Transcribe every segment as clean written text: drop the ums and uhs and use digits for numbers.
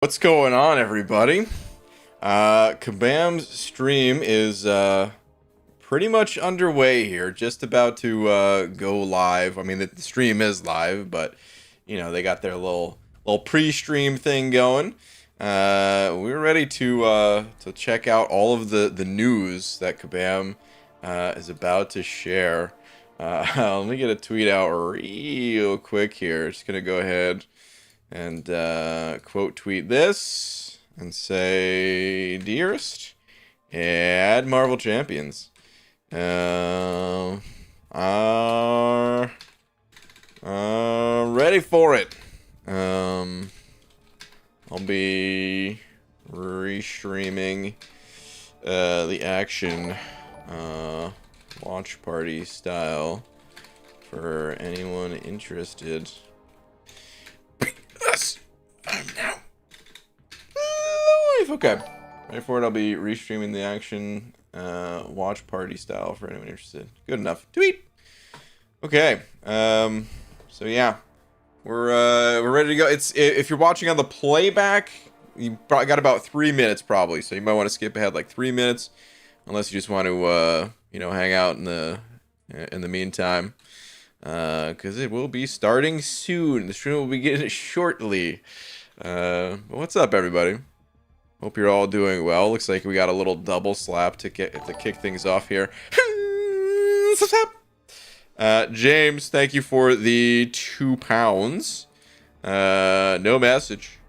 What's going on, everybody? Kabam's stream is pretty much underway here, just about to go live. I mean, the stream is live, but you know they got their little pre-stream thing going. We're ready to check out all of the news that Kabam is about to share. Let me get a tweet out real quick here. Just gonna go ahead and quote tweet this and say, dearest, add Marvel Champions. Are ready for it. I'll be restreaming the action watch party style for anyone interested. I'm now live. Okay, ready for it. I'll be restreaming the action watch party style for anyone interested. Good enough. Tweet. Okay. So yeah, we're ready to go. It's if you're watching on the playback, you probably got about 3 minutes probably. So you might want to skip ahead like 3 minutes, unless you just want to hang out in the meantime. Because it will be starting soon. The stream will begin shortly. What's up, everybody? Hope you're all doing well. Looks like we got a little double slap to kick things off here. James, thank you for the £2. No message.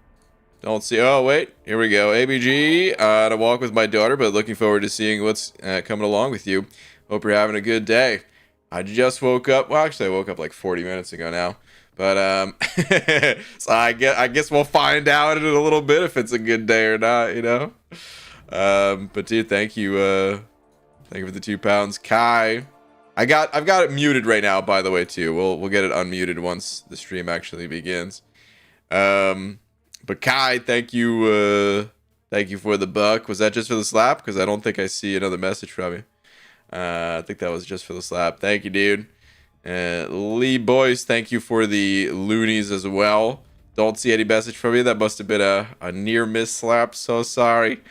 Don't see. Oh wait, here we go. ABG on a walk with my daughter, but looking forward to seeing what's coming along with you. Hope you're having a good day. I just woke up. Well, actually, I woke up like 40 minutes ago now. But so I guess we'll find out in a little bit if it's a good day or not, you know. But dude, thank you for the £2. Kai, I've got it muted right now, by the way, too. We'll get it unmuted once the stream actually begins. But Kai, thank you for the buck. Was that just for the slap? Because I don't think I see another message from you. I think that was just for the slap. Thank you, dude. Lee Boyce, thank you for the loonies as well. Don't see any message from you. That must have been a near miss slap. So sorry.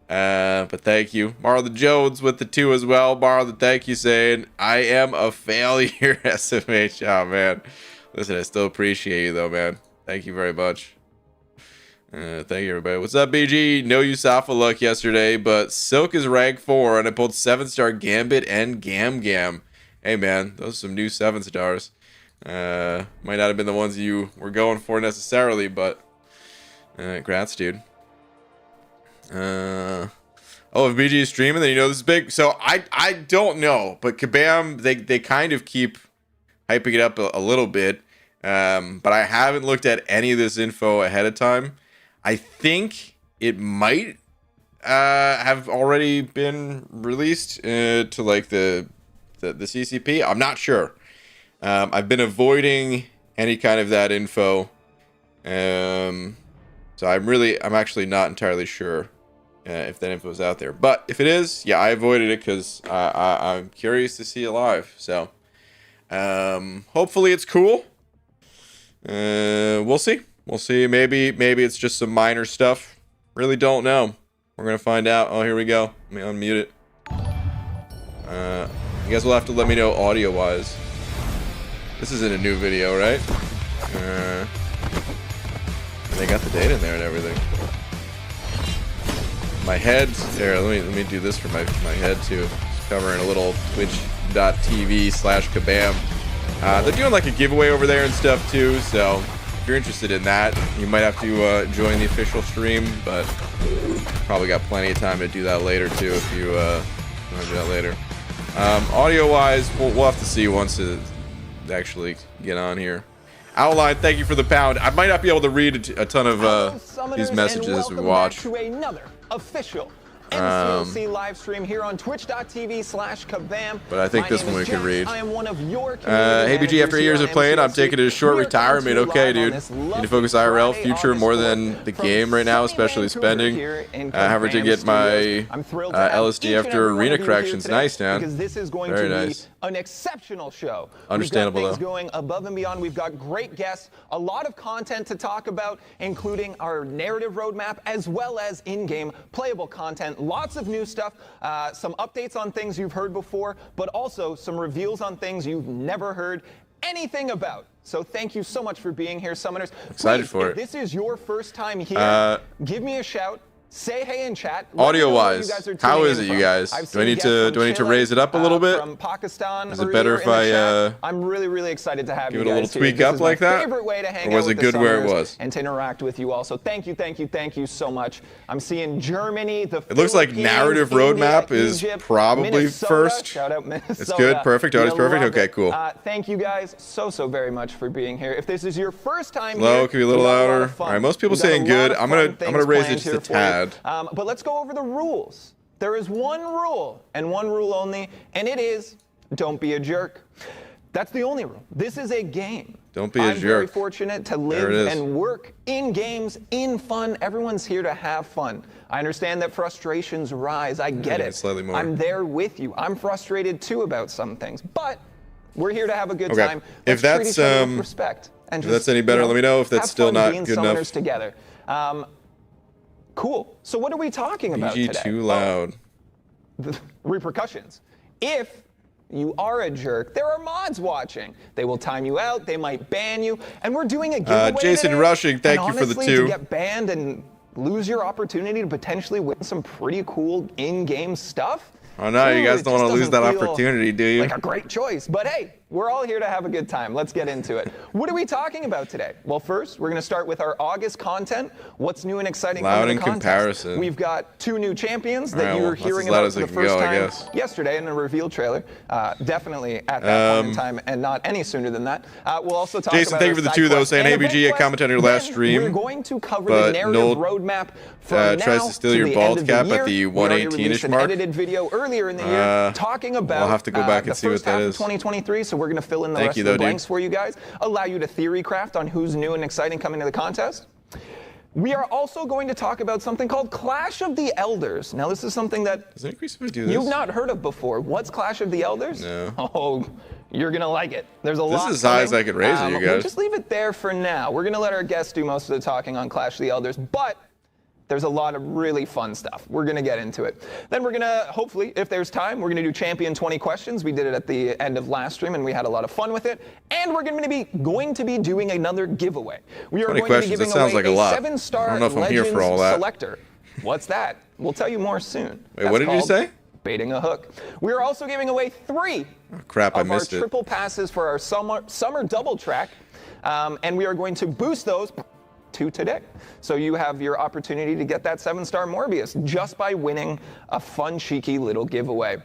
But thank you. Marlon Jones with the 2 as well. Marlon, thank you, saying, I am a failure, SMH. Oh, man. Listen, I still appreciate you, though, man. Thank you very much. Thank you, everybody. What's up, BG? No use alpha luck yesterday, but Silk is rank 4, and I pulled 7-star Gambit and Gam. Hey, man, those are some new 7-stars. Might not have been the ones you were going for necessarily, but congrats, dude. Oh, if BG is streaming, then you know this is big. So I don't know, but Kabam, they kind of keep hyping it up a little bit, but I haven't looked at any of this info ahead of time. I think it might have already been released to like the CCP. I'm not sure. I've been avoiding any kind of that info. So I'm actually not entirely sure if that info is out there. But if it is, yeah, I avoided it because I'm curious to see it live. So hopefully it's cool. We'll see. We'll see. Maybe it's just some minor stuff. Really don't know. We're gonna find out. Oh, here we go. Let me unmute it. You guys will have to let me know audio-wise. This isn't a new video, right? They got the data in there and everything. My head. Here, let me do this for my head too. Just covering a little twitch.tv/Kabam. They're doing like a giveaway over there and stuff too. So if you're interested in that, you might have to join the official stream, but probably got plenty of time to do that later too if you want to do that later. Audio-wise, we'll have to see once it actually get on here. Outline, thank you for the £1. I might not be able to read a ton of these messages as we watch. To another official NCLC live stream here on twitch.tv/Kabam. But I think this one we could read. I am one of your Hey, BG, after 8 years of playing, I'm taking a short retirement. Okay, dude. Need to focus IRL future more than the game right now, especially spending. However, to get my LSD after arena corrections. Nice, man. Because this is going Very to be nice. an exceptional show. Understandable, We've got though. things going above and beyond. We've got great guests, a lot of content to talk about, including our narrative roadmap, as well as in-game playable content. Lots of new stuff, some updates on things you've heard before, but also some reveals on things you've never heard anything about. So thank you so much for being here, Summoners. Excited Please, for if it. this is your first time here, give me a shout. Say hey in chat. Audio-wise, how is it, you guys? Do I need to raise it up a little bit? From Pakistan. Is it better if I I'm really excited to have give you it a guys little here. tweak This up is like my that? favorite way to hang Or was out it with the good where it Summoners was? and to interact with you all. So thank you so much. I'm seeing Germany, the It looks like Philippines, narrative India, roadmap is Egypt, probably Minnesota. first. Shout out Minnesota. It's good, perfect. Audio's You perfect. loved Okay, it. cool. Thank you guys so very much for being here. If this is your first time Low, here, can be a little we got lot louder. of fun. All right, most people We got a saying lot good. of I'm fun gonna things raise it planned just a here for you. tad. But let's go over the rules. There is one rule, and one rule only, and it is don't be a jerk. That's the only rule. This is a game. Don't be a I'm very jerk. fortunate to There live it is. and work in games, in fun. Everyone's here to have fun. I understand that frustrations rise. I get Yeah, it. slightly more. I'm there with you. I'm frustrated too about some things, but we're here to have a good Okay. time. If Let's treat that's, each other with respect. And if that's any better, let me know. If that's have still fun not being good enough. Summoners together. Cool. So what are we talking about BG today? too loud. The repercussions. If you are a jerk, there are mods watching. They will time you out. They might ban you. And we're doing a giveaway Jason today. Rushing, thank And you for the honestly, 2. to get banned and lose your opportunity to potentially win some pretty cool in-game stuff. Oh no, you guys it don't want just to lose that doesn't feel opportunity, do you? like a great choice. But hey, we're all here to have a good time. Let's get into it. What are we talking about today? Well, first, we're going to start with our August content. What's new and exciting Loud coming in to the contest? comparison. We've got 2 new champions that Alright, you well, were that's hearing as loud about as for it the can first go, I time guess. yesterday in a reveal trailer. Definitely at that point in time and not any sooner than that. We'll also talk Jason, about thank you our for the side 2 though, quests saying, and hey event BG, I quests. commented on your last Then stream. We're going to cover but the narrative Noel, roadmap from tries now to steal your the bald end of the cap at year. the We already 118-ish released an mark. edited video earlier in the year talking about I'll have to go back and the see what first that half is. of 2023, so we're going to fill in the Thank rest you, of the though, dude. blanks for you guys, allow you to theory craft on who's new and exciting coming to the contest. We are also going to talk about something called Clash of the Elders. Now, this is something that Does any crease if I do this? you've not heard of before. What's Clash of the Elders? No. Oh, you're going to like it. There's a lot is as high coming. as I could raise it, you We'll guys. just leave it there for now. We're going to let our guests do most of the talking on Clash of the Elders, but there's a lot of really fun stuff. We're going to get into it. Then we're going to, hopefully, if there's time, we're going to do Champion 20 questions. We did it at the end of last stream, and we had a lot of fun with it. And we're going to be doing another giveaway. We are 20 going to be questions, giving that sounds away like a lot. a 7-star I don't know if I'm here Legends for all that. selector. What's that? We'll tell you more soon. Wait, what did you say? Baiting a hook. We are also giving away 3 Crap, I of our missed it. triple passes for our summer double track, and we are going to boost those to today. So you have your opportunity to get that 7-star Morbius just by winning a fun, cheeky little giveaway.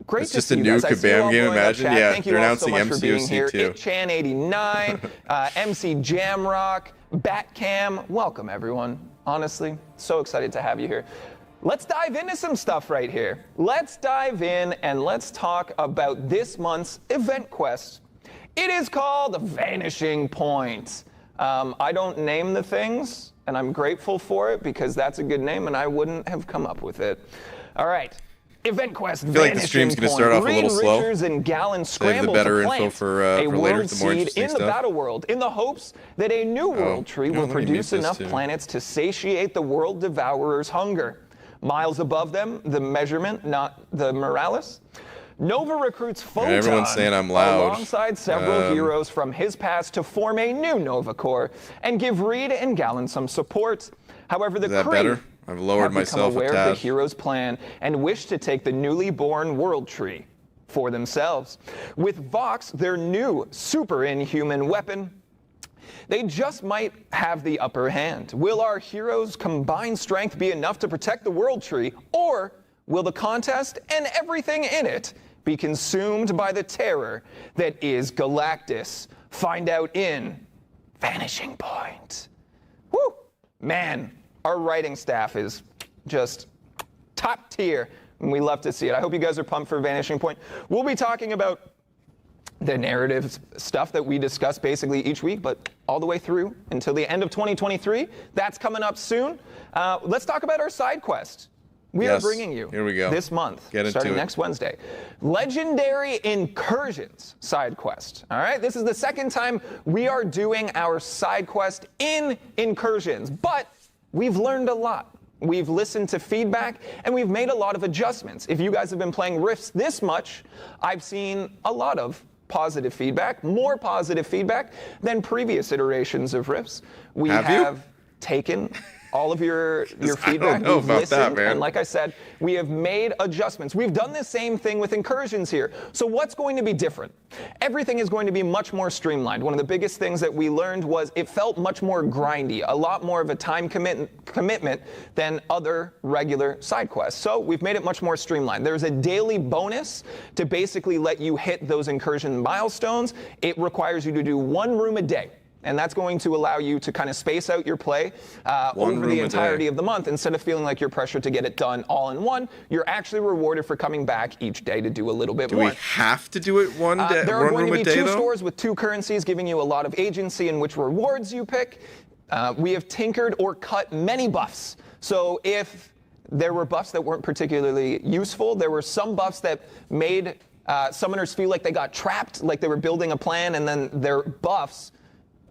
Great It's to just see a you new guys. I see you Kabam all game, blowing up imagine. chat. Yeah, Thank you they're all so announcing much for being MCOC here. too. Itchan89, MC Jamrock, Batcam. Welcome, everyone. Honestly, so excited to have you here. Let's dive into some stuff right here. Let's dive in and let's talk about this month's event quest. It is called Vanishing Point. I don't name the things, and I'm grateful for it because that's a good name, and I wouldn't have come up with it. All right. Event quest. I feel like the stream's going to start off a little slow. Richards and Gallon scramble better to info plant for a later, world the more seed interesting in the stuff. battle world in the hopes that a new world tree will let me mute produce this enough too. planets to satiate the world devourer's hunger. Miles above them, the measurement, not the Morales. Nova recruits Photon everyone's saying I'm loud. alongside several heroes from his past to form a new Nova Corps and give Reed and Gallon some support. However, the Is that Kree better? I've lowered have become myself a aware of tad. the hero's plan and wish to take the newly born world tree for themselves. With Vox, their new super inhuman weapon, they just might have the upper hand. Will our heroes' combined strength be enough to protect the world tree, or will the contest and everything in it be consumed by the terror that is Galactus? Find out in Vanishing Point. Woo! Man, our writing staff is just top tier, and we love to see it. I hope you guys are pumped for Vanishing Point. We'll be talking about the narrative stuff that we discuss basically each week, but all the way through until the end of 2023. That's coming up soon. Let's talk about our side quest. We are bringing you Here we go. this month, starting next Wednesday, Legendary Incursions side quest. All right, this is the second time we are doing our side quest in Incursions, but we've learned a lot. We've listened to feedback, and we've made a lot of adjustments. If you guys have been playing Rifts this much, I've seen a lot of positive feedback, more positive feedback than previous iterations of Rifts. We have taken all of your feedback. I don't know about that, man. And like I said, we have made adjustments. We've done the same thing with Incursions here. So what's going to be different? Everything is going to be much more streamlined. One of the biggest things that we learned was it felt much more grindy, a lot more of a time commitment than other regular side quests. So we've made it much more streamlined. There's a daily bonus to basically let you hit those incursion milestones. It requires you to do 1 room a day. And that's going to allow you to kind of space out your play over the entirety of the month. Instead of feeling like you're pressured to get it done all in one, you're actually rewarded for coming back each day to do a little bit more. Do we have to do it one day? There are going to be 2 stores with 2 currencies, giving you a lot of agency in which rewards you pick. We have tinkered or cut many buffs. So if there were buffs that weren't particularly useful, there were some buffs that made summoners feel like they got trapped, like they were building a plan, and then their buffs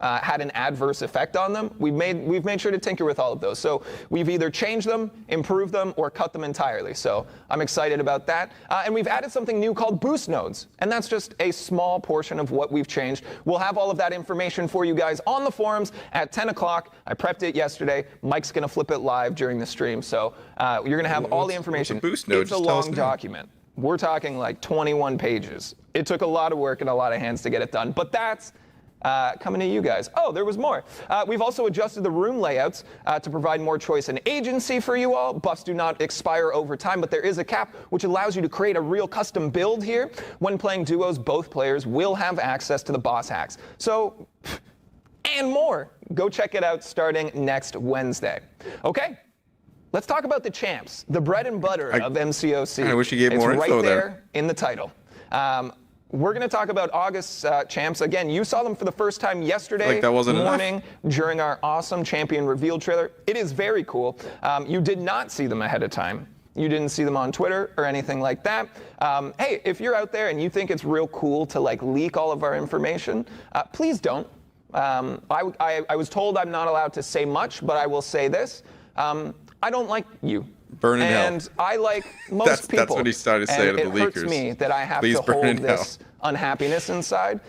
had an adverse effect on them. We've made sure to tinker with all of those. So we've either changed them, improved them, or cut them entirely. So I'm excited about that. And we've added something new called boost nodes. And that's just a small portion of what we've changed. We'll have all of that information for you guys on the forums at 10 o'clock. I prepped it yesterday. Mike's going to flip it live during the stream. So you're going to have all the information. What's a boost node? It's a long document. We're talking like 21 pages. It took a lot of work and a lot of hands to get it done. But that's coming to you guys. Oh, there was more. We've also adjusted the room layouts to provide more choice and agency for you all. Buffs do not expire over time, but there is a cap which allows you to create a real custom build here. When playing duos, both players will have access to the boss hacks. So, and more. Go check it out starting next Wednesday. Okay, let's talk about the champs, the bread and butter of MCOC. I wish you gave more info there. It's right there in the title. We're going to talk about August's champs. Again, you saw them for the first time yesterday morning during our awesome champion reveal trailer. It is very cool. You did not see them ahead of time. You didn't see them on Twitter or anything like that. Hey, if you're out there and you think it's real cool to like leak all of our information, please don't. I was told I'm not allowed to say much, but I will say this. I don't like you. Burn in hell. And I like most people. That's what he started saying to the leakers. It hurts me that I have to hold this unhappiness inside.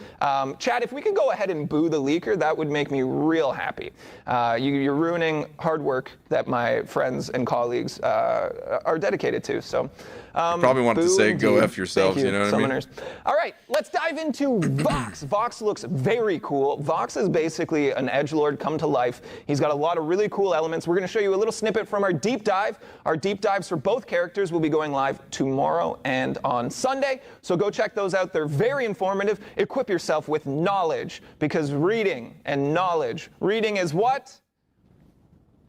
Chad, if we could go ahead and boo the leaker, that would make me real happy. You're ruining hard work that my friends and colleagues are dedicated to. So, you probably wanted to say go F yourselves, you know what summoners. I mean? All right, let's dive into Vox. Vox looks very cool. Vox is basically an edgelord come to life. He's got a lot of really cool elements. We're going to show you a little snippet from our deep dive. Our deep dives for both characters will be going live tomorrow and on Sunday. So go check those out. They're very informative. Equip yourself with knowledge, because reading and knowledge. Reading is what?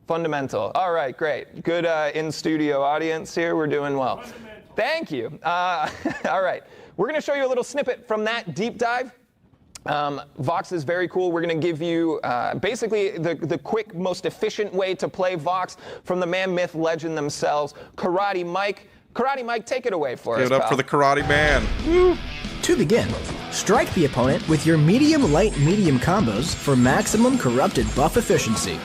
Fundamental. All right, great. Good in-studio audience here. We're doing well. Thank you. All right. We're going to show you a little snippet from that deep dive. Vox is very cool. We're going to give you basically the quick, most efficient way to play Vox from the man, myth, legend themselves, Karate Mike. Karate Mike, take it away for us, Give it up for the Karate Man. Woo. To begin, strike the opponent with your medium, light, medium combos for maximum corrupted buff efficiency.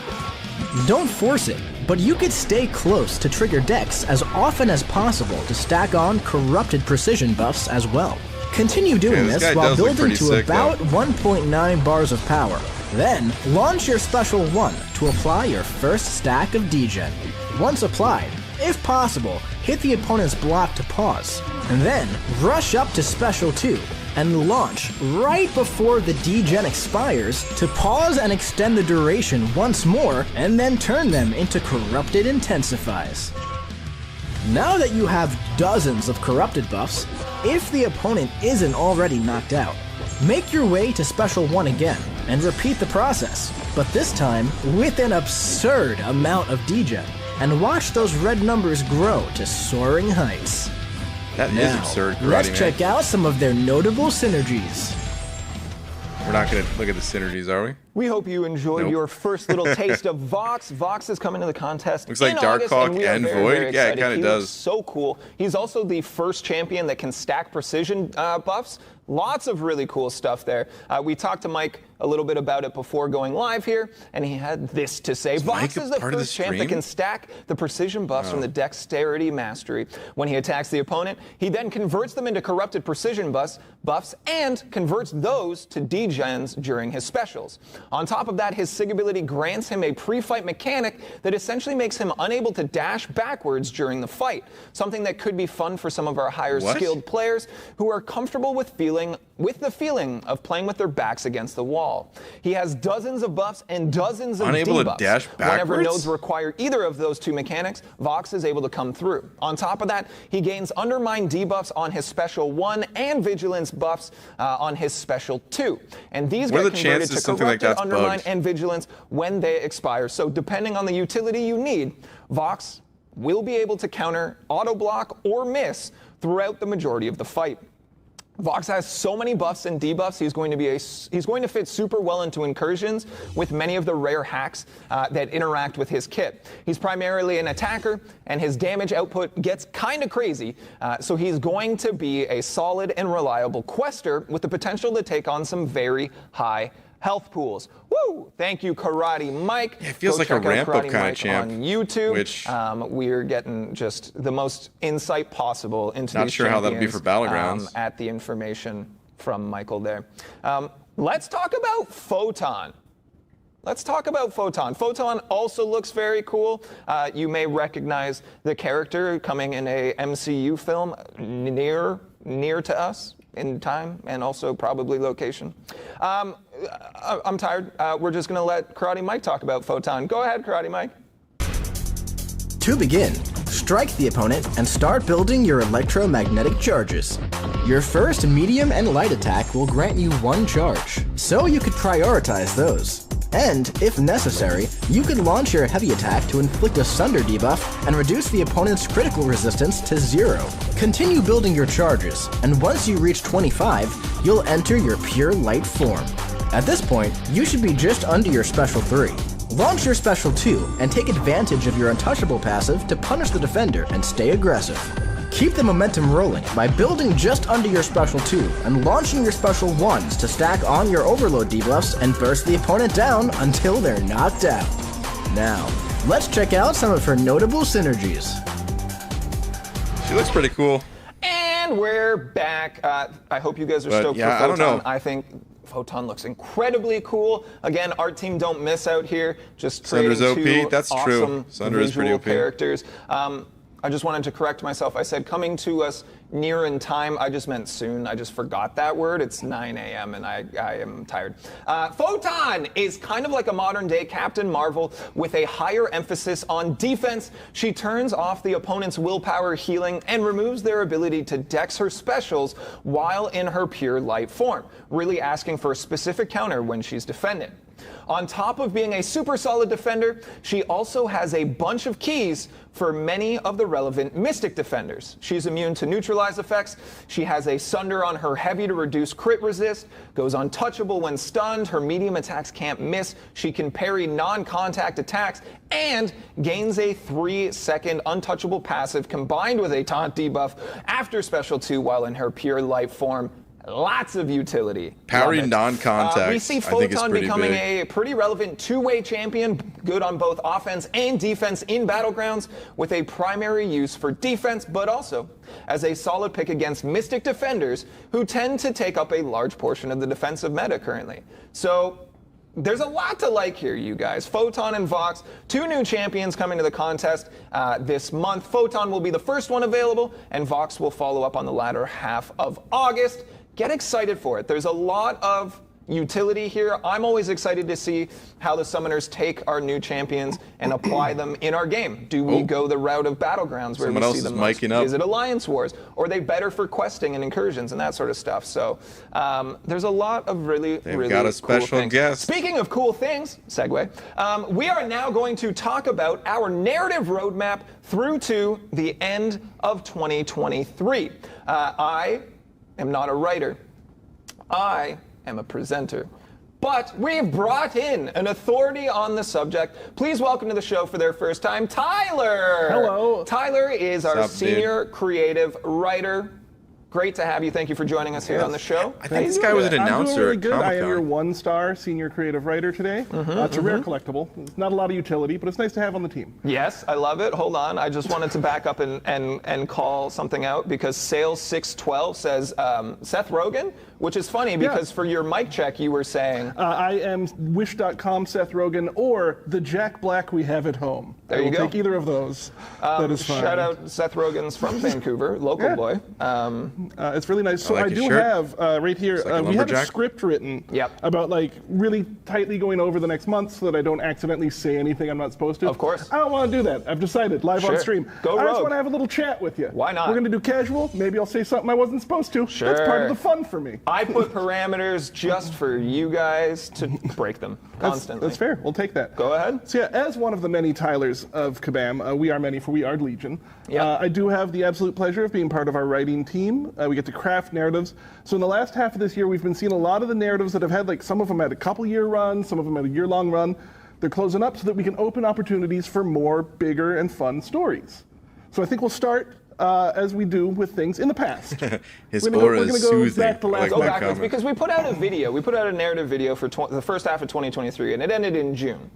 Don't force it, but you could stay close to trigger decks as often as possible to stack on corrupted precision buffs as well. Continue doing this while building to about 1.9 bars of power. Then, launch your special 1 to apply your first stack of degen. Once applied, if possible, hit the opponent's block to pause, and then rush up to special 2 and launch right before the degen expires to pause and extend the duration once more, and then turn them into corrupted intensifies. Now that you have dozens of corrupted buffs, if the opponent isn't already knocked out, make your way to special 1 again and repeat the process, but this time with an absurd amount of degen. and watch those red numbers grow to soaring heights. That is Now, absurd, Karate let's Man. check out some of their notable synergies. We're not going to look at the synergies, are we? We hope you enjoyed Nope. your first little taste of Vox. Vox is coming to the contest. Looks like in Dark August, Hawk and we are and very, Void. very Yeah, it excited. kinda He does. looks so cool. He's also the first champion that can stack precision buffs. Lots of really cool stuff there. We talked to Mike a little bit about it before going live here, and he had this to say. Vox Mike a is the part of the first champ that stream? can stack the precision buffs from the Dexterity Mastery. When he attacks the opponent, he then converts them into corrupted precision buffs and converts those to degens during his specials. On top of that, his Sig ability grants him a pre-fight mechanic that essentially makes him unable to dash backwards during the fight, something that could be fun for some of our higher What? skilled players who are comfortable with the feeling of playing with their backs against the wall. He has dozens of buffs and dozens of Unable to debuffs. dash Whenever backwards? nodes require either of those two mechanics, Vox is able to come through. On top of that, he gains Undermine debuffs on his Special 1 and Vigilance buffs on his Special 2. And these What are get the converted chances to something like Corrupted, that's Undermine, bugged? and Vigilance when they expire. So depending on the utility you need, Vox will be able to counter, auto block, or miss throughout the majority of the fight. Vox has so many buffs and debuffs. He's going to fit super well into incursions with many of the rare hacks that interact with his kit. He's primarily an attacker, and his damage output gets kind of crazy. So he's going to be a solid and reliable quester with the potential to take on some very high health pools. Woo! Thank you, Karate Mike. Yeah, it feels Go like a check out ramp-up Karate kinda Mike champ, on YouTube. which- We're getting just the most insight possible into Not these sure how that'll be for champions, Battlegrounds. at the information from Michael there. Let's talk about Photon. Photon also looks very cool. You may recognize the character coming in a MCU film near to us in time and also probably location. I'm tired. We're just going to let Karate Mike talk about Photon. Go ahead, Karate Mike. To begin, strike the opponent and start building your electromagnetic charges. Your first medium and light attack will grant you 1 charge, so you could prioritize those. And, if necessary, you could launch your heavy attack to inflict a Sunder debuff and reduce the opponent's critical resistance to 0. Continue building your charges, and once you reach 25, you'll enter your pure light form. At this point, you should be just under your Special 3. Launch your Special 2 and take advantage of your Untouchable passive to punish the defender and stay aggressive. Keep the momentum rolling by building just under your Special 2 and launching your Special 1s to stack on your Overload debuffs and burst the opponent down until they're knocked out. Now, let's check out some of her notable synergies. She looks pretty cool. And we're back. I hope you guys are But, stoked yeah, for I don't Photon. know. I think Photon looks incredibly cool. Again, art team don't miss out here. Just creating Sunder's OP. two That's true. awesome Sunder is pretty visual OP. characters. I just wanted to correct myself. I said coming to us near in time. I just meant soon. I just forgot that word. It's 9 a.m. and I am tired. Photon is kind of like a modern day Captain Marvel with a higher emphasis on defense. She turns off the opponent's willpower healing and removes their ability to dex her specials while in her pure light form, really asking for a specific counter when she's defending. On top of being a super solid defender, she also has a bunch of keys for many of the relevant Mystic defenders. She's immune to neutralize effects, she has a Sunder on her heavy to reduce crit resist, goes untouchable when stunned, her medium attacks can't miss, she can parry non-contact attacks, and gains a 3-second untouchable passive combined with a taunt debuff after Special 2 while in her pure light form. Lots of utility. Parry Love it. non-contact, We see I think is Photon pretty becoming big. a pretty relevant two-way champion, good on both offense and defense in Battlegrounds, with a primary use for defense, but also as a solid pick against Mystic defenders who tend to take up a large portion of the defensive meta currently. So there's a lot to like here, you guys. Photon and Vox, 2 new champions coming to the contest this month. Photon will be the first one available, and Vox will follow up on the latter half of August. Get excited for it. There's a lot of utility here. I'm always excited to see how the summoners take our new champions and apply them in our game. Do we go the route of Battlegrounds where Someone we else see them is most? miking up. Is it Alliance Wars? Or are they better for questing and incursions and that sort of stuff? So there's a lot of really got a special cool things. guest. Speaking of cool things, segue, we are now going to talk about our narrative roadmap through to the end of 2023. I am not a writer. I am a presenter. But we've brought in an authority on the subject. Please welcome to the show for their first time, Tyler. Hello. Tyler is our What's up, senior creative writer. Great to have you. Thank you for joining us here on the show. I think this guy was an I'm announcer doing really at good. I am your Comic-Con. 1-star senior creative writer today. It's a rare collectible. It's not a lot of utility, but it's nice to have on the team. Yes, I love it. Hold on. I just wanted to back up and call something out because Sales 612 says Seth Rogen, which is funny because for your mic check you were saying... I am Wish.com Seth Rogen or the Jack Black we have at home. There I will you go. take either of those. That is fine. Shout out Seth Rogen's from Vancouver, local boy. It's really nice. So like I his do shirt. have right here. like a We have a lumberjack. script written Yep. about like really tightly going over the next month so that I don't accidentally say anything I'm not supposed to. Of course. I don't want to do that. I've decided live on Sure. stream. Go I just rogue. want to have a little chat with you. Why not? We're going to do casual. Maybe I'll say something I wasn't supposed to. Sure. That's part of the fun for me. I put parameters just for you guys to break them constantly. That's fair. We'll take that. Go ahead. So yeah, as one of the many Tylers of Kabam, we are many for we are Legion. Yep. I do have the absolute pleasure of being part of our writing team. We get to craft narratives. So in the last half of this year, we've been seeing a lot of the narratives that have had like some of them had a couple year run, some of them had a year-long run. They're closing up so that we can open opportunities for more bigger and fun stories. So I think we'll start as we do with things in the past. His We're gonna aura we're is gonna go soothing. back to I last like Go that month. backwards comment. because we put out a video. We put out a narrative video for the first half of 2023, and it ended in June.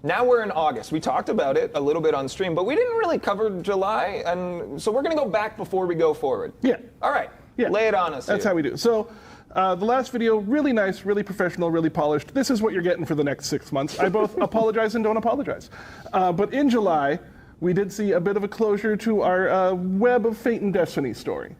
Now we're in August. We talked about it a little bit on stream, but we didn't really cover July, and so we're going to go back before we go forward. Yeah. All right. Yeah. Lay it on us. That's here. how we do. So the last video, really nice, really professional, really polished. This is what you're getting for the next 6 months. I both apologize and don't apologize. But in July, we did see a bit of a closure to our Web of Fate and Destiny story.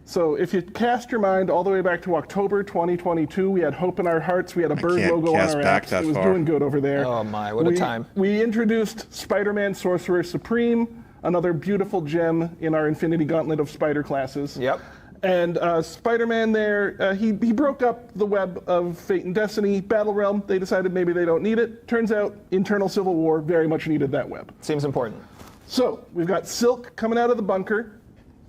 So if you cast your mind all the way back to October 2022, we had hope in our hearts. We had a bird can't logo on cast our back apps. that It was far. doing good over there. Oh my, what a time. We introduced Spider-Man Sorcerer Supreme, another beautiful gem in our Infinity Gauntlet of spider classes. Yep. And Spider-Man there, he broke up the web of Fate and Destiny. Battle Realm, they decided maybe they don't need it. Turns out, internal Civil War very much needed that web. Seems important. So, we've got Silk coming out of the bunker.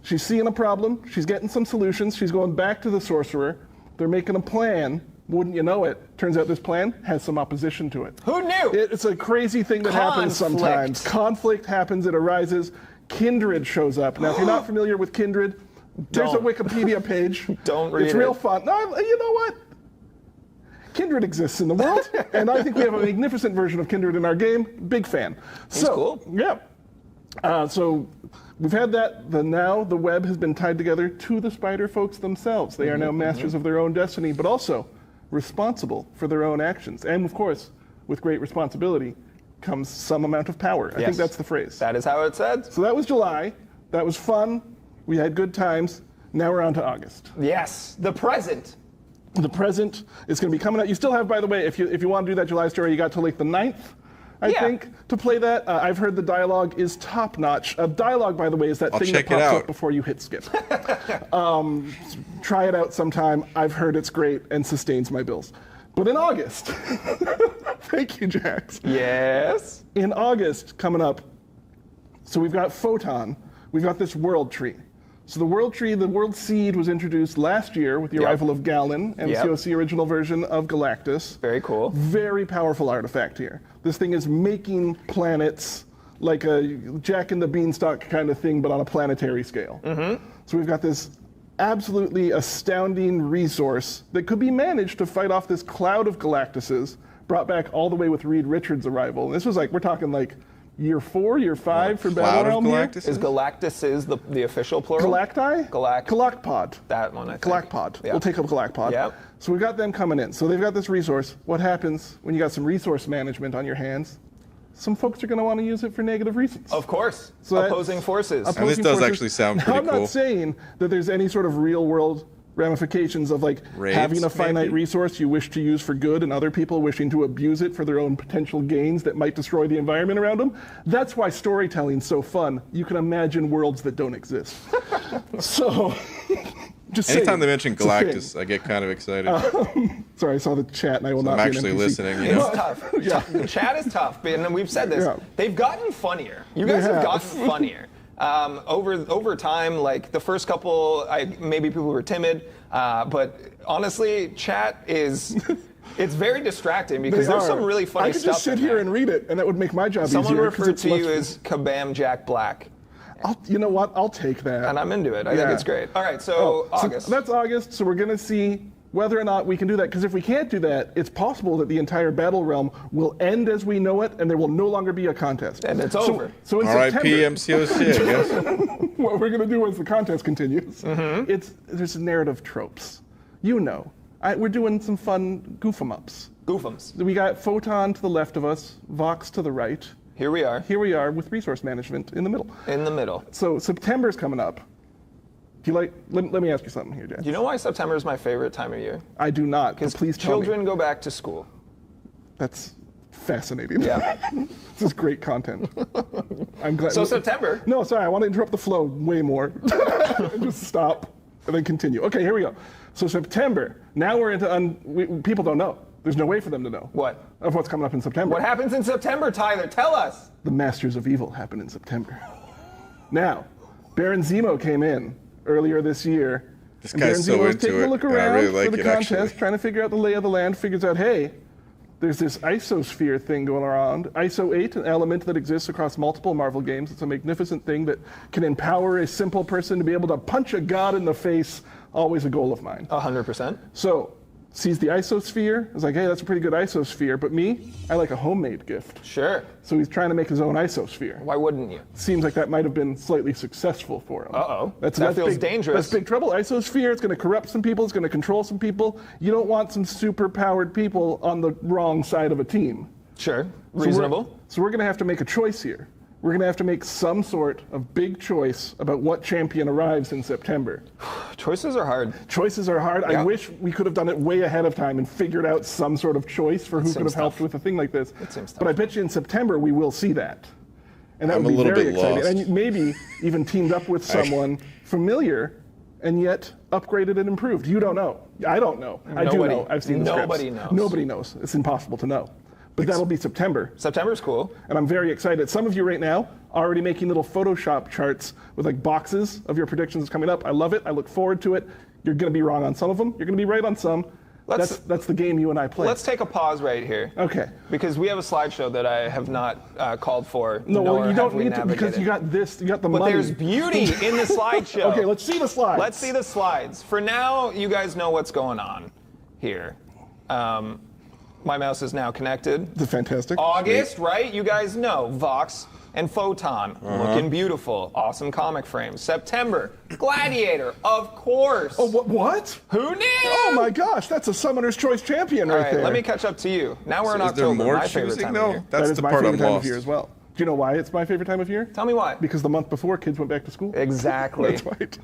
She's seeing a problem. She's getting some solutions. She's going back to the Sorcerer. They're making a plan. Wouldn't you know it? Turns out this plan has some opposition to it. Who knew? It's a crazy thing that happens Conflict. sometimes. Conflict happens, it arises. Kindred shows up. Now, if you're not familiar with Kindred, there's a Don't. Wikipedia page. Don't read It's real it. fun. No, you know what? Kindred exists in the world, and I think we have a magnificent version of Kindred in our game. Big fan. He's cool. Yeah. So we've had that. Now the web has been tied together to the spider folks themselves. They are now masters of their own destiny, but also responsible for their own actions. And of course, with great responsibility comes some amount of power. I Yes. think that's the phrase. That is how it said. So that was July. That was fun. We had good times. Now we're on to August. Yes. The present. The present is going to be coming out. You still have, by the way, if you want to do that July story, you got till like the 9th, I Yeah. think, to play that. I've heard the dialogue is top notch. Dialogue, by the way, is that I'll thing check that it pops out. up before you hit skip. Try it out sometime. I've heard it's great and sustains my bills. But in August, thank you, Jax. Yes. In August, coming up, so we've got Photon, we've got this world tree. So the world tree, the world seed was introduced last year with the Yep. arrival of Galen and Yep. the COC original version of Galactus. Very cool. Very powerful artifact here. This thing is making planets like a Jack and the Beanstalk kind of thing, but on a planetary scale. So we've got this absolutely astounding resource that could be managed to fight off this cloud of Galactuses, brought back all the way with Reed Richards' arrival. And this was like, we're talking like year 4, year 5 for Cloud Battle of Realm here. Galactus? Is Galactus is the official plural? Galacti? Galacpod. That one, I think. Galacpod. Yeah. We'll take up Galacpod. Yep. So we've got them coming in. So they've got this resource. What happens when you got some resource management on your hands? Some folks are going to want to use it for negative reasons. Of course. So Opposing forces. And this does actually sound Now, pretty I'm cool. not saying that there's any sort of real world ramifications of like Raids, having a finite maybe? resource you wish to use for good and other people wishing to abuse it for their own potential gains that might destroy the environment around them. That's why storytelling's so fun. You can imagine worlds that don't exist. So, just Anytime saying, they mention it's a thing. Galactus, I get kind of excited. Sorry, I saw the chat and I will not I'm be an actually NPC. listening. You It's know? tough. Yeah. The chat is tough, and we've said this. Yeah. They've gotten funnier. You guys They have have. gotten funnier. Over time, like the first couple, maybe people were timid, but honestly, chat is it's very distracting because They there's are. some really funny I could stuff. just sit in here there. and read it, and that would make my job Someone easier. 'cause referred it's to much- you as Kabam Jack Black, You know what? I'll take that. and I'm into it. I think Yeah. it's great. All right, so So August. that's August, so we're going to see whether or not we can do that. Because if we can't do that, it's possible that the entire battle realm will end as we know it, and there will no longer be a contest. And it's over. So in R.I.P. September, MCOC, I guess. what we're going to do as the contest continues, Mm-hmm. there's narrative tropes. You know, we're doing some fun goof-em-ups. Goofums. We got Photon to the left of us, Vox to the right. Here we are Here we are with resource management in the middle. in the middle. So September's coming up. Do you like? Let me ask you something here, Jack. Do you know why September is my favorite time of year? I do not. But Because please tell me. children go back to school. That's fascinating. Yeah. This is great content. I'm glad. So September. No, sorry. I want to interrupt the flow way more. Just stop and then continue. Okay, here we go. So September. Now we're into people don't know. There's no way for them to know. What? Of what's coming up in September. What happens in September, Tyler? Tell us. The Masters of Evil happen in September. Now, Baron Zemo came in earlier this year. This and guy's Baron so Zemo was into taking it, a look and I around really like for the it, contest, actually. trying to figure out the lay of the land, figures out, hey, there's this isosphere thing going around. ISO 8, an element that exists across multiple Marvel games. It's a magnificent thing that can empower a simple person to be able to punch a god in the face, always a goal of mine. 100%. So, sees the isosphere, is like, hey, that's a pretty good isosphere, but me, I like a homemade gift. Sure. So he's trying to make his own isosphere. Why wouldn't you? Seems like that might have been slightly successful for him. Uh-oh. That's That feels big, dangerous. That's big trouble. Isosphere, it's going to corrupt some people, it's going to control some people. You don't want some super powered people on the wrong side of a team. Sure. So Reasonable. we're going to have to make a choice here. We're going to have to make some sort of big choice about what champion arrives in September. Choices are hard. Choices are hard. Yeah. I wish we could have done it way ahead of time and figured out some sort of choice for who could seems have helped tough. with a thing like this. It seems But I tough. bet you in September we will see that. And that I'm would a be little very bit exciting. lost. And maybe even teamed up with someone familiar and yet upgraded and improved. You don't know. I don't know. I do Nobody- know. I've seen the scripts. nobody knows. Nobody knows. It's impossible to know. But that'll be September. September's cool. And I'm very excited. Some of you right now are already making little Photoshop charts with like boxes of your predictions coming up. I love it. I look forward to it. You're going to be wrong on some of them. You're going to be right on some. That's the game you and I play. Let's take a pause right here. Okay. Because we have a slideshow that I have not called for. No, nor well, you have don't we need to because navigated. you got this. You got the But money. there's beauty in the slideshow. Okay, let's see the slides. Let's see the slides. For now, you guys know what's going on here. My mouse is now connected. The fantastic. August, right? You guys know. Vox and Photon. Looking beautiful. Awesome comic frames. September. Gladiator, of course. Oh, what? Who knew? Oh my gosh, that's a Summoner's Choice champion All right right, there. let me catch up to you. Now we're in Is there October, more my favorite choosing time though? of year. That's That is the my part favorite I'm time lost. of year as well. Do you know why it's my favorite time of year? Tell me why. Because the month before, kids went back to school. Exactly. That's right.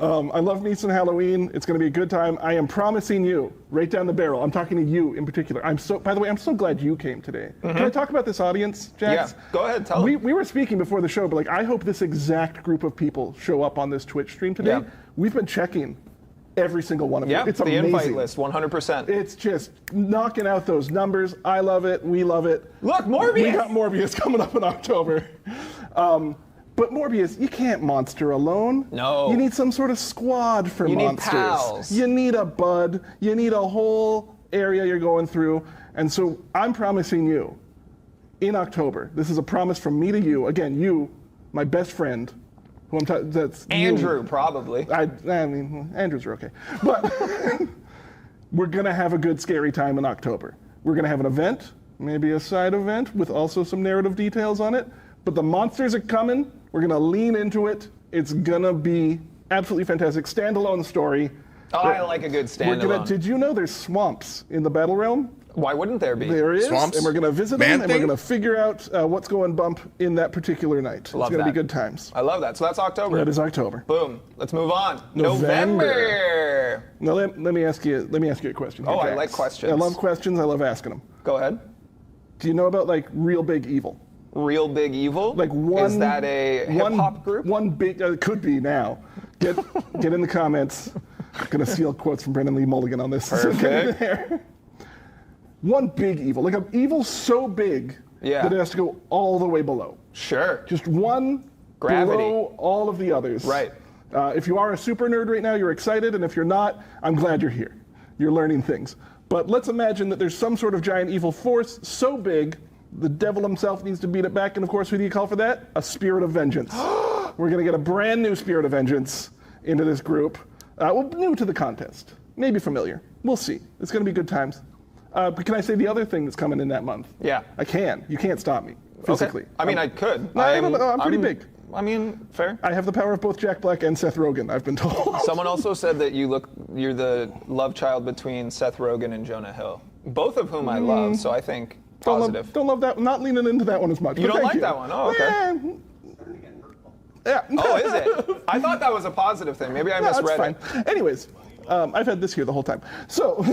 I love me some Halloween. It's going to be a good time. I am promising you, right down the barrel. I'm talking to you in particular. By the way, I'm so glad you came today. Can I talk about this audience, Jax? Yeah, go ahead, tell them. We were speaking before the show, but like I hope this exact group of people show up on this Twitch stream today. Yeah. We've been checking every single one of Yeah, them. It's the amazing. invite list, 100%. It's just knocking out those numbers. I love it. We love it. Look, Morbius! We got Morbius coming up in October. But Morbius, you can't monster alone. No. You need some sort of squad for You need monsters. pals. You need a bud. You need a whole area you're going through. And so I'm promising you, in October, this is a promise from me to you. Again, you, my best friend, who I'm that's Andrew, you. probably. I mean, Andrews are okay. But we're going to have a good, scary time in October. We're going to have an event, maybe a side event with also some narrative details on it. But the monsters are coming. We're going to lean into it. It's going to be absolutely fantastic. Standalone story. Oh, I like a good standalone. Did you know there's swamps in the battle realm? Why wouldn't there be? There is, Swamps? and we're going to visit Man them, and we're thing? going to figure out what's going bump in that particular night. Love it's going to that. be good times. I love that. So that's October. That is October. Boom. Let's move on. November. Now let me ask you a question. Oh, I Jax. like questions. I love questions. I love asking them. Go ahead. Do you know about like Real Big Evil? Real Big Evil? Like one. Is that a hip hop group? One big. It could be now. Get in the comments. I'm gonna steal quotes from Brendan Lee Mulligan on this. So get in there. One big evil, like an evil so big that it has to go all the way below. Sure. Just one Gravity. below all of the others. Right. If you are a super nerd right now, you're excited, and if you're not, I'm glad you're here. You're learning things. But let's imagine that there's some sort of giant evil force so big, the devil himself needs to beat it back, and of course, who do you call for that? A spirit of vengeance. We're gonna get a brand new spirit of vengeance into this group. Well, new to the contest. Maybe familiar. We'll see. It's gonna be good times. But can I say the other thing that's coming in that month? Yeah. I can. You can't stop me physically. Okay. I mean, I could. No, I'm pretty big. I mean, fair. I have the power of both Jack Black and Seth Rogen, I've been told. Someone also said that you're the love child between Seth Rogen and Jonah Hill, both of whom I love. So I think positive. Don't love that. Not leaning into that one as much. You but don't thank like that one? Oh, okay. Yeah. Oh, is it? I thought that was a positive thing. Maybe I misread that's fine. Anyways, I've had this here the whole time. So,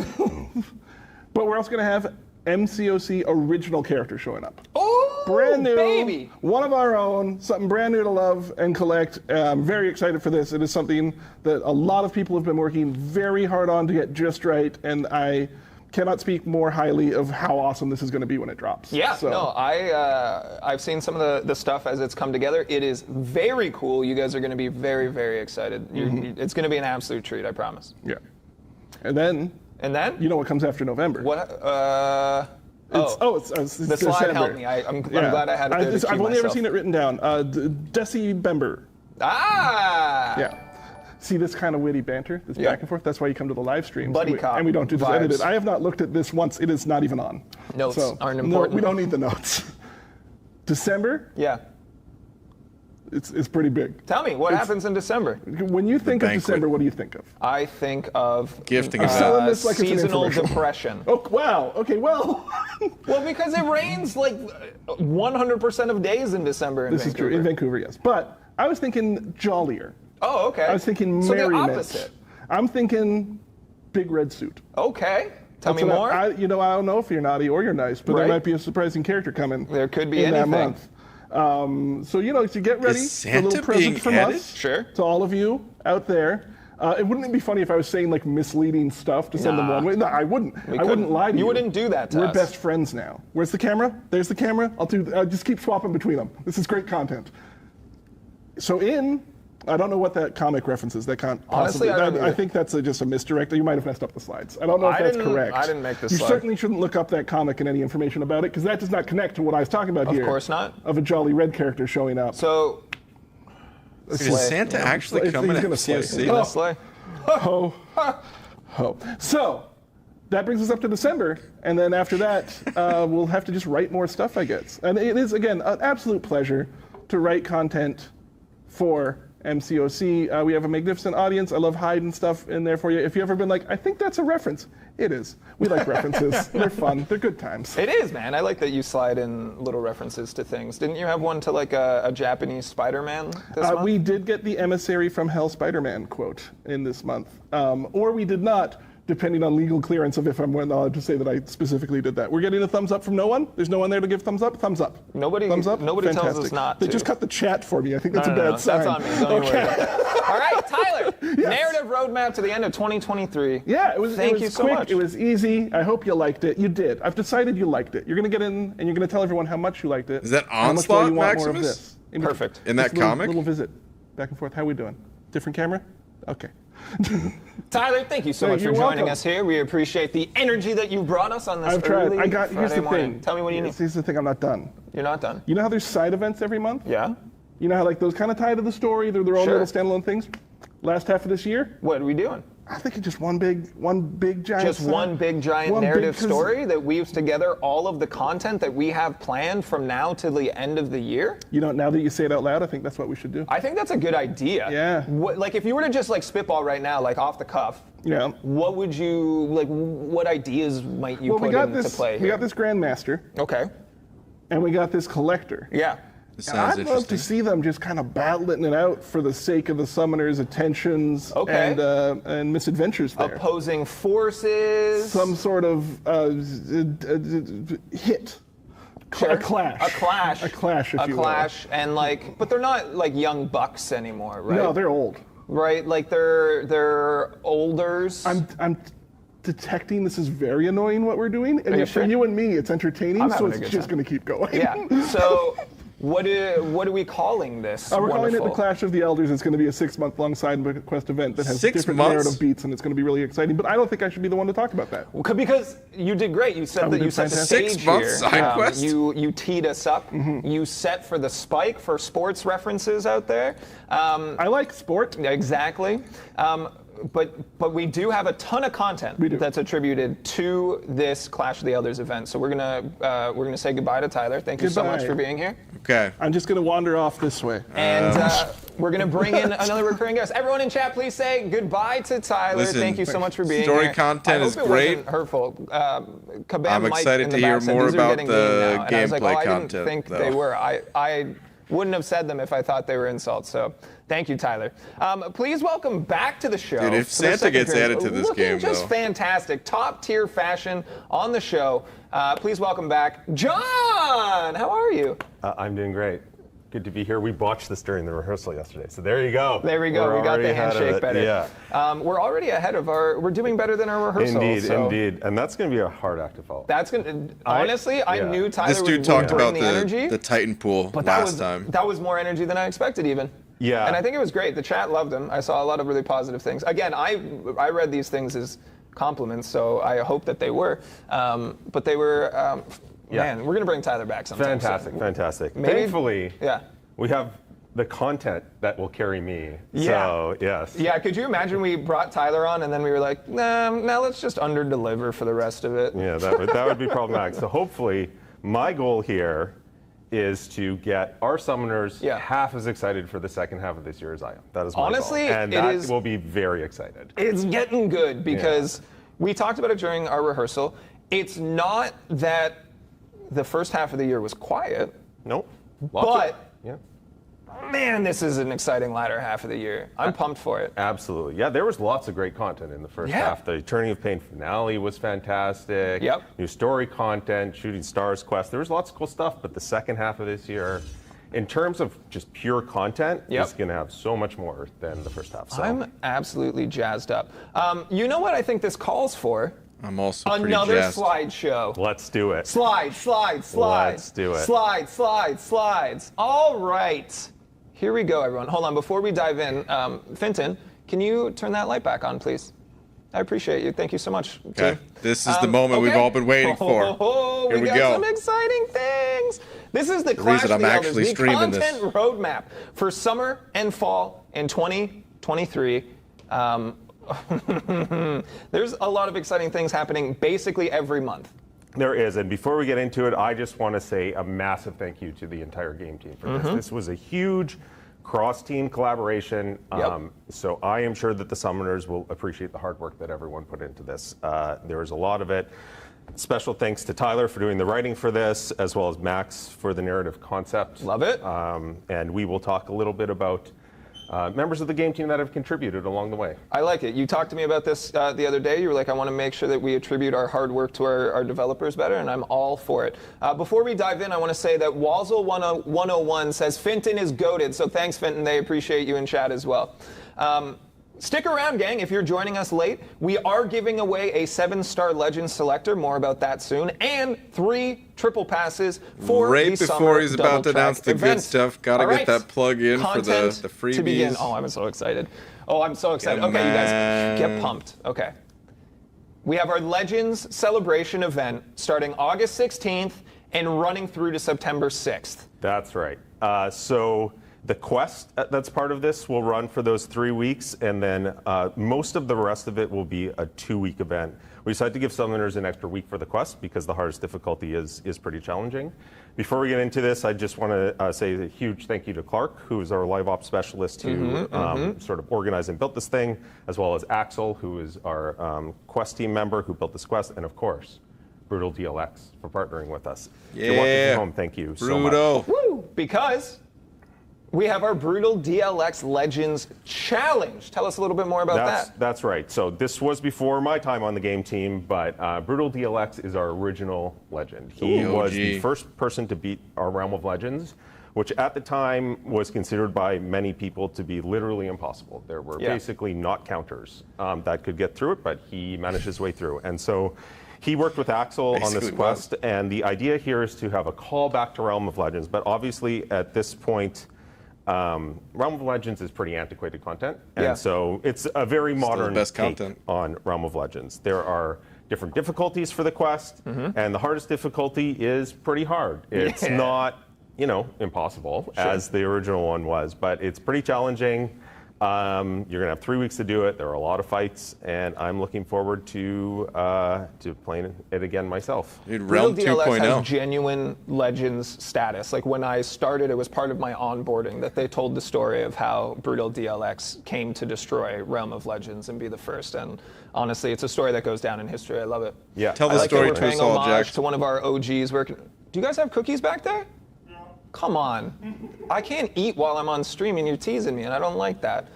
but we're also going to have MCOC original characters showing up. Oh, brand new, baby. One of our own, something brand new to love and collect. I'm very excited for this. It is something that a lot of people have been working very hard on to get just right, and I cannot speak more highly of how awesome this is going to be when it drops. Yeah, So- no, I've seen some of the stuff as it's come together. It is very cool. You guys are going to be very, very excited. It's going to be an absolute treat, I promise. Yeah. And then, And then? you know what comes after November? What? It's The slide December. helped me. I'm glad I had it there to I've cue only ever myself. seen it written down. December. Ah! Yeah. See this kind of witty banter, this Yeah. back and forth? That's why you come to the live streams. Buddy and cop and we don't do this vibes. edited. I have not looked at this once. It is not even on. Notes aren't No, important. we don't need the notes. December, Yeah. it's pretty big. Tell me, what happens in December? When you think of banquet. December, what do you think of? I think of Gifting I'm selling this like it's an seasonal infomercial. depression. Oh, wow. Okay, well, Well, because it rains like 100% of days in December in this is Vancouver. true. In Vancouver, yes. But I was thinking jollier. Oh, okay. I was thinking so merriment. the opposite. I'm thinking big red suit. Okay. Tell me That's what more. I don't know if you're naughty or you're nice, but Right. there might be a surprising character coming. There could be in anything. that month. So to get ready Is for a little Santa present being from added? us, Sure. to all of you out there. Wouldn't it be funny if I was saying like misleading stuff to send them Nah. one way? No, I wouldn't. I couldn't. wouldn't lie to you. You wouldn't do that to We're us. best friends now. Where's the camera? There's the camera. I'll just keep swapping between them. This is great content. So I don't know what that comic reference is. That can't Honestly, possibly. I don't I either. think that's just a misdirect. You might have messed up the slides. I don't know if I that's didn't- correct. I didn't make the You slide. certainly shouldn't look up that comic and any information about it because that does not connect to what I was talking about here. Of course not. Of a jolly red character showing up. So, Is Slay. Santa actually He's coming to gonna slay. MCOC? Oh. Slay. Ho, ho. So that brings us up to December, and then after that, we'll have to just write more stuff, I guess. And it is again an absolute pleasure to write content for MCOC. We have a magnificent audience. I love hiding stuff in there for you. If you've ever been like, I think that's a reference, it is. We like references. They're fun. They're good times. It is, man. I like that you slide in little references to things. Didn't you have one to like a Japanese Spider-Man this month? We did get the Emissary from Hell Spider-Man quote in this month. Or we did not, depending on legal clearance of if I'm allowed to say that I specifically did that. We're getting a thumbs up from no one? There's no one there to give thumbs up? Thumbs up. Nobody- Thumbs up? nobody tells us Fantastic. not They to. just cut the chat for me. I think that's a No, bad sign. That's on me. Don't you worry about that. All right, Tyler. Narrative roadmap to the end of 2023. Yeah, it was Thank it was you so quick. much. It was easy. I hope you liked it. You did. I've decided you liked it. You're going to get in and you're going to tell everyone how much you liked it. Is that how much more Onslaught you want more of Maximus? this. Perfect. In that Just a little- comic? Little visit back and forth. How we doing? Different camera? Okay. Tyler, thank you so Hey, much for you're joining welcome. us here. We appreciate the energy that you brought us on this I've tried. early Here's Friday the morning. thing. Tell me what you need. Here's the thing. I'm not done. You're not done. You know how there's side events every month? Yeah? You know how like those kind of tie to the story? They're their own Sure. little standalone things? Last half of this year, What are we doing? I think it's just one big giant. Just one big giant narrative story that weaves together all of the content that we have planned from now to the end of the year. Now that you say it out loud, I think that's what we should do. I think that's a good idea. Yeah. Like if you were to just like spitball right now, like off the cuff. Yeah. What would you like? What ideas might you put into play here? We got this Grandmaster. Okay. And we got this Collector. Yeah. Sounds I'd love to see them just kind of battling it out for the sake of the summoners' attentions and misadventures there. Opposing forces. Some sort of hit. Sure. A clash. A clash, if you will. And like, but they're not like young bucks anymore, right? No, they're old. Right, like they're olders. I'm detecting this is very annoying what we're doing, and yet for you and me, it's entertaining, so it's just going to keep going. Yeah. So. What are we calling this? We're calling it the Clash of the Elders. It's going to be a 6-month-long side quest event that has 6 different months? narrative beats, and it's going to be really exciting. But I don't think I should be the one to talk about that. Because you did great. You set you set the stage 6 months here. side quest? You teed us up. Mm-hmm. You set for the spike for sports references out there. I like sport. Exactly. But we do have a ton of content that's attributed to this Clash of the Elders event. So we're gonna say goodbye to Tyler. Thank you so much for being here. Okay. I'm just gonna wander off this way. And we're gonna bring in another recurring guest. Everyone in chat, please say goodbye to Tyler. Listen, thank you so much for being story here. content is I hope it great. wasn't hurtful. Kabam I'm Mike excited in to the hear back said, more "These are about getting the mean now." And I was like, gameplay I didn't content, think though. they were. I wouldn't have said them if I thought they were insults. So thank you, Tyler. Please welcome back to the show. Dude, if Santa gets added to this game, just though. fantastic, top tier fashion on the show. Please welcome back, John. How are you? I'm doing great. Good to be here. We botched this during the rehearsal yesterday, so there you go. There we go. We got the handshake better. Yeah. We're already ahead of we're doing better than our rehearsal. Indeed. And that's going to be a hard act to follow. That's going to, honestly, I knew Tyler This dude would talked bring about the energy. the Titan pool But last time. that was more energy than I expected even. Yeah. And I think it was great. The chat loved him. I saw a lot of really positive things. Again, I read these things as compliments, so I hope that they were. But they were, man, we're going to bring Tyler back sometime. Fantastic. Maybe, Thankfully, we have the content that will carry me. Yeah. So, yes. Yeah, could you imagine we brought Tyler on and then we were like, nah, now let's just under-deliver for the rest of it. Yeah, that would be problematic. So hopefully, my goal here is to get our summoners half as excited for the second half of this year as I am. That is my Honestly, goal. And that will be very excited. It's getting good because we talked about it during our rehearsal. It's not that the first half of the year was quiet. Nope. Man, this is an exciting latter half of the year. I'm pumped for it. Absolutely. Yeah, there was lots of great content in the first half. The Turning of Pain finale was fantastic. Yep. New story content, Shooting Stars quest. There was lots of cool stuff, but the second half of this year, in terms of just pure content, is going to have so much more than the first half. So. I'm absolutely jazzed up. You know what I think this calls for? I'm also pretty Another jazzed. slideshow. Let's do it. Slides. Let's do it. Slides. All right. Here we go, everyone. Hold on. Before we dive in, Finton, can you turn that light back on, please? I appreciate you. Thank you so much. Okay. Team. This is the moment we've all been waiting for. Here we got go. some exciting things. This is the reason Clash of I'm the actually Elders, the streaming content this. roadmap for summer and fall in 2023. There's a lot of exciting things happening basically every month. There is, and before we get into it, I just want to say a massive thank you to the entire game team for this. This was a huge cross-team collaboration, so I am sure that the summoners will appreciate the hard work that everyone put into this. There was a lot of it. Special thanks to Tyler for doing the writing for this, as well as Max for the narrative concept. Love it. And we will talk a little bit about members of the game team that have contributed along the way. I like it. You talked to me about this the other day. You were like, I want to make sure that we attribute our hard work to our developers better, and I'm all for it. Before we dive in, I want to say that Wazzle 101 says Finton is goated, so thanks, Finton. They appreciate you in chat as well. Stick around, gang. If you're joining us late, we are giving away a 7-star Legend Selector. More about that soon. And 3 triple passes for right the before summer he's about to announce the event. good stuff. Gotta get that plug in for the freebies. To begin. Oh, I'm so excited. Okay, you guys, get pumped. Okay. We have our Legends Celebration event starting August 16th and running through to September 6th. That's right. So The quest that's part of this will run for those 3 weeks, and then most of the rest of it will be a 2-week event. We decided to give summoners an extra week for the quest because the hardest difficulty is pretty challenging. Before we get into this, I just want to say a huge thank you to Clark, who is our live ops specialist who sort of organized and built this thing, as well as Axel, who is our quest team member who built this quest, and of course, Brutal DLX for partnering with us. If you're watching from home, thank you so much. Woo! Because we have our Brutal DLX Legends Challenge. Tell us a little bit more about that. That's right. So this was before my time on the game team, but Brutal DLX is our original legend. He was the first person to beat our Realm of Legends, which at the time was considered by many people to be literally impossible. There were basically not counters that could get through it, but he managed his way through. And so he worked with Axel on this quest, and the idea here is to have a call back to Realm of Legends, but obviously at this point, Realm of Legends is pretty antiquated content, and so it's a very modern take on Realm of Legends. There are different difficulties for the quest, and the hardest difficulty is pretty hard. It's not, impossible as the original one was, but it's pretty challenging. You're gonna have 3 weeks to do it. There are a lot of fights, and I'm looking forward to playing it again myself. Dude, Realm 2.0 DLX has genuine Legends status. Like when I started, it was part of my onboarding that they told the story of how Brutal DLX came to destroy Realm of Legends and be the first. And honestly, it's a story that goes down in history. I love it. Yeah, tell the story to us all, Jack. To one of our OGs. Do you guys have cookies back there? Come on. I can't eat while I'm on stream and you're teasing me, and I don't like that.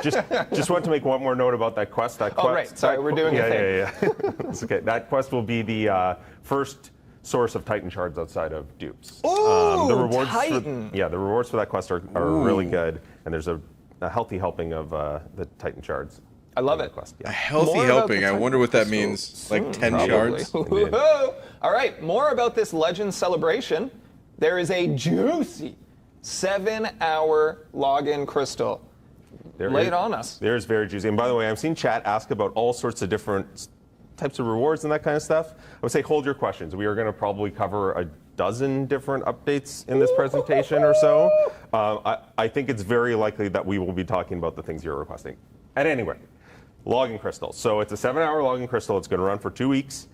Just want to make one more note about that quest. Right. Sorry, we're doing a thing. Yeah. It's okay. That quest will be the first source of Titan shards outside of dupes. Ooh, the rewards Titan. The rewards for that quest are really good, and there's a healthy helping of the Titan shards. I love it. Quest, A healthy helping. I wonder what that means. Like 10 shards? All right, more about this Legend celebration. There is a juicy 7-hour login crystal. Lay it on us. There's very juicy. And by the way, I've seen chat ask about all sorts of different types of rewards and that kind of stuff. I would say hold your questions. We are going to probably cover a dozen different updates in this presentation or so. I think it's very likely that we will be talking about the things you're requesting. At any rate, login crystal. So it's a 7-hour login crystal. It's going to run for 2 weeks.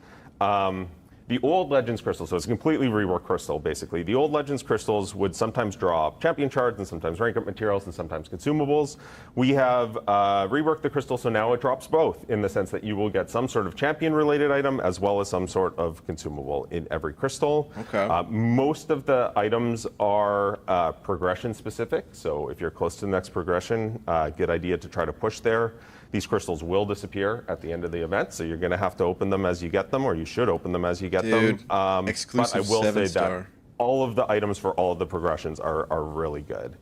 The old Legends crystal, so it's a completely reworked crystal, basically. The old Legends crystals would sometimes draw champion shards and sometimes rank up materials and sometimes consumables. We have reworked the crystal, so now it drops both in the sense that you will get some sort of champion-related item as well as some sort of consumable in every crystal. Okay. Most of the items are progression-specific, so if you're close to the next progression, good idea to try to push there. These crystals will disappear at the end of the event, so you're going to have to open them as you get them, or you should open them as you get them. Exclusive but I will say 7-star. that all of the items for all of the progressions are really good.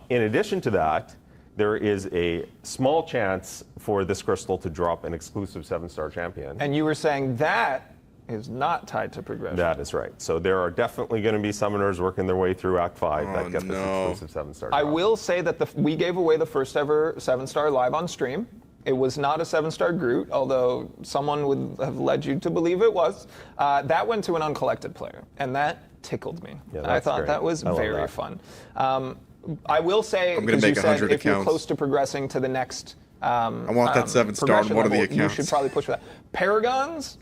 In addition to that, there is a small chance for this crystal to drop an exclusive 7-star champion. And you were saying that is not tied to progression. That is right. So there are definitely going to be summoners working their way through Act 5 that get this exclusive 7-star drop. I will say that we gave away the first ever 7-star live on stream. It was not a 7-star Groot, although someone would have led you to believe it was. That went to an uncollected player, and that tickled me. Yeah, I thought great. that was very fun. I will say, because you said if you're close to progressing to the next I want that 7-star on one of the accounts. You should probably push for that. Paragons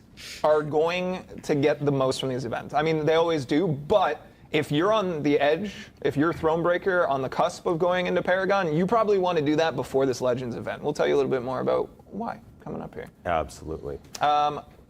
are going to get the most from these events. I mean, they always do, but if you're on the edge, if you're Thronebreaker on the cusp of going into Paragon, you probably want to do that before this Legends event. We'll tell you a little bit more about why coming up here. Absolutely.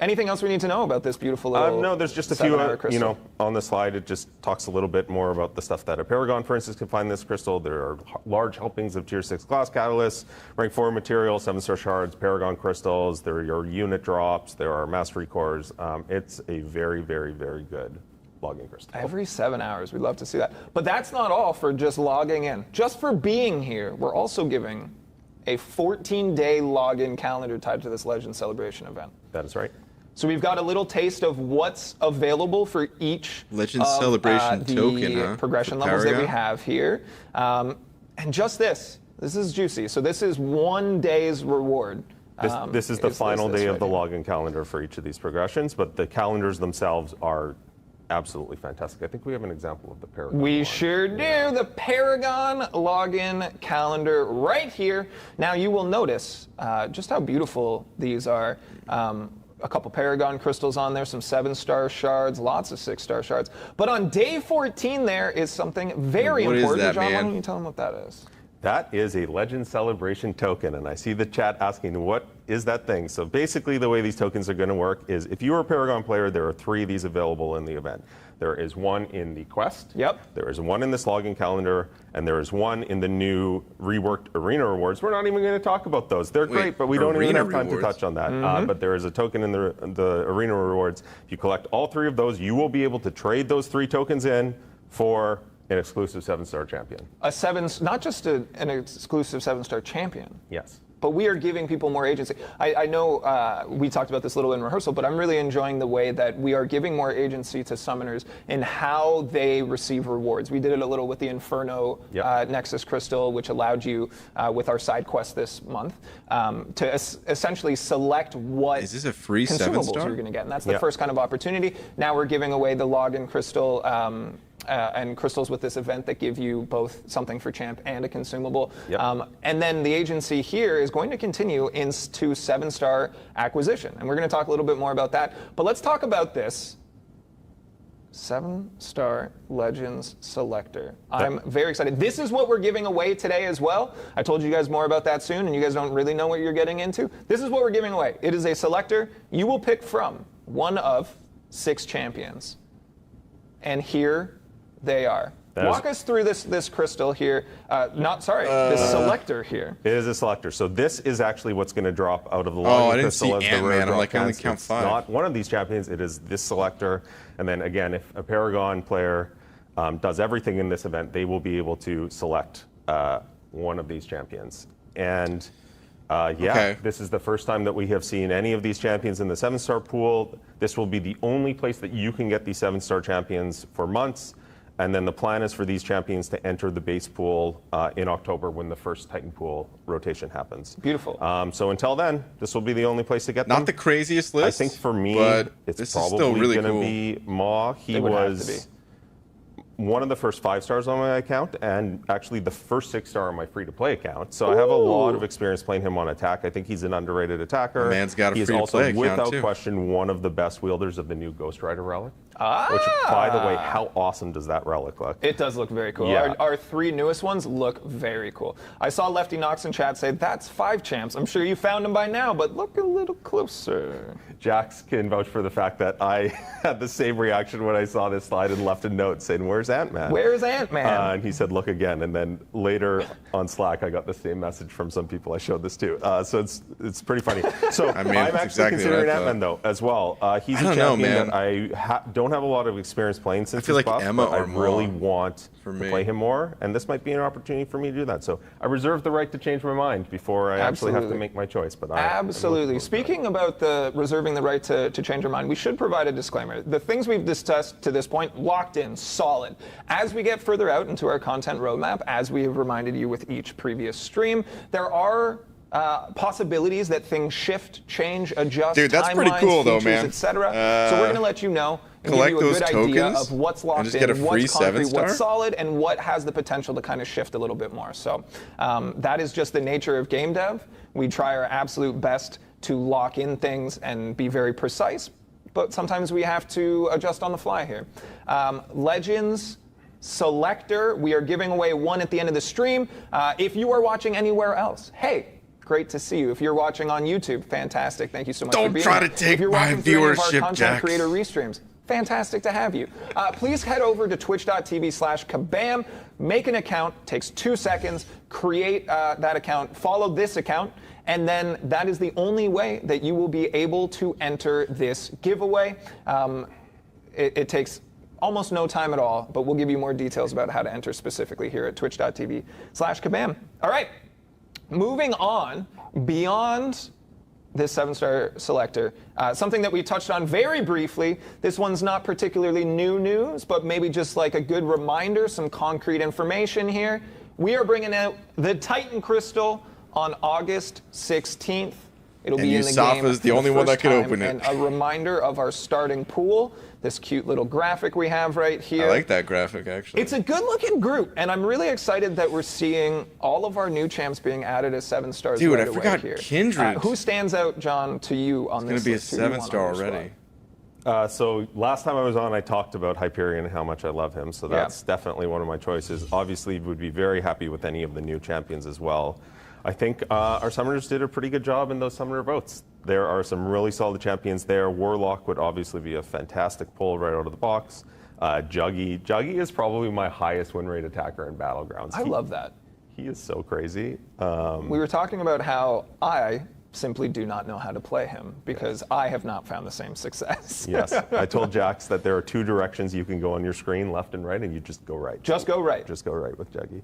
Anything else we need to know about this beautiful little No, there's just a few, crystal? on the slide, it just talks a little bit more about the stuff that a Paragon, for instance, can find this crystal. There are large helpings of Tier 6 glass catalysts, rank 4 material, 7-star shards, Paragon crystals, there are your unit drops, there are mastery cores. It's a very, very, very good logging crystal. Every 7 hours, we'd love to see that. But that's not all for just logging in. Just for being here, we're also giving a 14-day login calendar tied to this Legend Celebration event. That is right. So we've got a little taste of what's available for each Legend Celebration the token, progression for levels that we Paragon? have here. And just this is juicy. So this is 1 day's reward. This is the final day of the login calendar for each of these progressions, but the calendars themselves are absolutely fantastic. I think we have an example of the Paragon. We one. sure do. The Paragon login calendar right here. Now you will notice just how beautiful these are. A couple Paragon crystals on there, some 7-star shards, lots of 6-star shards. But on day 14 there is something very What is important. that, John, why man? don't you tell them what that is? That is a Legend Celebration token, and I see the chat asking, what is that thing? So basically the way these tokens are going to work is if you're a Paragon player, there are 3 of these available in the event. There is one in the quest, there is one in this login calendar, and there is one in the new reworked arena rewards. We're not even going to talk about those. They're great, but we don't even have time to touch on that. But there is a token in the arena rewards. If you collect all 3 of those, you will be able to trade those 3 tokens in for an exclusive 7-star champion. Not just an exclusive 7-star champion. Yes. But we are giving people more agency. I know we talked about this a little in rehearsal, but I'm really enjoying the way that we are giving more agency to summoners in how they receive rewards. We did it a little with the Inferno Nexus Crystal, which allowed you, with our side quest this month, to essentially select what Is this a free consumables 7-star? you're going to get. And that's the first kind of opportunity. Now we're giving away the login crystal and crystals with this event that give you both something for champ and a consumable. And then the agency here is going to continue into 7-star acquisition. And we're going to talk a little bit more about that. But let's talk about this 7-star Legends Selector. I'm very excited. This is what we're giving away today as well. I told you guys more about that soon, and you guys don't really know what you're getting into. This is what we're giving away. It is a selector. You will pick from one of 6 champions. And here they are. Walk us through this crystal here. This selector here. It is a selector. So this is actually what's going to drop out of the I login didn't crystal see as the rare Ant-Man. I'm drop like, I only counts. count It's 5. not one of these champions. It is this selector. And then again, if a Paragon player does everything in this event, they will be able to select one of these champions. And this is the first time that we have seen any of these champions in the 7-star pool. This will be the only place that you can get these 7-star champions for months. And then the plan is for these champions to enter the base pool in October when the first Titan pool rotation happens. Beautiful. So until then, this will be the only place to get them. Not the craziest list. I think for me, but it's this probably is still really going to cool. be Maw. He It would have to was one of the first 5-stars on my account, and actually the first 6-star on my free-to-play account. So I have a lot of experience playing him on attack. I think he's an underrated attacker. The man's got a He's free-to-play also, account, without too. question, one of the best wielders of the new Ghost Rider relic. Which, by the way, how awesome does that relic look? It does look very cool. Yeah. Our 3 newest ones look very cool. I saw Lefty Knox in chat say, that's 5 champs. I'm sure you found them by now, but look a little closer. Jax can vouch for the fact that I had the same reaction when I saw this slide and left a note saying, where's Ant-Man? Where's Ant-Man? And he said, look again. And then later on Slack, I got the same message from some people I showed this to. So it's pretty funny. So I mean, I'm it's actually exactly considering what I Ant-Man, though, as well. He's I a don't know, champion man. that I don't have a lot of experience playing since I feel his like buff, Emma but I or really Maw want for to me. play him more. And this might be an opportunity for me to do that. So I reserve the right to change my mind before I actually have to Absolutely. make my choice. But Absolutely. Speaking about reserving the right to change our mind, we should provide a disclaimer. The things we've discussed to this point, locked in, solid. As we get further out into our content roadmap, as we have reminded you with each previous stream, there are possibilities that things shift, change, adjust, Dude, that's pretty timelines, cool, though, features, man. etc. So we're going to let you know and give collect you a those good idea tokens of what's and locked just get a in, free what's concrete, 7-star? what's solid, and what has the potential to kind of shift a little bit more. So that is just the nature of game dev. We try our absolute best to lock in things and be very precise, but sometimes we have to adjust on the fly here. Legends Selector, we are giving away one at the end of the stream. If you are watching anywhere else, hey, great to see you. If you're watching on YouTube, fantastic. Thank you so much for Don't being try here. to take if you're my watching through any of our viewership, content Jax. creator restreams, fantastic to have you. Please head over to twitch.tv/kabam, make an account, takes 2 seconds, create that account, follow this account, and then that is the only way that you will be able to enter this giveaway. It takes almost no time at all, but we'll give you more details about how to enter specifically here at twitch.tv/kabam. All right, moving on beyond this 7-star selector, something that we touched on very briefly. This one's not particularly new news, but maybe just like a good reminder, some concrete information here. We are bringing out the Titan Crystal on August 16th. It'll And be in the Yusafa's game. the only one that can time. open it. And a reminder of our starting pool. This cute little graphic we have right here. I like that graphic, actually. It's a good-looking group, and I'm really excited that we're seeing all of our new champs being added as 7 stars. Dude, right I forgot away here. Kindred. Who stands out, John, to you on It's this? going to be a list? Who do you 7 want star on your already. squad? So last time I was on, I talked about Hyperion and how much I love him. So that's definitely one of my choices. Obviously, would be very happy with any of the new champions as well. I think our summoners did a pretty good job in those summoner votes. There are some really solid champions there. Warlock would obviously be a fantastic pull right out of the box. Juggy is probably my highest win rate attacker in Battlegrounds. I love that. He is so crazy. We were talking about how I simply do not know how to play him because I have not found the same success. Yes, I told Jax that there are 2 directions you can go on your screen, left and right, and you just go right. Just go right. Just go right with Juggy.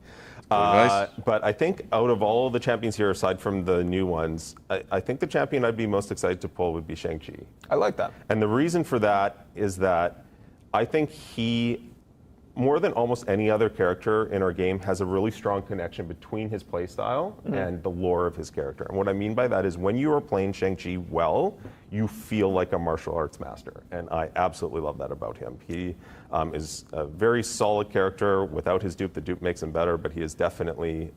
Nice. But I think out of all the champions here, aside from the new ones, I think the champion I'd be most excited to pull would be Shang-Chi. I like that. And the reason for that is that I think he, more than almost any other character in our game, has a really strong connection between his playstyle and the lore of his character. And what I mean by that is when you are playing Shang-Chi well, you feel like a martial arts master. And I absolutely love that about him. He is a very solid character. Without his dupe, the dupe makes him better, but he is definitely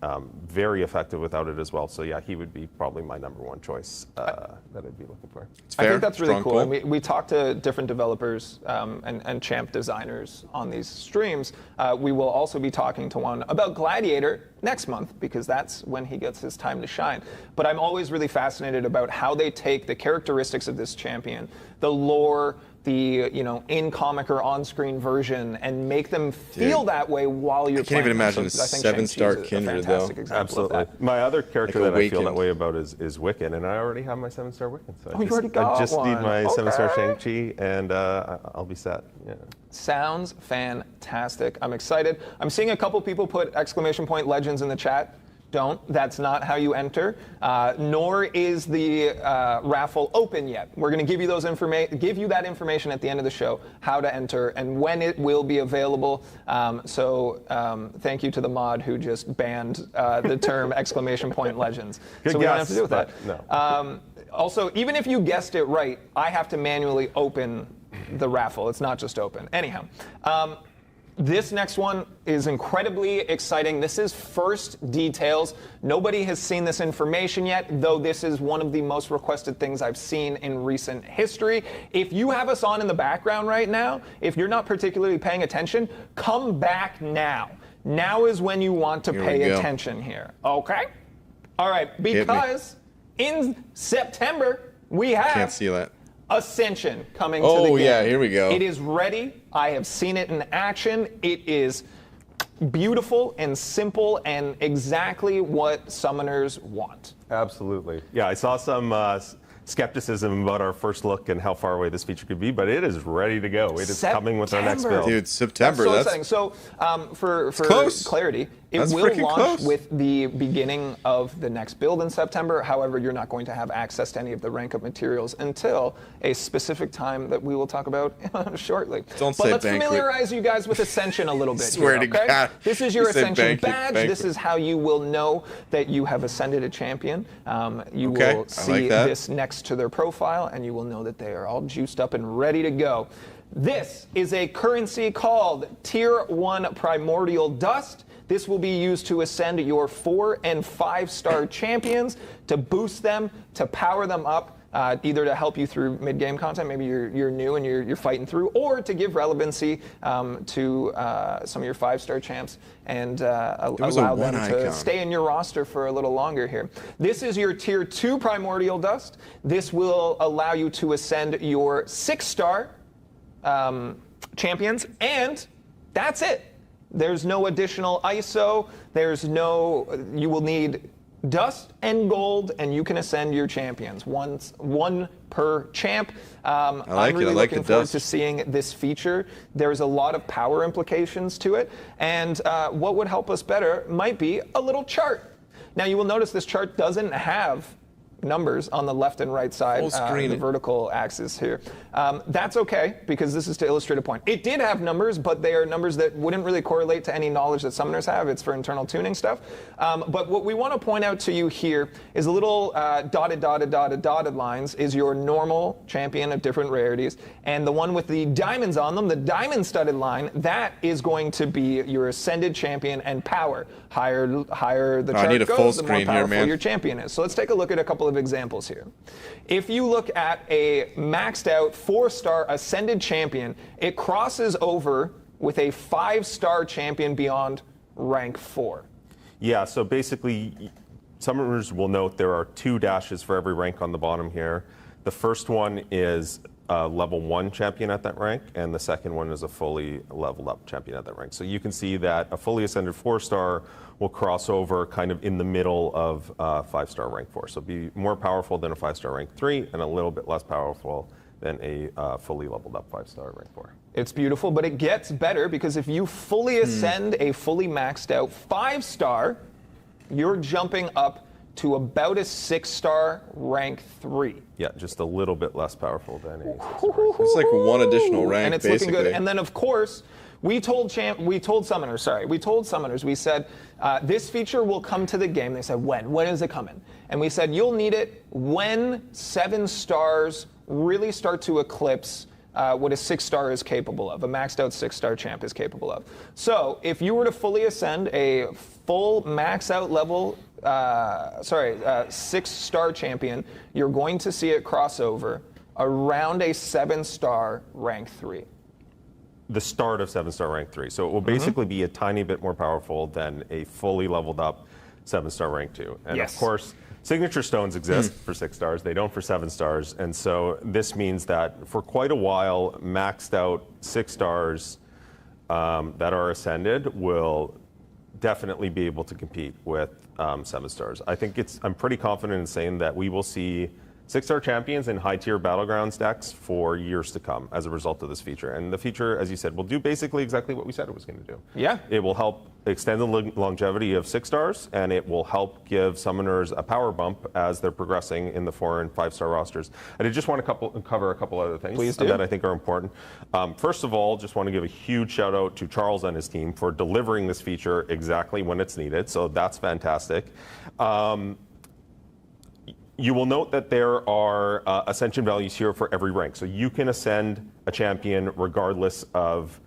very effective without it as well. So yeah, he would be probably my #1 choice that I'd be looking for. It's I fair. think that's really Strong cool. pull. And we talk to different developers and champ designers on these streams. We will also be talking to one about Gladiator next month because that's when he gets his time to shine. But I'm always really fascinated about how they take the characteristics of this champion, the lore, the in-comic or on-screen version, and make them feel that way while you're playing. I can't even imagine them. So I think 7-star Shang-Chi's a Kindred, fantastic though. example Absolutely. of that. My other character Like that I feel that Awakened. way about is Wiccan, and I already have my 7-star Wiccan. So you've already got I just need one. my 7-star Okay. Shang-Chi, and I'll be set. Yeah. Sounds fantastic. I'm excited. I'm seeing a couple people put ! Legends in the chat. Don't. That's not how you enter. Nor is the raffle open yet. We're going to give you that information at the end of the show, how to enter and when it will be available. Thank you to the mod who just banned the term ! Legends. So we don't have to deal with that. No. Also, even if you guessed it right, I have to manually open the raffle. It's not just open. Anyhow. This next one is incredibly exciting. This is first details. Nobody has seen this information yet, though this is one of the most requested things I've seen in recent history. If you have us on in the background right now, if you're not particularly paying attention, come back now. Now is when you want to pay attention here. Okay? All right, because in September, we have... Can't see that. Ascension coming to the Oh, game. yeah, here we go. It is ready. I have seen it in action. It is beautiful and simple and exactly what summoners want. Absolutely. Yeah, I saw some skepticism about our first look and how far away this feature could be, but it is ready to go. It is coming with our next build. Dude, September. That's so exciting. So for close. clarity, it That's will freaking launch close. with the beginning of the next build in September. However, you're not going to have access to any of the rank up materials until a specific time that we will talk about shortly. Don't but say let's banquet. familiarize you guys with Ascension a little bit. Swear here, to okay? God. This is your You said Ascension banquet. badge. This is how you will know that you have ascended a champion. You Okay, will I like see that. this next to their profile, and you will know that they are all juiced up and ready to go. This is a currency called Tier 1 Primordial Dust. This will be used to ascend your 4- and 5-star champions, to boost them, to power them up, either to help you through mid-game content, maybe you're new and you're fighting through, or to give relevancy to some of your 5-star champs and allow them to stay in your roster for a little longer here. This is your Tier 2 Primordial Dust. This will allow you to ascend your 6-star champions, and that's it. There's no additional ISO. You will need dust and gold, and you can ascend your champions. One per champ. I'm really looking forward to seeing this feature. There's a lot of power implications to it, and what would help us better might be a little chart. Now, you will notice this chart doesn't have numbers on the left and right side, Full screen the it. vertical axis here. That's okay, because this is to illustrate a point. It did have numbers, but they are numbers that wouldn't really correlate to any knowledge that summoners have. It's for internal tuning stuff. But what we want to point out to you here is a little dotted lines is your normal champion of different rarities, and the one with the diamonds on them, the diamond-studded line, that is going to be your ascended champion and power. Higher the chart I need a goes, full the more screen here, powerful man. your champion is. So let's take a look at a couple of examples here. If you look at a maxed out 4-star ascended champion, it crosses over with a 5-star champion beyond rank 4. Yeah, so basically, summoners will note there are 2 dashes for every rank on the bottom here. The first one is a level 1 champion at that rank, and the second one is a fully leveled up champion at that rank. So you can see that a fully ascended 4-star will cross over kind of in the middle of 5-star rank 4. So be more powerful than a 5-star rank 3 and a little bit less powerful than a fully leveled up 5-star rank 4. It's beautiful, but it gets better, because if you fully ascend a fully maxed out 5-star, you're jumping up to about a 6-star rank 3. Yeah, just a little bit less powerful than a 6-star. It's like one additional rank, And it's basically. looking good. And then, of course, we told summoners, we said, this feature will come to the game. They said, when? When is it coming? And we said, you'll need it when 7 stars really start to eclipse what a 6-star is capable of, a maxed out 6-star champ is capable of. So if you were to fully ascend a full max out level, 6-star champion, you're going to see it cross over around a 7-star rank 3. The start of 7-star rank 3. So it will basically be a tiny bit more powerful than a fully leveled up 7-star rank 2. And Yes. of course, signature stones exist for 6 stars. They don't for 7 stars. And so this means that for quite a while, maxed out 6 stars that are ascended will definitely be able to compete with 7 stars. I'm pretty confident in saying that we will see 6-star champions in high-tier Battlegrounds decks for years to come as a result of this feature. And the feature, as you said, will do basically exactly what we said it was going to do. Yeah. It will help extend the longevity of 6 stars, and it will help give summoners a power bump as they're progressing in the 4 and 5-star rosters. And I just want to cover a couple other things Please do. that I think are important. First of all, just want to give a huge shout out to Charles and his team for delivering this feature exactly when it's needed. So that's fantastic. You will note that there are ascension values here for every rank. So you can ascend a champion regardless of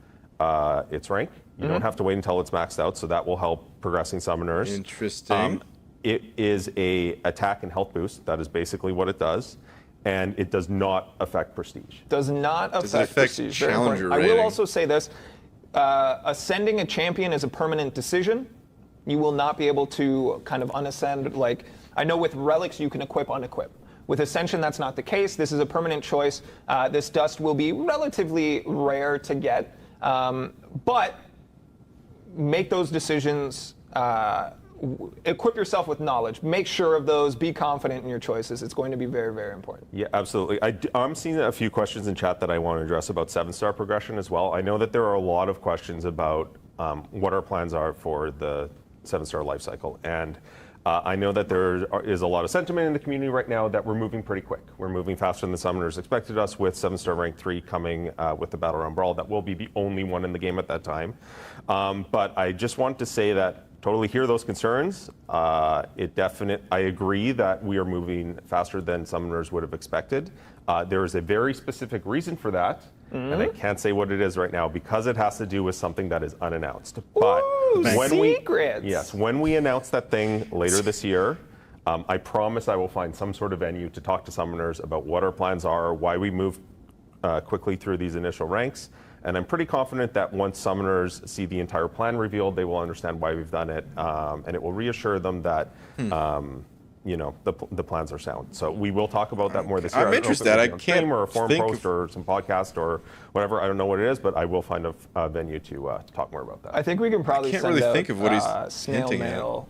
its rank. You don't have to wait until it's maxed out, so that will help progressing summoners. Interesting. It is a attack and health boost. That is basically what it does. And it does not affect prestige. Does not Does it affect affect prestige. Very challenger important. I rating? will also say this. Ascending a champion is a permanent decision. You will not be able to kind of unascend. Like, I know with relics you can equip, unequip. With Ascension, that's not the case. This is a permanent choice. This dust will be relatively rare to get. But make those decisions. Equip yourself with knowledge. Make sure of those. Be confident in your choices. It's going to be very, very important. Yeah, absolutely. I'm seeing a few questions in chat that I want to address about 7-star progression as well. I know that there are a lot of questions about what our plans are for the 7-star life cycle. And I know that there is a lot of sentiment in the community right now that we're moving pretty quick. We're moving faster than the summoners expected us, with 7-star rank 3 coming with the Battleground Brawl. That will be the only one in the game at that time. But I just want to say that totally hear those concerns. I agree that we are moving faster than summoners would have expected. There is a very specific reason for that, and I can't say what it is right now because it has to do with something that is unannounced. But Secrets. when we announce that thing later this year, I promise I will find some sort of venue to talk to summoners about what our plans are, why we move quickly through these initial ranks. And I'm pretty confident that once summoners see the entire plan revealed, they will understand why we've done it, and it will reassure them that the plans are sound. So we will talk about that more this year. I'm interested. I can't or a forum think post or some podcast or whatever. I don't know what it is, but I will find a venue to talk more about that. I think we can probably can't send really out think of what he's snail hinting at. mail,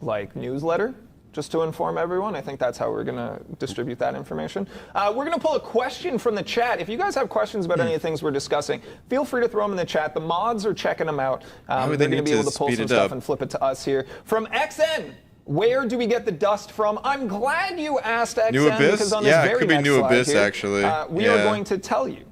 like newsletter, just to inform everyone. I think that's how we're going to distribute that information. We're going to pull a question from the chat. If you guys have questions about any of the things we're discussing, feel free to throw them in the chat. The mods are checking them out. They're would they going to need be to able to pull speed some it stuff up? and flip it to us here. From XN, Where do we get the dust from? I'm glad you asked, XM, New Abyss? because on this Yeah, it very could be next New slide Abyss, here, actually. we are going to tell you.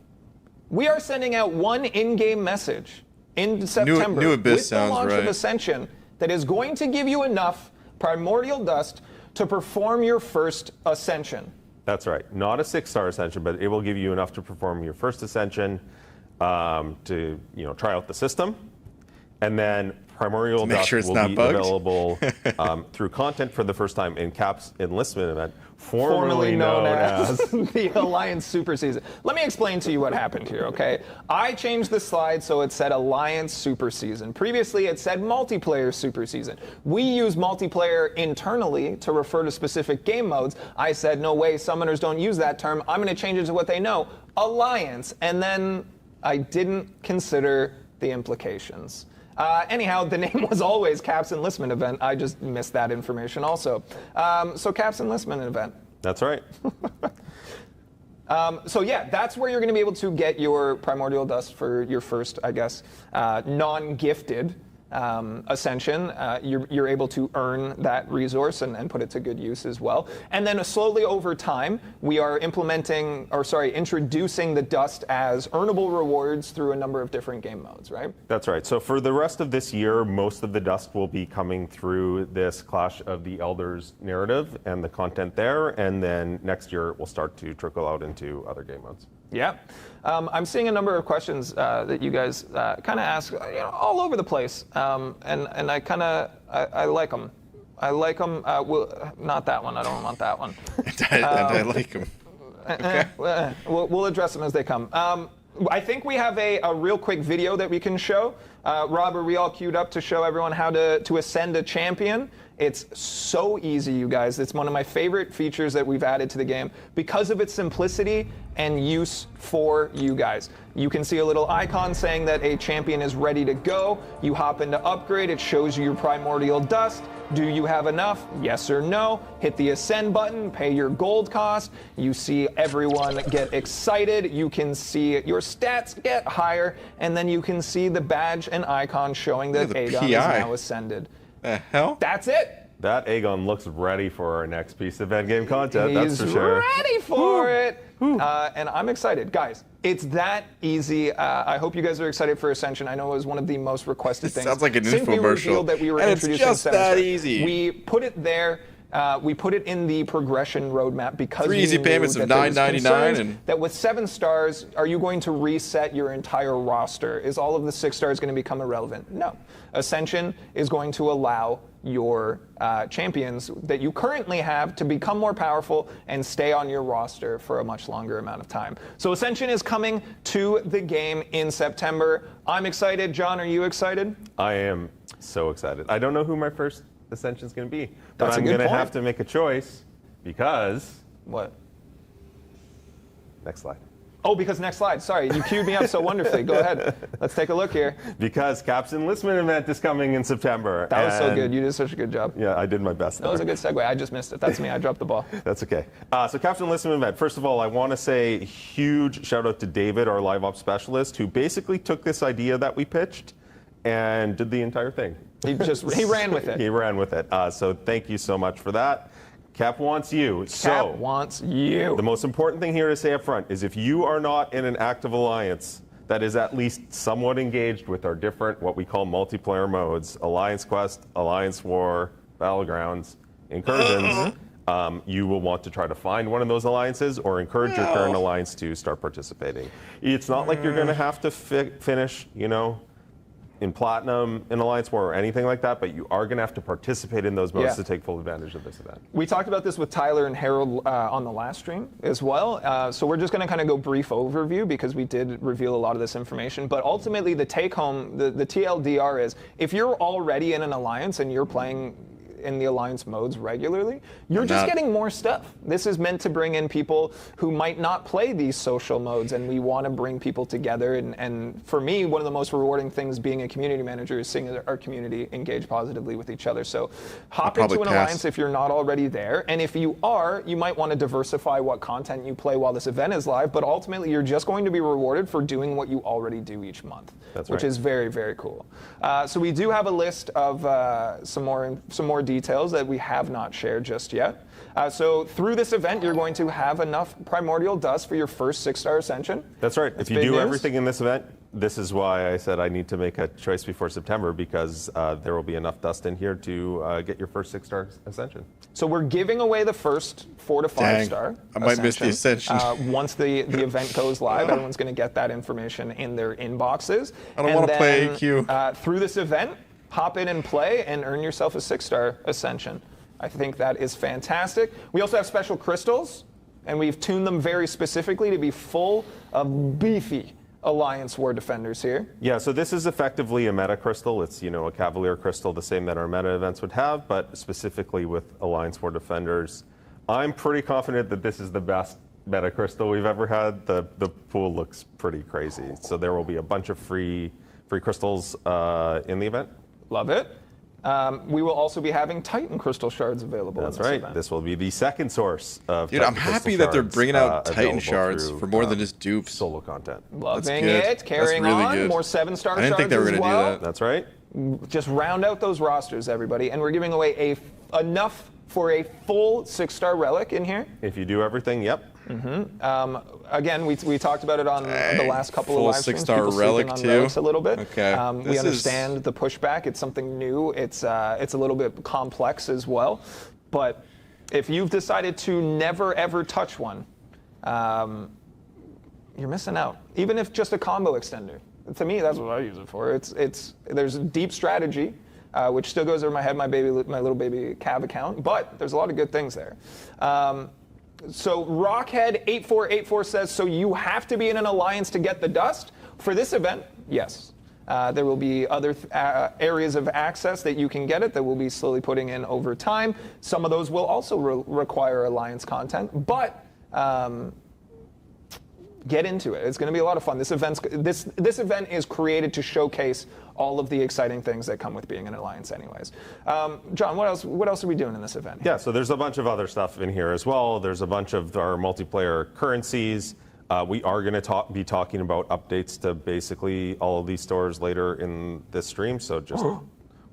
We are sending out one in-game message in September New Abyss with the sounds launch right. of Ascension that is going to give you enough primordial dust to perform your first Ascension. That's right. Not a 6-star Ascension, but it will give you enough to perform your first Ascension, to try out the system, and then primordial make dust sure it's will not be bugged. available through content for the first time in Cap's enlistment event, Formerly known as the Alliance Super Season. Let me explain to you what happened here, okay? I changed the slide so it said Alliance Super Season. Previously, it said Multiplayer Super Season. We use multiplayer internally to refer to specific game modes. I said, no way, summoners don't use that term. I'm going to change it to what they know, Alliance. And then I didn't consider the implications. Anyhow, the name was always Cap's Enlistment Event. I just missed that information also. So Cap's Enlistment Event. That's right. So yeah, that's where you're going to be able to get your primordial dust for your first, I guess, non-gifted Ascension. You're able to earn that resource and put it to good use as well. And then slowly over time, we are introducing the dust as earnable rewards through a number of different game modes, right? That's right. So for the rest of this year, most of the dust will be coming through this Clash of the Elders narrative and the content there, and then next year it will start to trickle out into other game modes. Yeah. I'm seeing a number of questions that you guys kind of ask all over the place, and I like them. I like them. Not that one. I don't want that one. I like them. Okay. We'll address them as they come. I think we have a real quick video that we can show. Rob, are we all queued up to show everyone how to ascend a champion? It's so easy, you guys. It's one of my favorite features that we've added to the game because of its simplicity and use for you guys. You can see a little icon saying that a champion is ready to go. You hop into upgrade. It shows you your primordial dust. Do you have enough? Yes or no. Hit the ascend button, pay your gold cost. You see everyone get excited. You can see your stats get higher, and then you can see the badge and icon showing that Aegon is now ascended. The hell? That's it. That Aegon looks ready for our next piece of endgame content, He's that's for sure. ready for it. And I'm excited. Guys, it's that easy. I hope you guys are excited for Ascension. I know it was one of the most requested things. Sounds like an Since we infomercial. revealed that we were And it's introducing just Seven that Stars, easy. We put it there. We put it in the progression roadmap because 3 we easy knew payments that of there was $9.99 concerns and that with 7 stars, are you going to reset your entire roster? Is all of the 6 stars going to become irrelevant? No. Ascension is going to allow your champions that you currently have to become more powerful and stay on your roster for a much longer amount of time. So Ascension is coming to the game in September. I'm excited. John, are you excited? I am so excited. I don't know who my first Ascension is going to be, but That's a I'm good going to point. have to make a choice because... What? Next slide. Oh, because next slide. Sorry, you queued me up so wonderfully. Go ahead. Let's take a look here. Because Cap's Enlistment event is coming in September. That was so good. You did such a good job. Yeah, I did my best. That was a good segue. I just missed it. That's me. I dropped the ball. That's okay. So Cap's Enlistment event. First of all, I want to say huge shout out to David, our live ops specialist, who basically took this idea that we pitched and did the entire thing. He ran with it. He ran with it. So thank you so much for that. Cap wants you. Cap wants you. The most important thing here to say up front is if you are not in an active alliance that is at least somewhat engaged with our different, what we call multiplayer modes, Alliance Quest, Alliance War, Battlegrounds, Incursions, you will want to try to find one of those alliances or encourage your current alliance to start participating. It's not like you're going to have to finish, in Platinum, in Alliance War, or anything like that, but you are going to have to participate in those modes to take full advantage of this event. We talked about this with Tyler and Harold on the last stream as well. So we're just going to kind of go brief overview because we did reveal a lot of this information. But ultimately, the take home, the TLDR is if you're already in an alliance and you're playing in the alliance modes regularly, you're just getting more stuff. This is meant to bring in people who might not play these social modes, and we want to bring people together. And for me, one of the most rewarding things being a community manager is seeing our community engage positively with each other. So hop into an alliance if you're not already there. And if you are, you might want to diversify what content you play while this event is live, but ultimately you're just going to be rewarded for doing what you already do each month, which is very, very cool. So we do have a list of some more details that we have not shared just yet. So through this event, you're going to have enough primordial dust for your first 6-star ascension. That's right. That's if you big do news. everything in this event, this is why I said I need to make a choice before September, because there will be enough dust in here to get your first 6-star ascension. So we're giving away the first 4 to 5 star. I might miss the ascension. Once the event goes live, everyone's going to get that information in their inboxes. I don't want to play AQ. Through this event, hop in and play and earn yourself a 6-star ascension. I think that is fantastic. We also have special crystals, and we've tuned them very specifically to be full of beefy Alliance War Defenders here. Yeah, so this is effectively a meta crystal. It's, a Cavalier crystal, the same that our meta events would have, but specifically with Alliance War Defenders. I'm pretty confident that this is the best meta crystal we've ever had. The pool looks pretty crazy. So there will be a bunch of free crystals in the event. Love it. We will also be having Titan crystal shards available. That's in this right. event. This will be the second source of Dude, Titan I'm crystal happy that they're shards, bringing out Titan available shards through, for more than just dupes. solo content. Loving good. it. Carrying That's really on. good. More 7-star I didn't shards think they were as going to well. do that. That's right. Just round out those rosters, everybody. And we're giving away enough for a full 6-star relic in here. If you do everything, yep. Again, we talked about it on the last couple full of live streams. 6-star People relic sleeping on too? relics a little bit. Okay. We This is- understand the pushback. It's something new. It's a little bit complex as well. But if you've decided to never ever touch one, you're missing out. Even if just a combo extender. To me, that's what I use it for. There's deep strategy, which still goes over my head, my little baby Cav account, but there's a lot of good things there. So Rockhead8484 says, so you have to be in an alliance to get the dust? For this event, yes. There will be other areas of access that you can get it that we'll be slowly putting in over time. Some of those will also require alliance content, but get into it. It's going to be a lot of fun. This event is created to showcase all of the exciting things that come with being an alliance anyways. John, what else are we doing in this event? Yeah, so there's a bunch of other stuff in here as well. There's a bunch of our multiplayer currencies. We are going to be talking about updates to basically all of these stores later in this stream, so just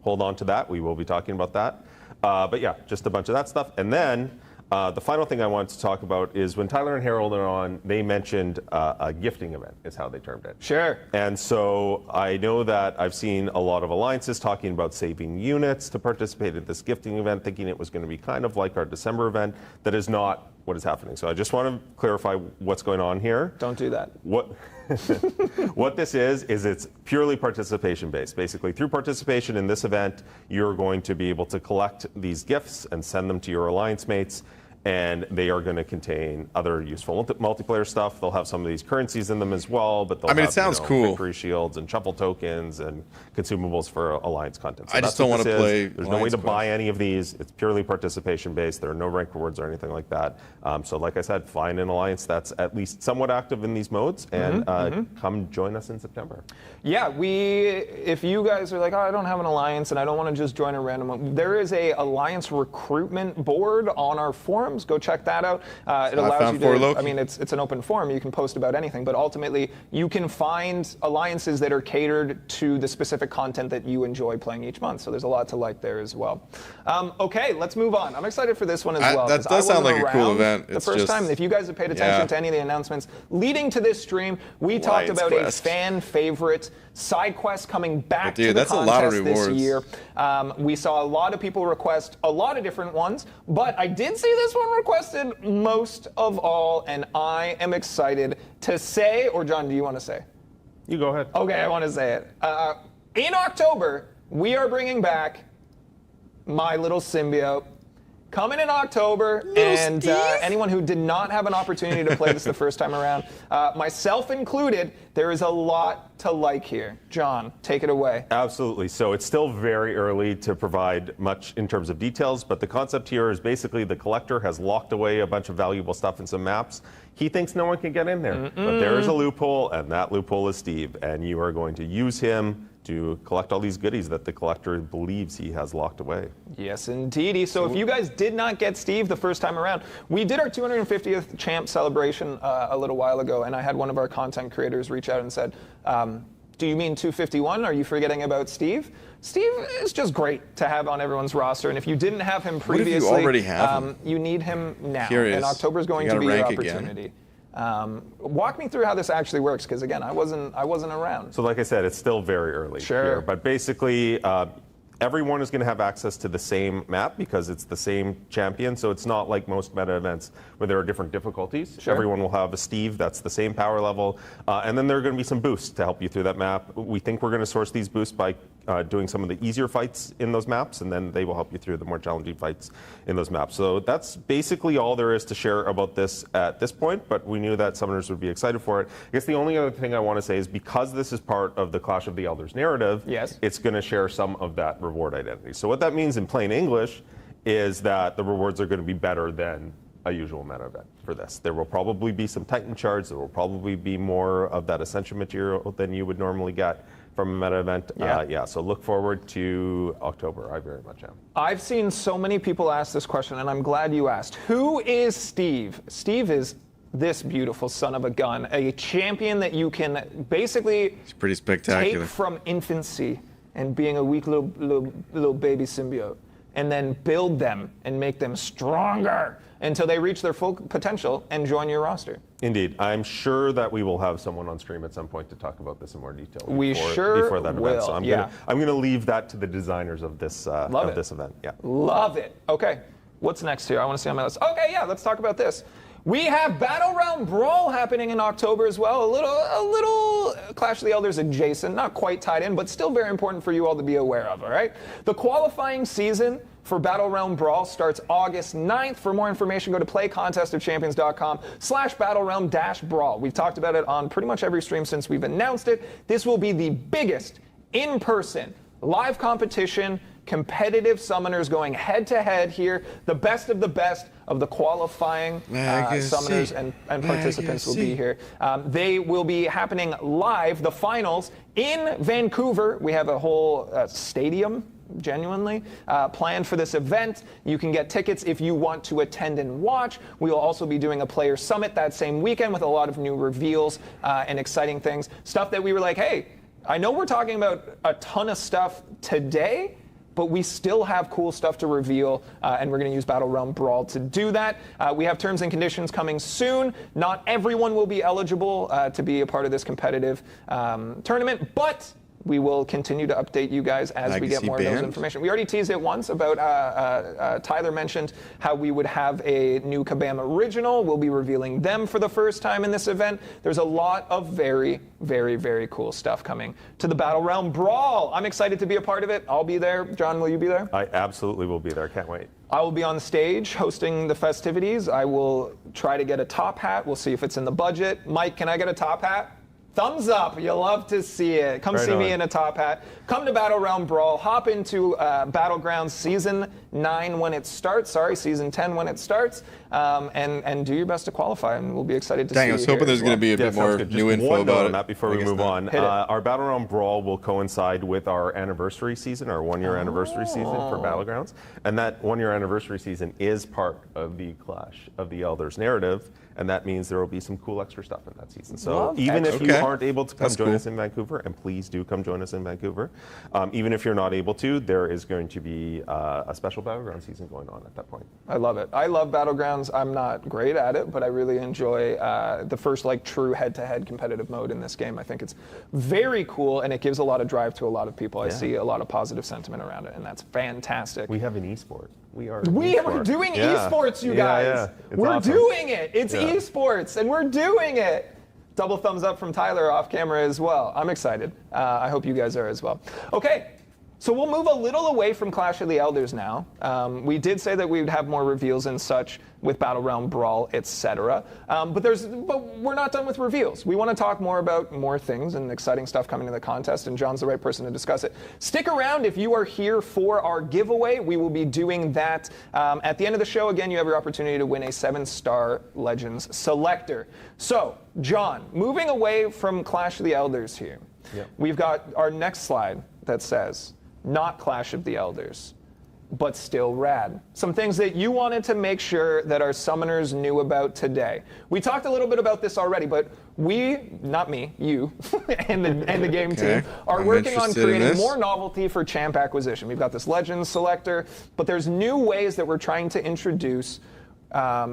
hold on to that. We will be talking about that. But yeah, just a bunch of that stuff. And then the final thing I wanted to talk about is when Tyler and Harold are on, they mentioned a gifting event, is how they termed it. Sure. And so I know that I've seen a lot of alliances talking about saving units to participate at this gifting event, thinking it was going to be kind of like our December event. That is not what is happening. So I just want to clarify what's going on here. Don't do that. What this is it's purely participation based. Basically, through participation in this event, you're going to be able to collect these gifts and send them to your alliance mates, and they are going to contain other useful multiplayer stuff. They'll have some of these currencies in them as well, but they'll have, it sounds cool. Victory shields and shuffle tokens and consumables for alliance content. So I just don't want to play. There's no way to buy any of these. It's purely participation based. There are no rank rewards or anything like that. So like I said, find an alliance that's at least somewhat active in these modes, and come join us in September. Yeah, if you guys are like, oh, I don't have an alliance and I don't want to just join a random one, there is a alliance recruitment board on our forums. Go check that out. It allows you to, I mean, it's an open forum. You can post about anything, but ultimately you can find alliances that are catered to the specific content that you enjoy playing each month. So there's a lot to like there as well. Okay, let's move on. I'm excited for this one as well. That does sound like a cool event. The first time, if you guys have paid attention to any of the announcements leading to this stream, we talked about a fan favorite side quest coming back to the contest this year. We saw a lot of people request a lot of different ones, but I did see this one requested most of all, and I am excited to say, or John, do you want to say? You go ahead. Okay, I want to say it. In October, we are bringing back My Little Symbiote. Coming in October, and anyone who did not have an opportunity to play this the first time around, myself included, there is a lot to like here. John, take it away. Absolutely. So it's still very early to provide much in terms of details, but the concept here is basically the collector has locked away a bunch of valuable stuff in some maps. He thinks no one can get in there, but there is a loophole, and that loophole is Steve, and you are going to use him to collect all these goodies that the collector believes he has locked away. Yes, indeedy. So if you guys did not get Steve the first time around, we did our 250th champ celebration a little while ago, and I had one of our content creators reach out and said, Do you mean 251? Are you forgetting about Steve? Steve is just great to have on everyone's roster, and if you didn't have him previously, What if you already have him? You need him now. Curious. And October is going You to gotta be your rank again. opportunity. Walk me through how this actually works, because again, I wasn't around. So like I said, it's still very early Sure. here, but basically everyone is going to have access to the same map because it's the same champion, so it's not like most meta events where there are different difficulties. Sure. Everyone will have a Steve that's the same power level, and then there are going to be some boosts to help you through that map. We think we're going to source these boosts by doing some of the easier fights in those maps, and then they will help you through the more challenging fights in those maps. So that's basically all there is to share about this at this point, but we knew that summoners would be excited for it. I guess the only other thing I want to say is because this is part of the Clash of the Elders narrative, Yes. it's going to share some of that reward identity. So what that means in plain English is that the rewards are going to be better than a usual meta event for this. There will probably be some Titan shards, there will probably be more of that Ascension material than you would normally get from a meta event. Yeah. So look forward to October. I very much am. I've seen so many people ask this question, and I'm glad you asked. Who is Steve? Steve is this beautiful son of a gun, a champion that you can basically It's pretty spectacular. take from infancy and being a weak little baby symbiote, and then build them and make them stronger until they reach their full potential and join your roster. Indeed. I'm sure that we will have someone on stream at some point to talk about this in more detail We before, sure before that will, event. So I'm yeah. gonna leave that to the designers of this this event. Yeah. Love it. Okay, what's next here? I want to see on my list. Okay, yeah, let's talk about this. We have Battleground Brawl happening in October as well. A little Clash of the Elders adjacent, not quite tied in, but still very important for you all to be aware of, all right? The qualifying season for Battleground Brawl starts August 9th. For more information, go to playcontestofchampions.com/battleground-brawl. We've talked about it on pretty much every stream since we've announced it. This will be the biggest in-person live competition, competitive summoners going head-to-head here. The best of the qualifying summoners and participants will be here. They will be happening live, the finals, in Vancouver. We have a whole stadium, genuinely, planned for this event. You can get tickets if you want to attend and watch. We will also be doing a player summit that same weekend with a lot of new reveals and exciting things. Stuff that we were like, hey, I know we're talking about a ton of stuff today, but we still have cool stuff to reveal, and we're going to use Battleground Brawl to do that. We have terms and conditions coming soon. Not everyone will be eligible to be a part of this competitive tournament, but we will continue to update you guys as we get more of those information. We already teased it once about, Tyler mentioned how we would have a new Kabam original. We'll be revealing them for the first time in this event. There's a lot of very, very, very cool stuff coming to the Battleground Brawl. I'm excited to be a part of it. I'll be there. John, will you be there? I absolutely will be there. Can't wait. I will be on stage hosting the festivities. I will try to get a top hat. We'll see if it's in the budget. Mike, can I get a top hat? Thumbs up. You'll love to see it. Come see me in a top hat. Come to Battleground Brawl. Hop into Battlegrounds Season 9 when it starts. Sorry, Season 10 when it starts. And do your best to qualify, and we'll be excited to see you. Dang, I was hoping there's going to be a bit more new info about it. That before we move on. Our Battleground Brawl will coincide with our anniversary season, our one-year anniversary season for Battlegrounds. And that one-year anniversary season is part of the Clash of the Elders narrative. And that means there will be some cool extra stuff in that season. So even if you aren't able to come join us in Vancouver, and please do come join us in Vancouver, even if you're not able to, there is going to be a special Battleground season going on at that point. I love it. I love Battlegrounds. I'm not great at it, but I really enjoy the first true head-to-head competitive mode in this game. I think it's very cool, and it gives a lot of drive to a lot of people. I see a lot of positive sentiment around it, and that's fantastic. We have an esport. We are doing esports, you guys. We're awesome. Doing it. It's esports, and we're doing it. Double thumbs up from Tyler off camera as well. I'm excited. I hope you guys are as well. Okay. So we'll move a little away from Clash of the Elders now. We did say that we would have more reveals and such with Battleground Brawl, etc. But we're not done with reveals. We want to talk more about more things and exciting stuff coming to the contest, and John's the right person to discuss it. Stick around if you are here for our giveaway. We will be doing that at the end of the show. Again, you have your opportunity to win a 7-star Legends selector. So, John, moving away from Clash of the Elders here, we've got our next slide that says, not Clash of the Elders. but still rad. Some things that you wanted to make sure that our summoners knew about today. We talked a little bit about this already, but we, not me, you, and the game team, are working on creating more novelty for champ acquisition. We've got this Legends selector, but there's new ways that we're trying to introduce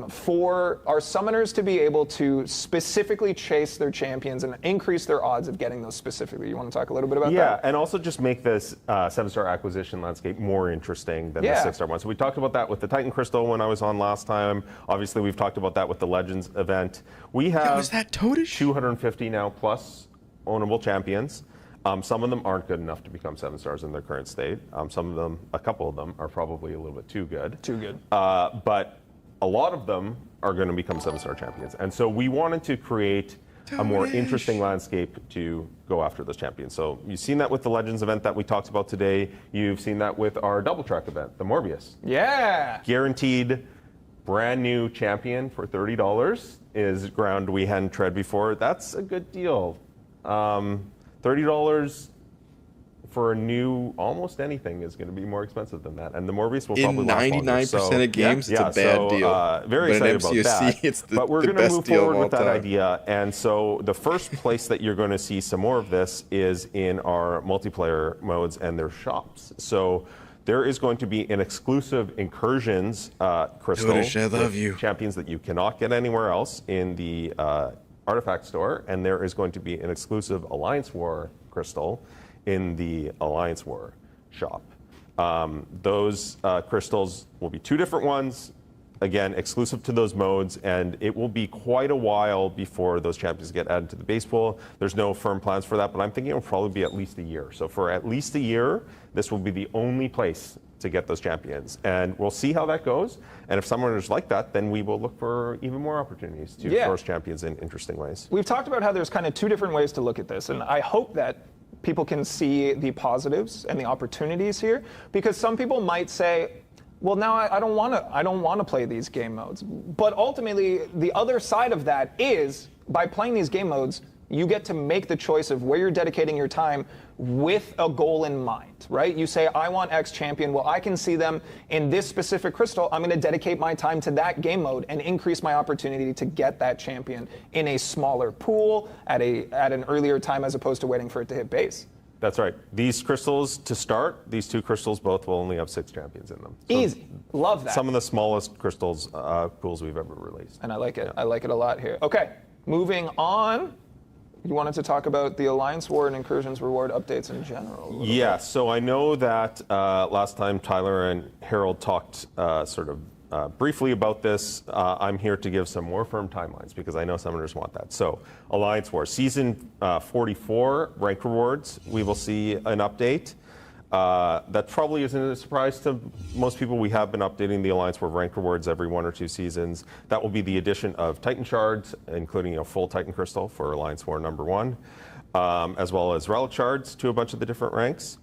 for our summoners to be able to specifically chase their champions and increase their odds of getting those specifically. You want to talk a little bit about that? Yeah, and also just make this 7-star acquisition landscape more interesting than the 6-star one. So we talked about that with the Titan Crystal when I was on last time. Obviously, we've talked about that with the Legends event. We have is that toadish? 250 now plus ownable champions. Some of them aren't good enough to become 7-stars in their current state. Some of them, a couple of them, are probably a little bit too good. Too good. But a lot of them are going to become 7-star champions. And so we wanted to create a more interesting landscape to go after those champions. So you've seen that with the Legends event that we talked about today. You've seen that with our double track event, the Morbius. Yeah. Guaranteed brand new champion for $30 is ground we hadn't tread before. That's a good deal. $30 for a new almost anything is going to be more expensive than that, and the Morbius will probably last longer. 99% of games, it's a bad deal. Very excited about that. It's but we're going to move forward with that idea, and so the first place that you're going to see some more of this is in our multiplayer modes and their shops. So there is going to be an exclusive incursions crystal with champions that you cannot get anywhere else in the artifact store, and there is going to be an exclusive Alliance War crystal in the Alliance War shop. Those crystals will be 2 different ones, again, exclusive to those modes, and it will be quite a while before those champions get added to the base pool. There's no firm plans for that, but I'm thinking it'll probably be at least a year. So for at least a year, this will be the only place to get those champions. And we'll see how that goes. And if someone is like that, then we will look for even more opportunities to source champions in interesting ways. We've talked about how there's kind of 2 different ways to look at this, and I hope that people can see the positives and the opportunities here, because some people might say, well, now I don't want to play these game modes. But ultimately, the other side of that is, by playing these game modes, you get to make the choice of where you're dedicating your time with a goal in mind, right? You say, I want X champion. Well, I can see them in this specific crystal. I'm going to dedicate my time to that game mode and increase my opportunity to get that champion in a smaller pool at an earlier time, as opposed to waiting for it to hit base. That's right. These crystals, to start, these 2 crystals both will only have 6 champions in them. So easy. Love that. Some of the smallest crystals pools we've ever released. And I like it. Yeah. I like it a lot here. Okay, moving on. You wanted to talk about the Alliance War and Incursions reward updates in general. Yeah, so I know that last time Tyler and Harold talked briefly about this. I'm here to give some more firm timelines because I know summoners want that. So Alliance War, Season 44 rank rewards, we will see an update. That probably isn't a surprise to most people. We have been updating the Alliance War rank rewards every 1 or 2 seasons. That will be the addition of Titan Shards, including a full Titan Crystal for Alliance War number 1, as well as Relic Shards to a bunch of the different ranks.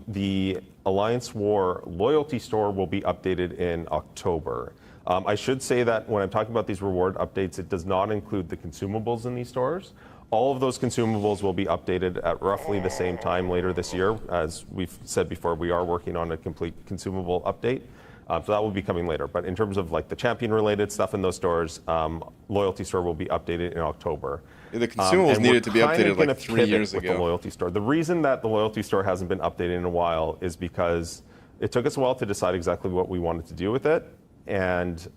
The Alliance War Loyalty Store will be updated in October. I should say that when I'm talking about these reward updates, it does not include the consumables in these stores. All of those consumables will be updated at roughly the same time later this year. As we've said before, we are working on a complete consumable update. So that will be coming later. But in terms of like the champion-related stuff in those stores, Loyalty Store will be updated in October. Yeah, the consumables needed to be updated like 3 years ago. The Loyalty Store. The reason that the Loyalty Store hasn't been updated in a while is because it took us a while to decide exactly what we wanted to do with it. And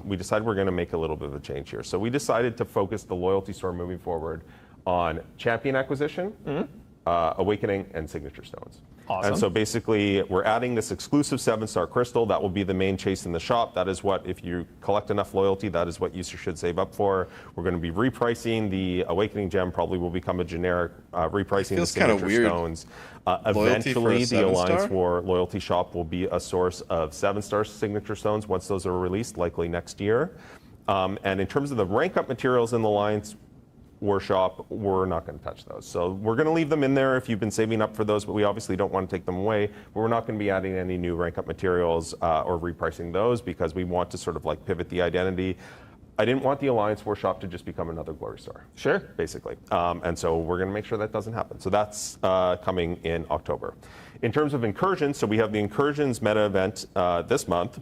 we decided we're going to make a little bit of a change here. So we decided to focus the Loyalty Store moving forward on champion acquisition, awakening, and signature stones. Awesome. And so basically, we're adding this exclusive 7-star crystal. That will be the main chase in the shop. That is what, if you collect enough loyalty, that is what you should save up for. We're going to be repricing the awakening gem. Probably will become a generic repricing the signature stones. Eventually, the Alliance War loyalty shop will be a source of 7-star signature stones once those are released, likely next year. And in terms of the rank up materials in the Alliance Workshop, we're not going to touch those. So we're going to leave them in there if you've been saving up for those, but we obviously don't want to take them away. But we're not going to be adding any new rank up materials or repricing those because we want to sort of like pivot the identity. I didn't want the Alliance Workshop to just become another Glory Store. Sure. Basically. And so we're going to make sure that doesn't happen. So that's coming in October. In terms of incursions, so we have the incursions meta event this month.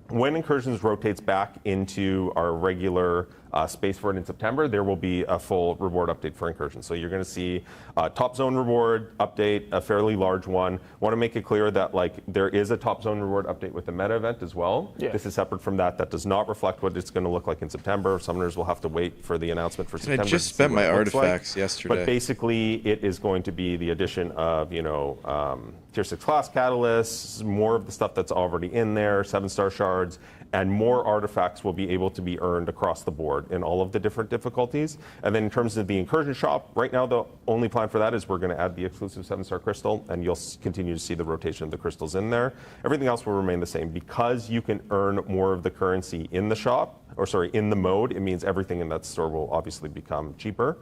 When incursions rotates back into our regular space for it in September, there will be a full reward update for incursions. So you're going to see a top zone reward update, a fairly large one. Want to make it clear that like there is a top zone reward update with the meta event as well. Yeah. This is separate from that. That does not reflect what it's going to look like in September. Summoners will have to wait for the announcement for September. I just spent my artifacts yesterday. But basically, it is going to be the addition of tier 6 class catalysts, more of the stuff that's already in there, 7-star shards, and more artifacts will be able to be earned across the board in all of the different difficulties. And then in terms of the incursion shop, right now the only plan for that is we're going to add the exclusive 7-star crystal, and you'll continue to see the rotation of the crystals in there. Everything else will remain the same. Because you can earn more of the currency in the shop, or sorry, in the mode, it means everything in that store will obviously become cheaper.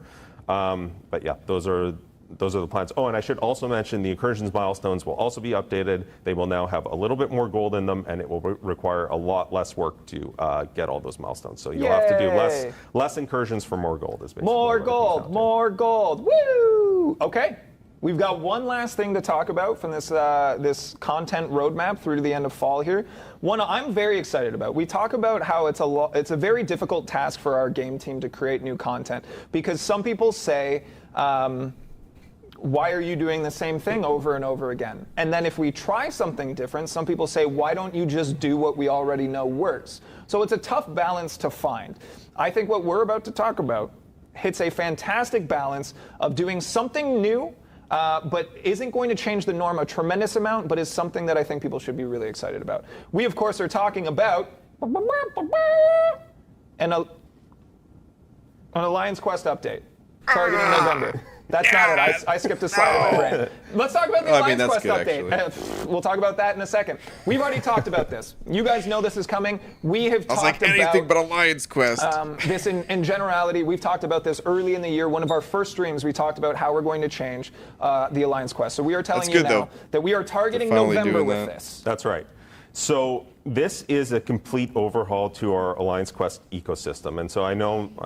But yeah, those are the plans. Oh, and I should also mention the incursions milestones will also be updated. They will now have a little bit more gold in them, and it will require a lot less work to get all those milestones. So you'll have to do less incursions for more gold. Is basically more gold, more gold. Woo! Okay. We've got one last thing to talk about from this this content roadmap through to the end of fall here. One I'm very excited about. We talk about how it's a very difficult task for our game team to create new content because some people say, why are you doing the same thing over and over again? And then if we try something different, some people say, why don't you just do what we already know works? So it's a tough balance to find. I think what we're about to talk about hits a fantastic balance of doing something new, but isn't going to change the norm a tremendous amount, but is something that I think people should be really excited about. We, of course, are talking about an Alliance Quest update targeting November. That's not it. I skipped a slide in my brain. Let's talk about the Alliance Quest update. We'll talk about that in a second. We've already talked about this. You guys know this is coming. We have talked about anything but Alliance Quest. This in generality. We've talked about this early in the year. One of our first streams, we talked about how we're going to change the Alliance Quest. So we are telling you now that we are targeting November with this. That's right. So this is a complete overhaul to our Alliance Quest ecosystem. And so I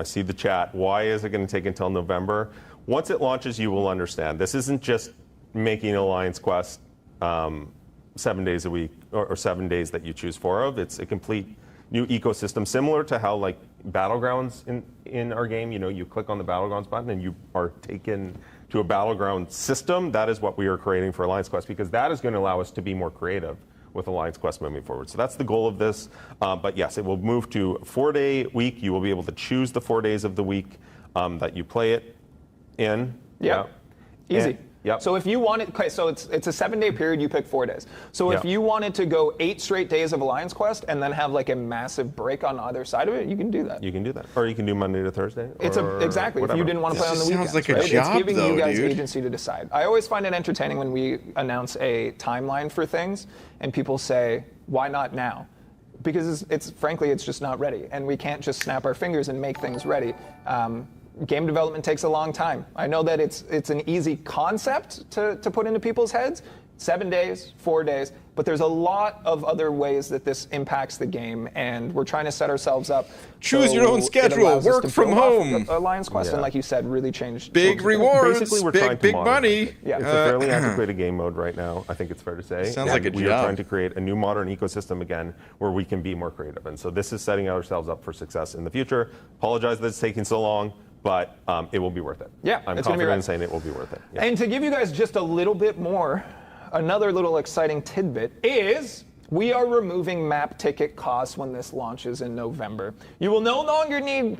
see the chat. Why is it going to take until November? Once it launches, you will understand. This isn't just making Alliance Quest 7 days a week or 7 days that you choose 4 of. It's a complete new ecosystem, similar to how like Battlegrounds in our game, you click on the Battlegrounds button and you are taken to a Battleground system. That is what we are creating for Alliance Quest because that is going to allow us to be more creative with Alliance Quest moving forward. So that's the goal of this. But yes, it will move to a 4-day week. You will be able to choose the 4 days of the week that you play it in. Yep. Easy. Yep. So if you wanted, so it's a 7-day period, you pick 4 days. So if you wanted to go 8 straight days of Alliance Quest and then have like a massive break on either side of it, you can do that. You can do that. Or you can do Monday to Thursday. Exactly. Whatever. If you didn't want to play on the weekends. Sounds like a right? job, It's giving you guys dude. agency to decide. I always find it entertaining when we announce a timeline for things and people say, why not now? Because it's frankly, it's just not ready. And we can't just snap our fingers and make things ready. Game development takes a long time. I know that it's an easy concept to put into people's heads, 7 days, 4 days, but there's a lot of other ways that this impacts the game, and we're trying to set ourselves up. Choose your own schedule, work from home. Alliance Quest, and like you said, really change. Big rewards, Basically, we're trying to big modernize money. it. It's a fairly antiquated game mode right now, I think it's fair to say. Sounds like a We are job. trying to create a new modern ecosystem again where we can be more creative. And so this is setting ourselves up for success in the future. Apologize that it's taking so long, but it will be worth it. Yeah, I'm it's gonna be confident right. in saying it will be worth it. Yeah. And to give you guys just a little bit more, another little exciting tidbit is we are removing map ticket costs when this launches in November. You will no longer need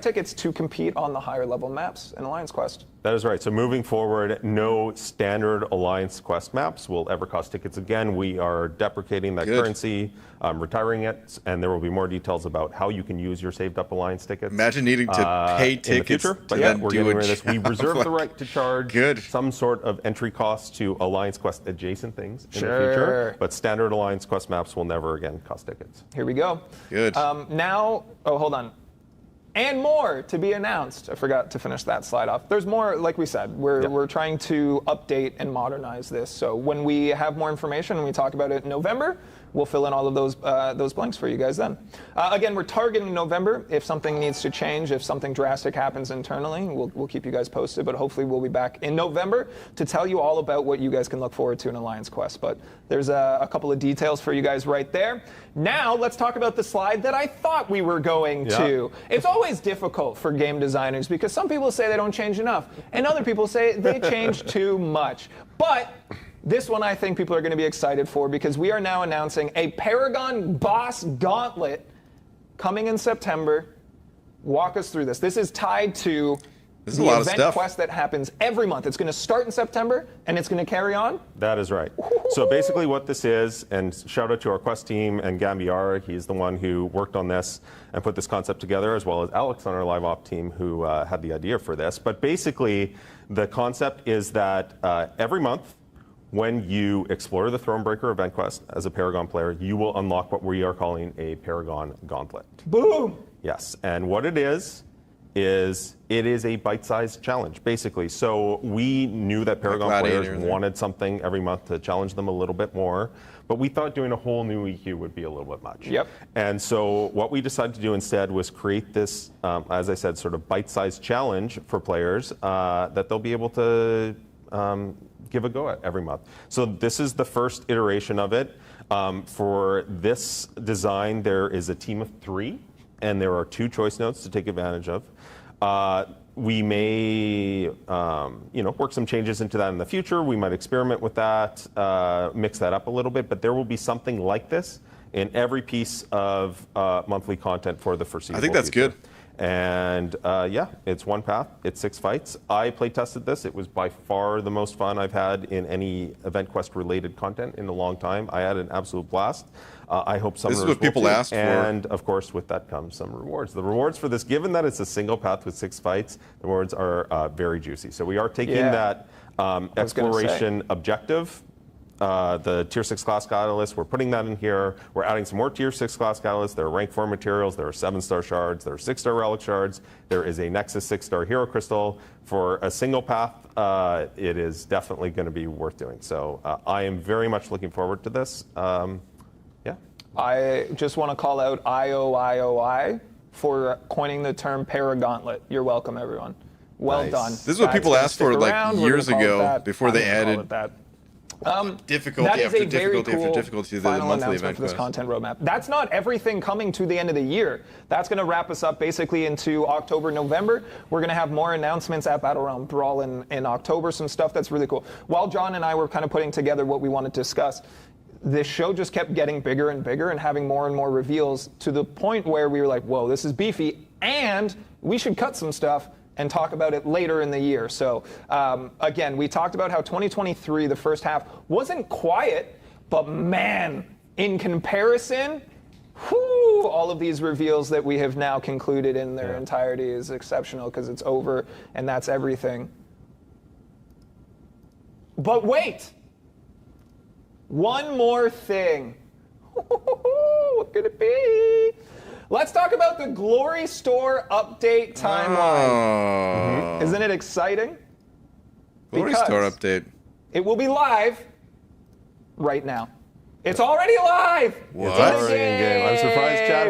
tickets to compete on the higher level maps in Alliance Quest. That is right. So moving forward, no standard Alliance Quest maps will ever cost tickets again. We are deprecating that currency, retiring it, and there will be more details about how you can use your saved up Alliance tickets. Imagine needing to pay in the tickets future. to But yeah, then we're do getting a rid of this. We job. reserve the right to charge some sort of entry costs to Alliance Quest adjacent things in the future. But standard Alliance Quest maps will never again cost tickets. Here we go. Good. Now, hold on. And more to be announced. I forgot to finish that slide off. There's more, like we said, we're trying to update and modernize this. So when we have more information and we talk about it in November, we'll fill in all of those blanks for you guys then. Again, we're targeting November. If something needs to change, if something drastic happens internally, we'll keep you guys posted. But hopefully we'll be back in November to tell you all about what you guys can look forward to in Alliance Quest. But there's a couple of details for you guys right there. Now let's talk about the slide that I thought we were going to. It's always difficult for game designers because some people say they don't change enough, and other people say they change too much. But this one I think people are going to be excited for because we are now announcing a Paragon boss gauntlet coming in September. Walk us through this. This is tied to the event quest that happens every month. It's going to start in September, and it's going to carry on? That is right. So basically what this is, and shout out to our quest team and Gambiara, he's the one who worked on this and put this concept together, as well as Alex on our live op team who had the idea for this. But basically, the concept is that every month, when you explore the Thronebreaker event quest as a Paragon player, you will unlock what we are calling a Paragon gauntlet. Boom! Yes, and what it is it is a bite-sized challenge, basically. So we knew that Paragon players wanted something every month to challenge them a little bit more, but we thought doing a whole new EQ would be a little bit much. Yep. And so what we decided to do instead was create this, as I said, sort of bite-sized challenge for players that they'll be able to give a go at every month. So this is the first iteration of it. For this design, there is a team of 3, and there are 2 choice notes to take advantage of. We may, work some changes into that in the future. We might experiment with that, mix that up a little bit, but there will be something like this in every piece of monthly content for the foreseeable future. I think that's good. And it's one path. It's 6 fights. I play tested this. It was by far the most fun I've had in any event quest related content in a long time. I had an absolute blast. I hope some. This is what people asked for. And of course, with that comes some rewards. The rewards for this, given that it's a single path with 6 fights, the rewards are very juicy. So we are taking that exploration objective. The tier 6 class catalysts, we're putting that in here. We're adding some more tier 6 class catalysts. There are rank 4 materials. There are 7-star shards. There are 6-star relic shards. There is a Nexus 6-star hero crystal. For a single path, it is definitely going to be worth doing. So I am very much looking forward to this. I just want to call out IOIOI for coining the term Paragauntlet. You're welcome, everyone. Well done. This is what people asked for like years ago before they added difficulty after difficulty after difficulty to the monthly event for this content roadmap. That's not everything coming to the end of the year. That's going to wrap us up basically into October, November. We're going to have more announcements at Battlegrounds Brawl in October, some stuff that's really cool. While John and I were kind of putting together what we wanted to discuss, this show just kept getting bigger and bigger and having more and more reveals to the point where we were like, whoa, this is beefy, and we should cut some stuff and talk about it later in the year. So again, we talked about how 2023, the first half, wasn't quiet, but man, in comparison, all of these reveals that we have now concluded in their entirety is exceptional because it's over and that's everything. But wait! One more thing. What could it be? Let's talk about the Glory Store update timeline. Isn't it exciting? Glory Store update. It will be live right now. It's already live. What? It's already in game. I'm surprised Chad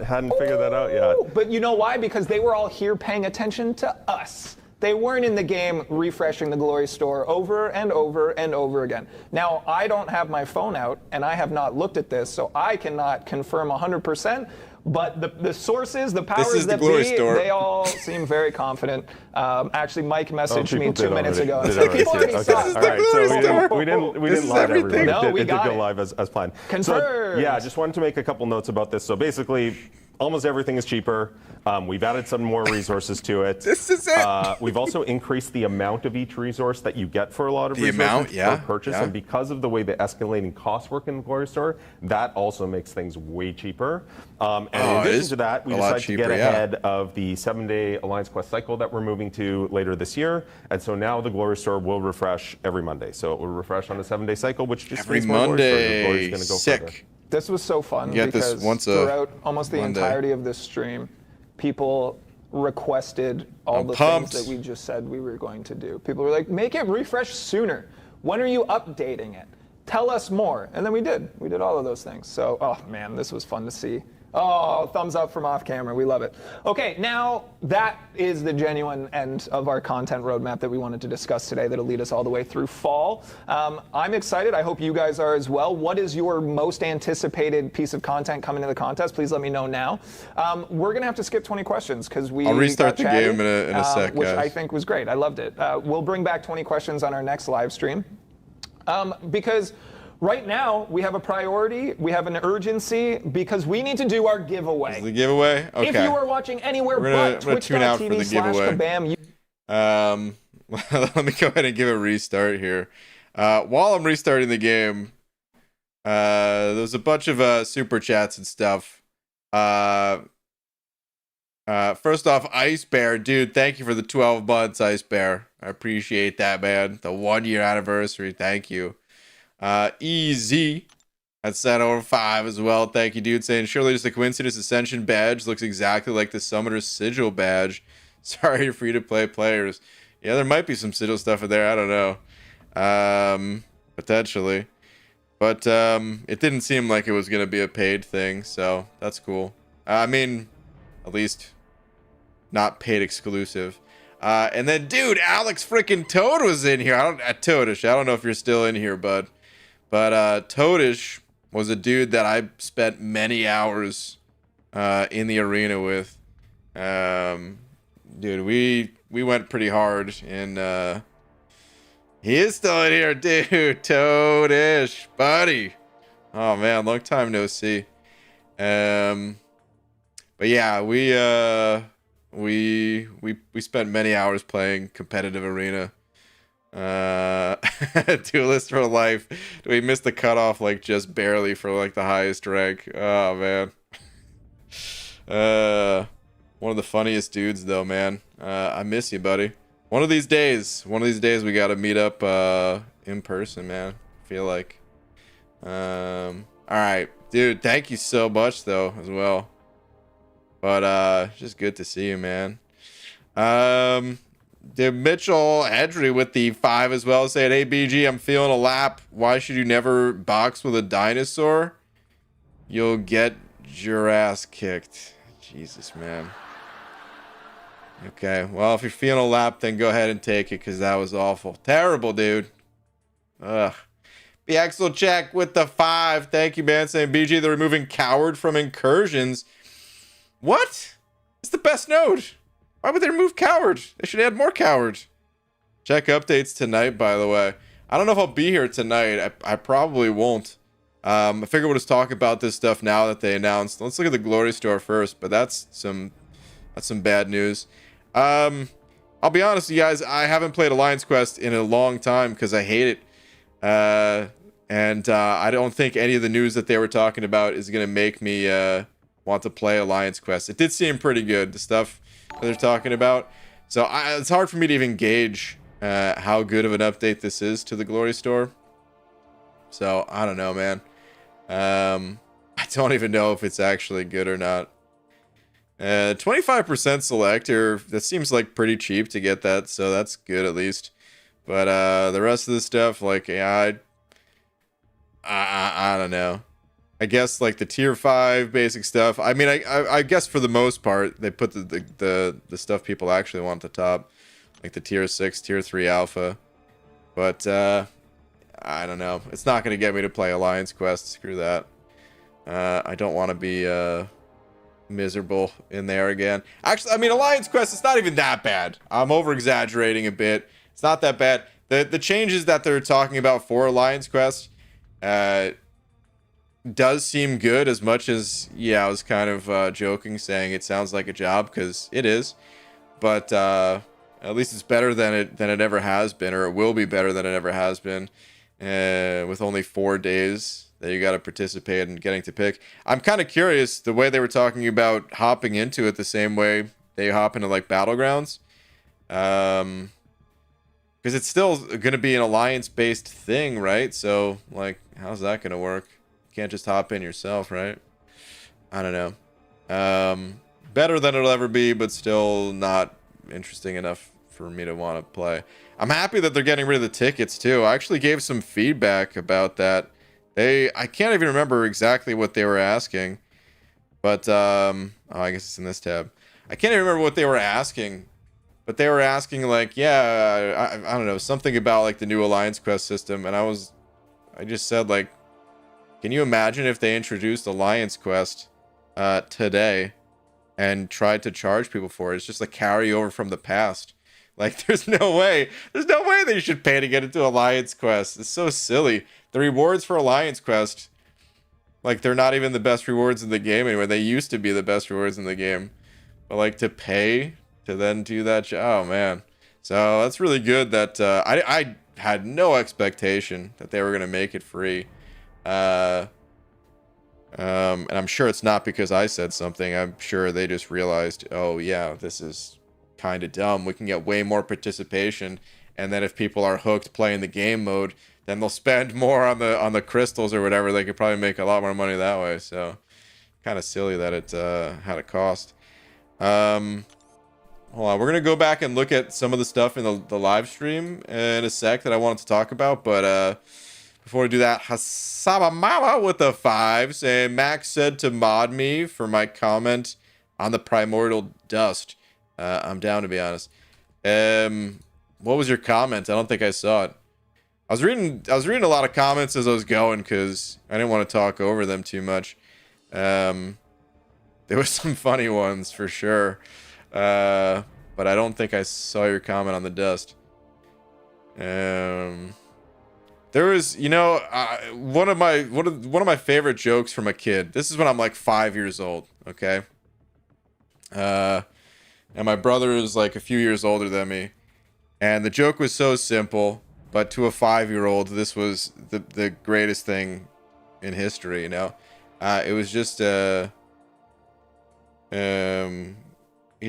hadn't figured that out yet. But you know why? Because they were all here paying attention to us. They weren't in the game refreshing the Glory Store over and over and over again. Now, I don't have my phone out, and I have not looked at this, so I cannot confirm 100%. But the sources, the powers that be, they all seem very confident. Actually, Mike messaged me 2 minutes ago and said, people already saw it. All right, so we didn't lie to everyone. No, we it did got go it. live as planned. Confirmed. So, yeah, just wanted to make a couple notes about this. So basically, almost everything is cheaper. We've added some more resources to it. This is it. We've also increased the amount of each resource that you get for a lot of resources per purchase. And because of the way the escalating costs work in the Glory Store, that also makes things way cheaper. And in addition to that, we decided to get ahead of the 7-day Alliance Quest cycle that we're moving to later this year. And so now the Glory Store will refresh every Monday. So it will refresh on a 7-day cycle, which just every means more Monday. Glory's going to go Sick. further. This was so fun get because this once throughout almost the entirety of this stream, people requested all the things that we just said we were going to do. People were like, make it refresh sooner. When are you updating it? Tell us more. And then we did. We did all of those things. So, oh man, this was fun to see. Oh, thumbs up from off camera. We love it. Okay, now that is the genuine end of our content roadmap that we wanted to discuss today that'll lead us all the way through fall. I'm excited. I hope you guys are as well. What is your most anticipated piece of content coming to the contest? Please let me know now. We're going to have to skip 20 questions because we I'll restart got the chatty, game in a sec, which guys. I think was great. I loved it. We'll bring back 20 questions on our next live stream because right now, we have a priority, we have an urgency, because we need to do our giveaway. The giveaway? Okay. If you are watching anywhere I'm gonna tune out for the giveaway. Kabam, let me go ahead and give a restart here. While I'm restarting the game, there's a bunch of super chats and stuff. First off, Ice Bear, dude, thank you for the 12 months, Ice Bear. I appreciate that, man. The 1-year anniversary, thank you. Easy at set over 5 as well. Thank you, dude. Saying surely just a coincidence. Ascension badge looks exactly like the Summoner's sigil badge. Sorry, free to play players. Yeah, there might be some sigil stuff in there. I don't know. Potentially, but it didn't seem like it was gonna be a paid thing, so that's cool. I mean, at least not paid exclusive. And then, dude, Alex freaking Toad was in here. Toadish. I don't know if you're still in here, bud. But Toadish was a dude that I spent many hours in the arena with. Dude, we went pretty hard, and he is still in here, dude. Toadish, buddy. Oh man, long time no see. But yeah, we spent many hours playing competitive arena. Duelist for life. We missed the cutoff like just barely for like the highest rank. Oh man. One of the funniest dudes though, man. I miss you, buddy. One of these days we gotta meet up in person, man. I feel like. Alright, dude, thank you so much though as well. But just good to see you, man. Did Mitchell Edry with the 5 as well, saying, "Hey BG, I'm feeling a lap. Why should you never box with a dinosaur? You'll get your ass kicked." Jesus, man. Okay, well, if you're feeling a lap, then go ahead and take it, because that was awful. Terrible, dude. Ugh. BXL check with the 5. Thank you, man. Saying, BG, they're removing Coward from incursions. What? It's the best node. Why would they remove Coward? They should add more Coward. Check updates tonight, by the way. I don't know if I'll be here tonight. I probably won't. I figured we'll just talk about this stuff now that they announced. Let's look at the Glory Store first, but that's some bad news. I'll be honest with you guys, I haven't played Alliance Quest in a long time because I hate it. And I don't think any of the news that they were talking about is going to make me want to play Alliance Quest. It did seem pretty good, the stuff that they're talking about. So it's hard for me to even gauge how good of an update this is to the Glory Store. So I don't know, man. I don't even know if it's actually good or not. 25% selector, that seems like pretty cheap to get that, so that's good at least. But the rest of the stuff, like, yeah, I don't know. I guess like the tier 5 basic stuff. I mean, I guess for the most part they put the stuff people actually want at the top, like the tier 6, tier 3 alpha. But I don't know. It's not going to get me to play Alliance Quest. Screw that. I don't want to be miserable in there again. Actually, I mean, Alliance Quest, it's not even that bad. I'm over exaggerating a bit. It's not that bad. The changes that they're talking about for Alliance Quest does seem good, as much as, yeah, I was kind of joking saying it sounds like a job, because it is. But at least it's better than it ever has been, or it will be better than it ever has been, with only 4 days that you got to participate and getting to pick. I'm kind of curious the way they were talking about hopping into it the same way they hop into like Battlegrounds, because it's still going to be an alliance based thing, right? So like, how's that going to work? You can't just hop in yourself, right? I don't know. Better than it'll ever be, but still not interesting enough for me to want to play. I'm happy that they're getting rid of the tickets too. I actually gave some feedback about that. I can't even remember exactly what they were asking, but oh, I guess it's in this tab. I can't even remember what they were asking, but they were asking like, yeah, I don't know, something about like the new Alliance Quest system, and I just said like, can you imagine if they introduced Alliance Quest today and tried to charge people for it? It's just a carryover from the past. Like, there's no way they should pay to get into Alliance Quest. It's so silly. The rewards for Alliance Quest, like, they're not even the best rewards in the game anyway. They used to be the best rewards in the game. But, like, to pay to then do that, oh, man. So, that's really good that, I had no expectation that they were going to make it free. And I'm sure it's not because I said something. I'm sure they just realized, oh, yeah, this is kind of dumb. We can get way more participation, and then if people are hooked playing the game mode, then they'll spend more on the crystals or whatever. They could probably make a lot more money that way. So kind of silly that it had a cost. Hold on, we're gonna go back and look at some of the stuff in the live stream in a sec that I wanted to talk about, but before we do that, Hasaba Mama with the 5 saying Max said to mod me for my comment on the primordial dust. I'm down, to be honest. What was your comment? I don't think I saw it. I was reading a lot of comments as I was going because I didn't want to talk over them too much. There were some funny ones for sure, but I don't think I saw your comment on the dust. There was, you know, one of my favorite jokes from a kid. This is when I'm like 5 years old. Okay. And my brother is like a few years older than me. And the joke was so simple, but to a 5-year-old, this was the greatest thing in history, you know? It was just, he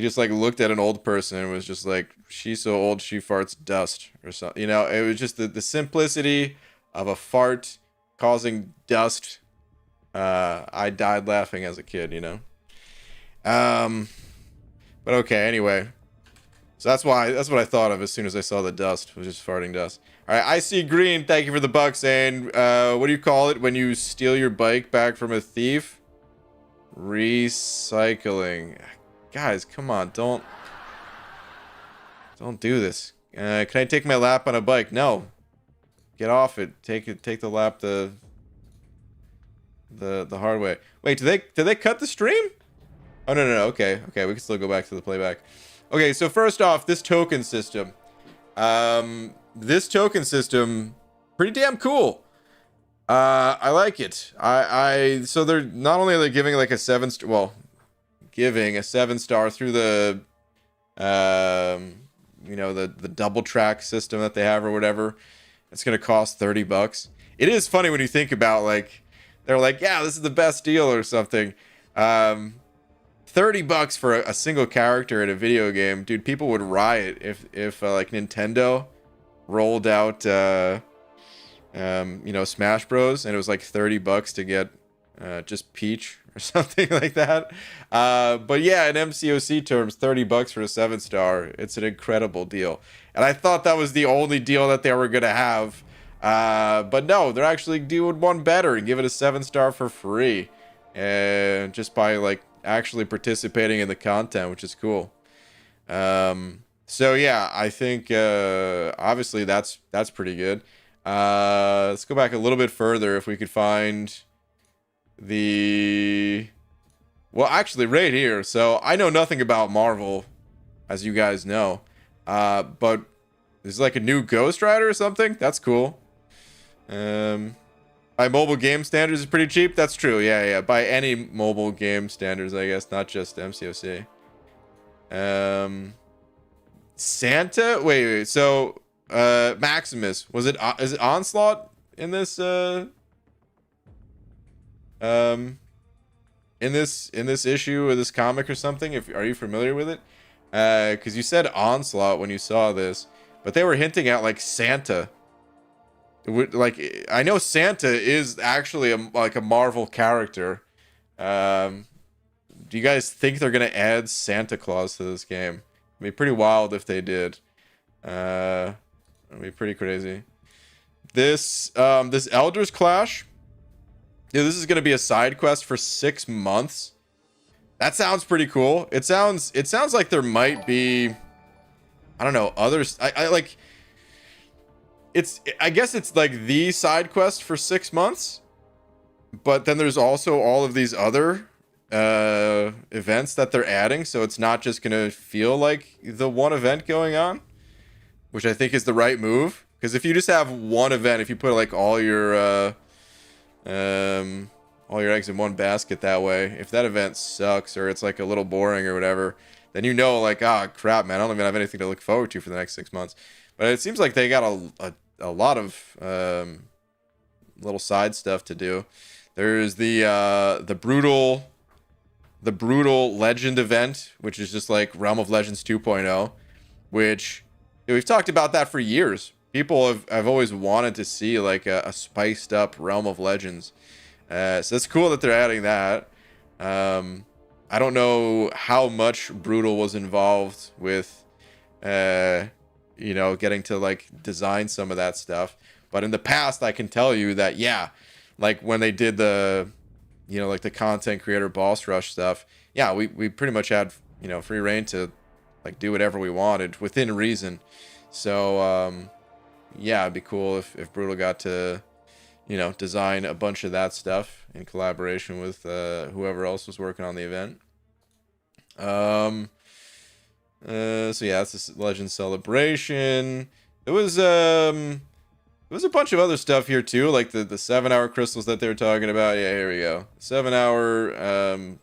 just like looked at an old person and was just like, she's so old, she farts dust or something. You know, it was just the simplicity of a fart causing dust. I died laughing as a kid, you know? But okay, anyway. So that's what I thought of as soon as I saw the dust, was just farting dust. All right, I see green. Thank you for the buck saying, what do you call it when you steal your bike back from a thief? Recycling. Guys, come on, don't do this. Can I take my lap on a bike? No. Get off it. Take the lap the hard way. Wait, did they cut the stream? Oh, no. Okay, we can still go back to the playback. Okay, so first off, this token system. This token system, pretty damn cool. I like it. So they're not only are they giving like a 7-star, well, giving a 7-star through the, you know, the double track system that they have or whatever. It's gonna cost $30. It is funny when you think about, like, they're like, yeah, this is the best deal or something. $30 for a single character in a video game, dude. People would riot if like Nintendo rolled out, you know, Smash Bros. And it was like $30 to get just Peach or something like that. But yeah, in MCOC terms, $30 for a 7-star, it's an incredible deal. And I thought that was the only deal that they were gonna have. But no, they're actually doing one better and give it a 7-star for free, and just by like actually participating in the content, which is cool. So yeah, I think obviously that's pretty good. Let's go back a little bit further if we could find the, well, actually right here. So I know nothing about Marvel, as you guys know, but there's like a new Ghost Rider or something. That's cool. By mobile game standards, is pretty cheap. That's true. Yeah. By any mobile game standards, I guess, not just MCOC. Santa. Wait. So, Maximus, is it Onslaught in this? In this issue or this comic or something? Are you familiar with it? Because you said Onslaught when you saw this, but they were hinting at like Santa. Like, I know Santa is actually like a Marvel character. Do you guys think they're gonna add Santa Claus to this game? It'd be pretty wild if they did. That'd be pretty crazy. This Elders Clash. Yeah, this is gonna be a side quest for 6 months. That sounds pretty cool. It sounds like there might be, I don't know, others. I like. I guess it's like the side quest for 6 months, but then there's also all of these other events that they're adding, so it's not just gonna feel like the one event going on, which I think is the right move. Because if you just have one event, if you put like all your eggs in one basket that way, if that event sucks or it's like a little boring or whatever, then you know, like, ah, crap, man, I don't even have anything to look forward to for the next 6 months. But it seems like they got a lot of little side stuff to do. There's the brutal legend event, which is just like Realm of Legends 2.0, which we've talked about that for years. People have always wanted to see like a spiced up Realm of Legends. So it's cool that they're adding that. I don't know how much Brutal was involved with getting to like design some of that stuff, but in the past I can tell you that, yeah, like when they did the like the content creator boss rush stuff, yeah, we pretty much had free reign to like do whatever we wanted within reason. So yeah, it'd be cool if Brutal got to design a bunch of that stuff in collaboration with whoever else was working on the event. So yeah, it's this Legend Celebration. There was a bunch of other stuff here too, like the 7-hour crystals that they were talking about. Yeah, here we go. 7-hour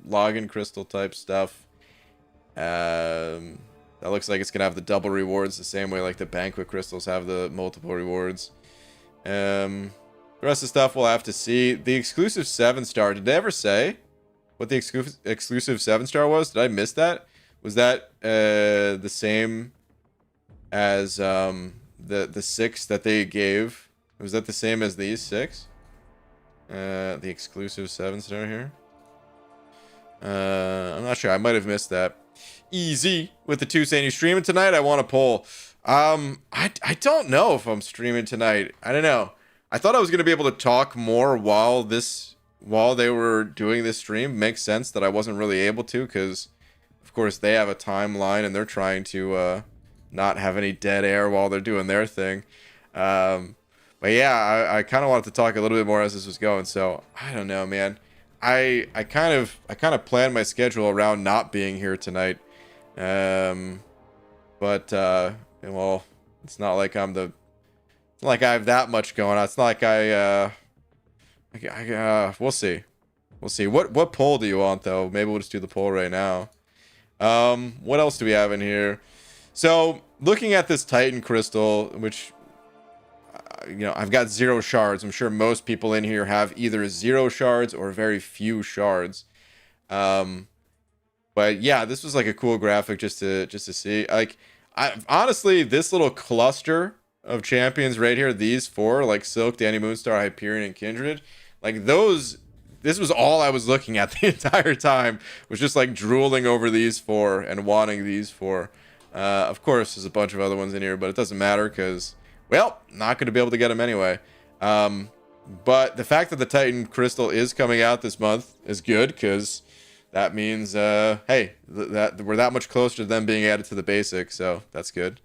login crystal type stuff. That looks like it's gonna have the double rewards the same way like the banquet crystals have the multiple rewards. The rest of the stuff we'll have to see. The exclusive 7-star. Did they ever say what the exclusive 7-star was? Did I miss that? Was that the same as the 6 that they gave? Was that the same as these 6? The exclusive 7-star here. I'm not sure. I might have missed that. Easy with the 2 saying you streaming tonight. I want a poll. I don't know if I'm streaming tonight. I don't know. I thought I was gonna be able to talk more while they were doing this stream. Makes sense that I wasn't really able to, because of course they have a timeline and they're trying to not have any dead air while they're doing their thing. But yeah, I kind of wanted to talk a little bit more as this was going. So I don't know, man. I kind of planned my schedule around not being here tonight. But well, it's not like I have that much going on. It's not like we'll see. What poll do you want though? Maybe we'll just do the poll right now. What else do we have in here? So looking at this Titan crystal, which I've got 0 shards. I'm sure most people in here have either 0 shards or very few shards. But yeah, this was like a cool graphic just to see. Like, honestly, this little cluster of champions right here, these 4, like Silk, Danny Moonstar, Hyperion, and Kindred, like those, this was all I was looking at the entire time, was just like drooling over these 4 and wanting these 4. Of course, there's a bunch of other ones in here, but it doesn't matter because, well, not going to be able to get them anyway. But the fact that the Titan Crystal is coming out this month is good, because that means, hey, that we're that much closer to them being added to the basic, so that's good.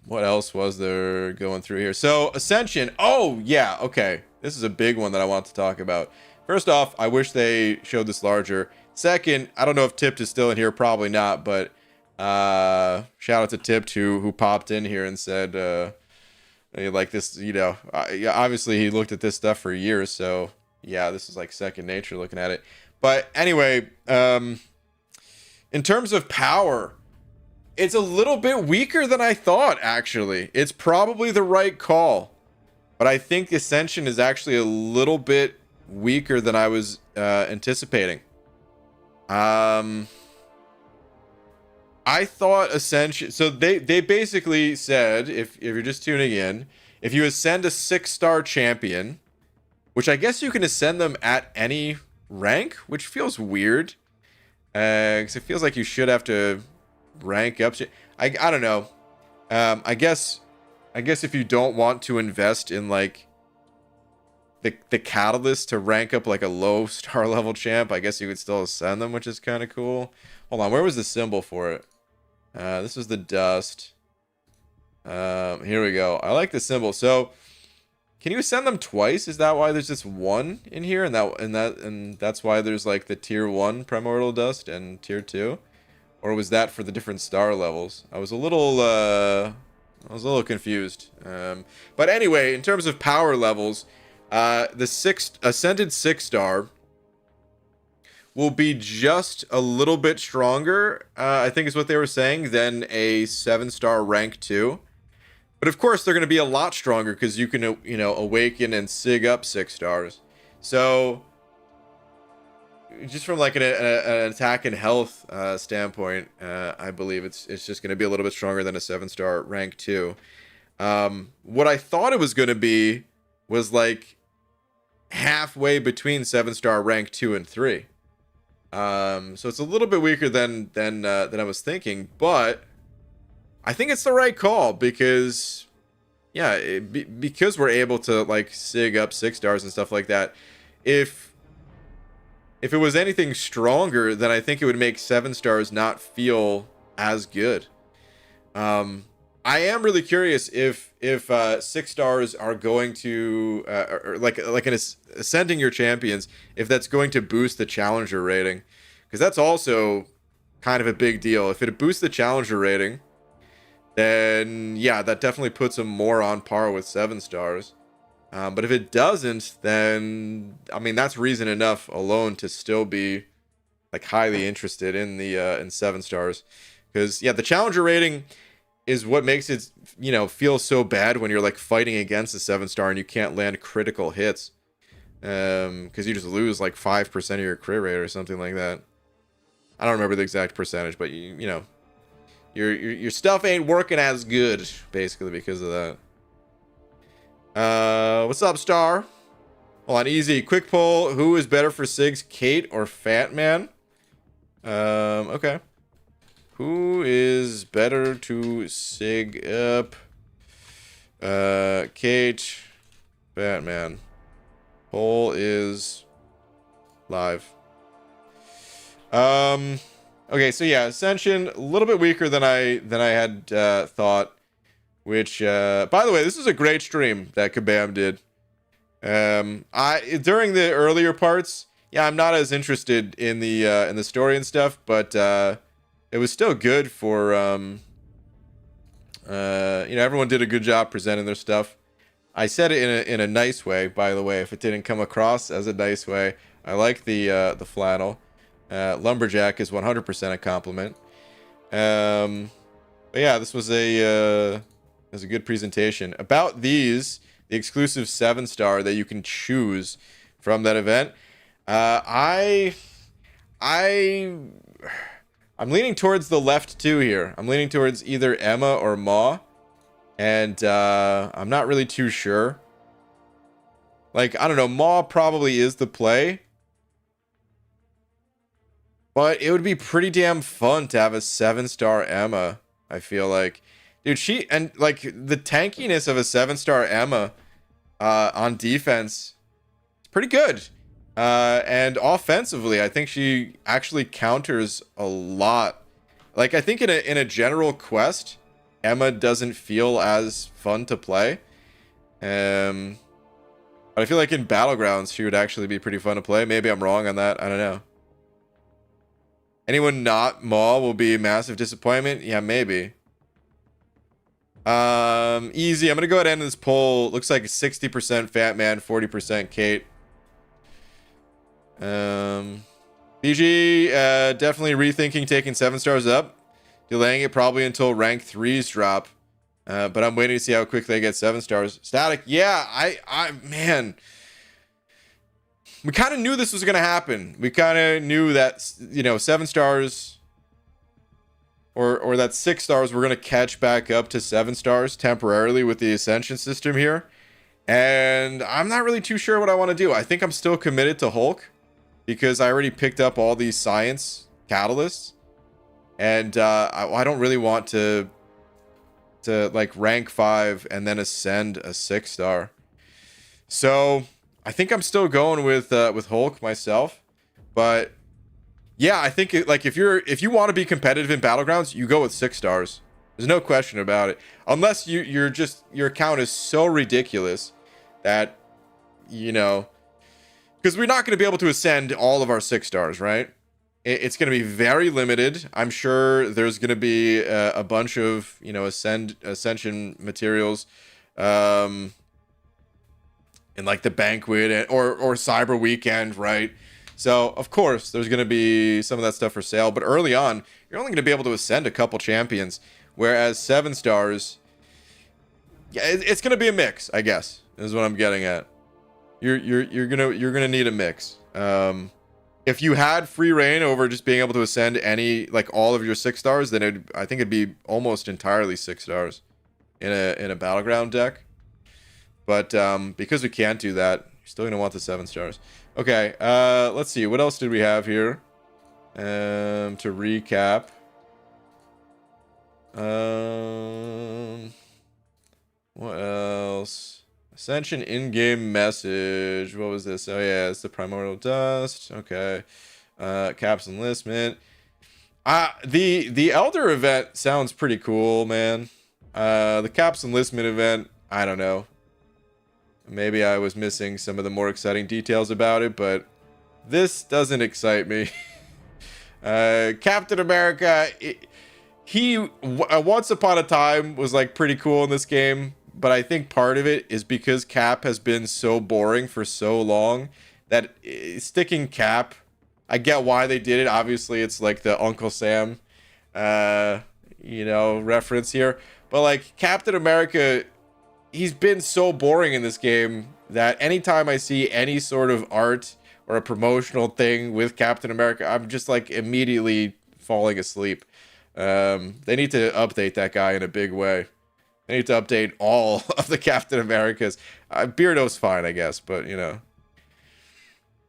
What else was there going through here? So, Ascension. Oh, yeah, okay. This is a big one that I want to talk about. First off, I wish they showed this larger. Second, I don't know if Tipped is still in here. Probably not, but shout out to Tipped who popped in here and said, like this, obviously he looked at this stuff for years, so yeah, this is like second nature looking at it. But anyway, in terms of power, it's a little bit weaker than I thought, actually. It's probably the right call, but I think Ascension is actually a little bit weaker than I was anticipating. I thought Ascension, so they basically said, if you're just tuning in, if you ascend a 6-star champion, which I guess you can ascend them at any rank, which feels weird, because it feels like you should have to rank up. I don't know. I guess if you don't want to invest in like the catalyst to rank up like a low star level champ, I guess you could still ascend them, which is kind of cool. Hold on, where was the symbol for it? This was the dust. Here we go. I like the symbol. So can you ascend them twice? Is that why there's just one in here, and that's why there's like the tier 1 primordial dust and tier 2? Or was that for the different star levels? I was a little confused. But anyway, in terms of power levels, the ascended 6-star will be just a little bit stronger, I think is what they were saying, than a 7-star rank 2. But of course, they're going to be a lot stronger because you can, awaken and sig up 6 stars. So, just from like an attack and health standpoint, I believe it's just going to be a little bit stronger than a 7-star rank 2. What I thought it was going to be was like halfway between 7-star rank 2 and 3. So it's a little bit weaker than I was thinking, but I think it's the right call because, yeah, because we're able to like sig up 6 stars and stuff like that. If it was anything stronger, then I think it would make 7 stars not feel as good. I am really curious if 6 stars are going to or like in ascending your champions, if that's going to boost the challenger rating, because that's also kind of a big deal. If it boosts the challenger rating, then yeah, that definitely puts them more on par with 7 stars. But if it doesn't, then I mean that's reason enough alone to still be like highly interested in the in 7 stars, because yeah, the challenger rating is what makes it, feel so bad when you're like fighting against a 7-star and you can't land critical hits, because you just lose like 5% of your crit rate or something like that. I don't remember the exact percentage, but your stuff ain't working as good basically because of that. What's up, Star? Hold on, easy quick poll. Who is better for Sigs, Kate or Fat Man? Okay. Who is better to sig up? Kate, Batman. Poll is live. Okay, so yeah, Ascension a little bit weaker than I had thought. Which, by the way, this is a great stream that Kabam did. During the earlier parts, yeah, I'm not as interested in the story and stuff, but it was still good for everyone did a good job presenting their stuff. I said it in a nice way, by the way, if it didn't come across as a nice way. I like the flannel. Lumberjack is 100% a compliment. But yeah, this was a good presentation. About the exclusive 7-star that you can choose from that event. I'm leaning towards the left 2 here. I'm leaning towards either Emma or Ma. And I'm not really too sure. Like, I don't know. Ma probably is the play. But it would be pretty damn fun to have a 7-star Emma, I feel like. Dude, like, the tankiness of a 7-star Emma on defense, it's pretty good. And offensively, I think she actually counters a lot. Like, I think in a general quest, Emma doesn't feel as fun to play. But I feel like in Battlegrounds, she would actually be pretty fun to play. Maybe I'm wrong on that. I don't know. Anyone not Maul will be a massive disappointment? Yeah, maybe. Easy. I'm going to go ahead and end this poll. Looks like 60% Fat Man, 40% Kate. BG, definitely rethinking taking 7 stars up, delaying it probably until rank 3s drop, but I'm waiting to see how quick they get 7 stars. Static, yeah, man, we kind of knew this was gonna happen. We kind of knew that 7 stars or that 6 stars were gonna catch back up to 7 stars temporarily with the ascension system here, and I'm not really too sure what I want to do. I think I'm still committed to Hulk, because I already picked up all these science catalysts. and I don't really want to like rank 5 and then ascend a 6-star. So I think I'm still going with Hulk myself, but yeah, I think like if you want to be competitive in Battlegrounds, you go with 6 stars. There's no question about it. Unless your account is so ridiculous that, you know, because we're not going to be able to ascend all of our 6 stars, right? It's going to be very limited. I'm sure there's going to be a bunch of, you know, ascension materials in like the banquet or cyber weekend, right? So of course there's going to be some of that stuff for sale, but early on you're only going to be able to ascend a couple champions, whereas 7 stars, yeah, it's going to be a mix, I guess, is what I'm getting at. You're gonna need a mix. If you had free reign over just being able to ascend any, like all of your 6 stars, then I think it'd be almost entirely 6 stars in a battleground deck. But because we can't do that, you're still gonna want the 7 stars. Okay, let's see. What else did we have here? To recap. What else? Ascension in-game message. What was this? Oh yeah, it's the Primordial Dust. Okay. Cap's enlistment. The Elder event sounds pretty cool, man. The Cap's enlistment event, I don't know. Maybe I was missing some of the more exciting details about it, but this doesn't excite me. Captain America, he once upon a time was like pretty cool in this game, but I think part of it is because Cap has been so boring for so long that sticking Cap, I get why they did it. Obviously, it's like the Uncle Sam, you know, reference here. But like Captain America, he's been so boring in this game that anytime I see any sort of art or a promotional thing with Captain America, I'm just like immediately falling asleep. They need to update that guy in a big way. They need to update all of the Captain Americas. Beardo's fine, I guess, but you know.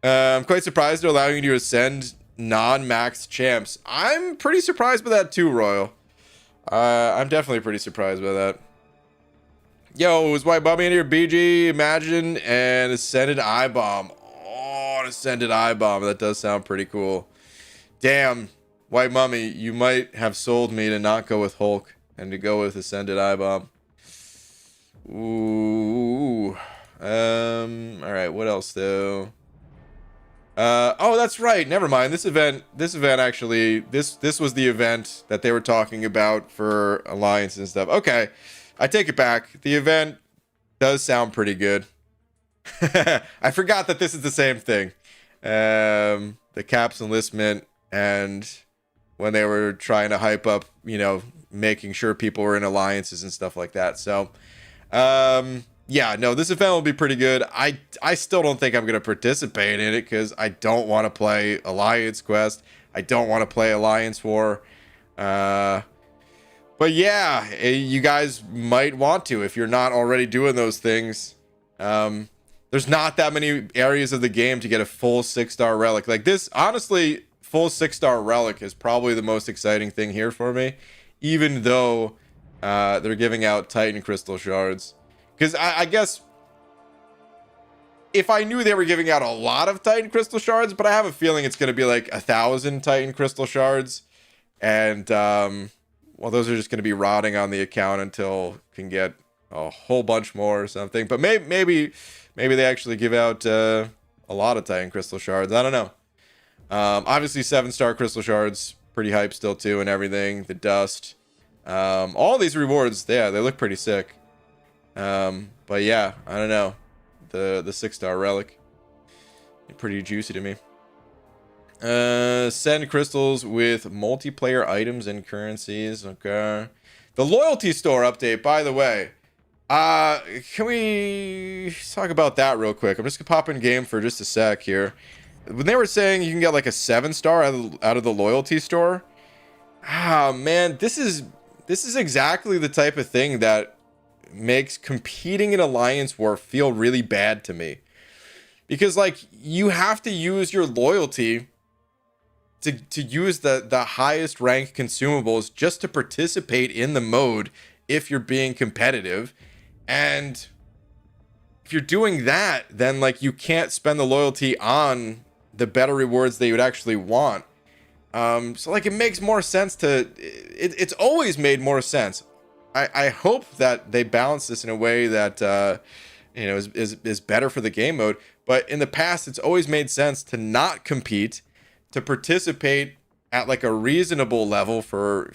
I'm quite surprised they're allowing you to ascend non-max champs. I'm pretty surprised by that too, Royal. I'm definitely pretty surprised by that. Yo, is White Bummy in here? BG, Imagine, and Ascended Eye Bomb. Oh, an Ascended Eye Bomb. That does sound pretty cool. Damn, White Mummy, you might have sold me to not go with Hulk and to go with Ascended Eye Bomb. Ooh. Alright, what else though? Oh, that's right. Never mind. This event actually, this was the event that they were talking about for Alliance and stuff. Okay. I take it back. The event does sound pretty good. I forgot that this is the same thing. The Cap's enlistment, and when they were trying to hype up, you know, making sure people were in alliances and stuff like that. So, yeah, no, this event will be pretty good. I still don't think I'm going to participate in it because I don't want to play Alliance Quest. I don't want to play Alliance War. But yeah, you guys might want to if you're not already doing those things. There's not that many areas of the game to get a full 6-star relic. Like this, honestly, full 6-star relic is probably the most exciting thing here for me. Even though they're giving out Titan Crystal Shards. Because I guess if I knew they were giving out a lot of Titan Crystal Shards, but I have a feeling it's going to be like 1,000 Titan Crystal Shards. And, well, those are just going to be rotting on the account until it can get a whole bunch more or something. But maybe they actually give out a lot of Titan Crystal Shards. I don't know. Obviously, 7-star Crystal Shards, pretty hype still too and everything. The dust. All these rewards, yeah, they look pretty sick. But yeah, I don't know. The 6-star relic, pretty juicy to me. Send crystals with multiplayer items and currencies. Okay. The loyalty store update, by the way. Can we talk about that real quick? I'm just gonna pop in game for just a sec here. When they were saying you can get like a 7-star out of the loyalty store. Ah, man, this is exactly the type of thing that makes competing in Alliance War feel really bad to me. Because like you have to use your loyalty to use the highest rank consumables just to participate in the mode if you're being competitive. And if you're doing that, then like you can't spend the loyalty on the better rewards that you would actually want. So like it makes more sense to it's always made more sense. I hope that they balance this in a way that is better for the game mode. But in the past, it's always made sense to not compete, to participate at like a reasonable level for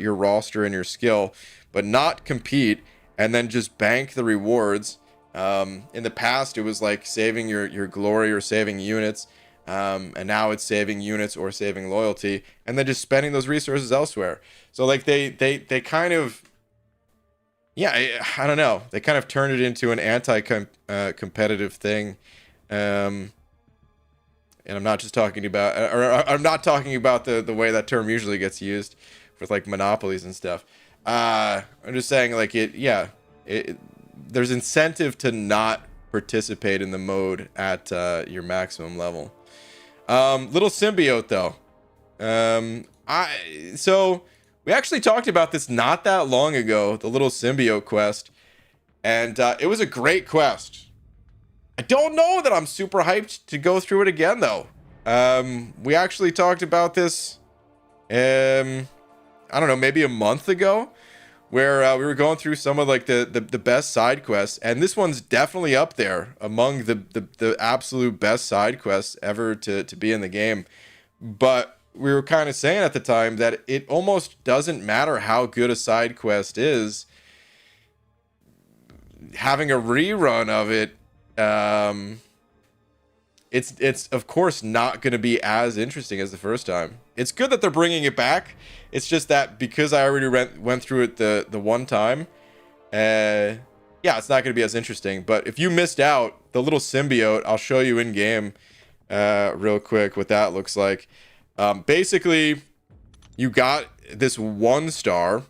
your roster and your skill, but not compete and then just bank the rewards. In the past, it was like saving your glory or saving units. And now it's saving units or saving loyalty and then just spending those resources elsewhere. So like they kind of, I don't know. They kind of turned it into an competitive thing. And I'm not just talking about, or I'm not talking about the way that term usually gets used with like monopolies and stuff. I'm just saying like there's incentive to not participate in the mode at your maximum level. Little symbiote though. So we actually talked about this not that long ago, the little symbiote quest, and it was a great quest. I don't know that I'm super hyped to go through it again though. We actually talked about this, I don't know, maybe a month ago, where we were going through some of like the best side quests, and this one's definitely up there among the absolute best side quests ever to be in the game. But we were kind of saying at the time that it almost doesn't matter how good a side quest is. Having a rerun of it, it's of course not going to be as interesting as the first time. It's good that they're bringing it back. It's just that because I already went through it the one time, it's not going to be as interesting. But if you missed out, the little symbiote, I'll show you in game real quick what that looks like. Basically, you got this 1-star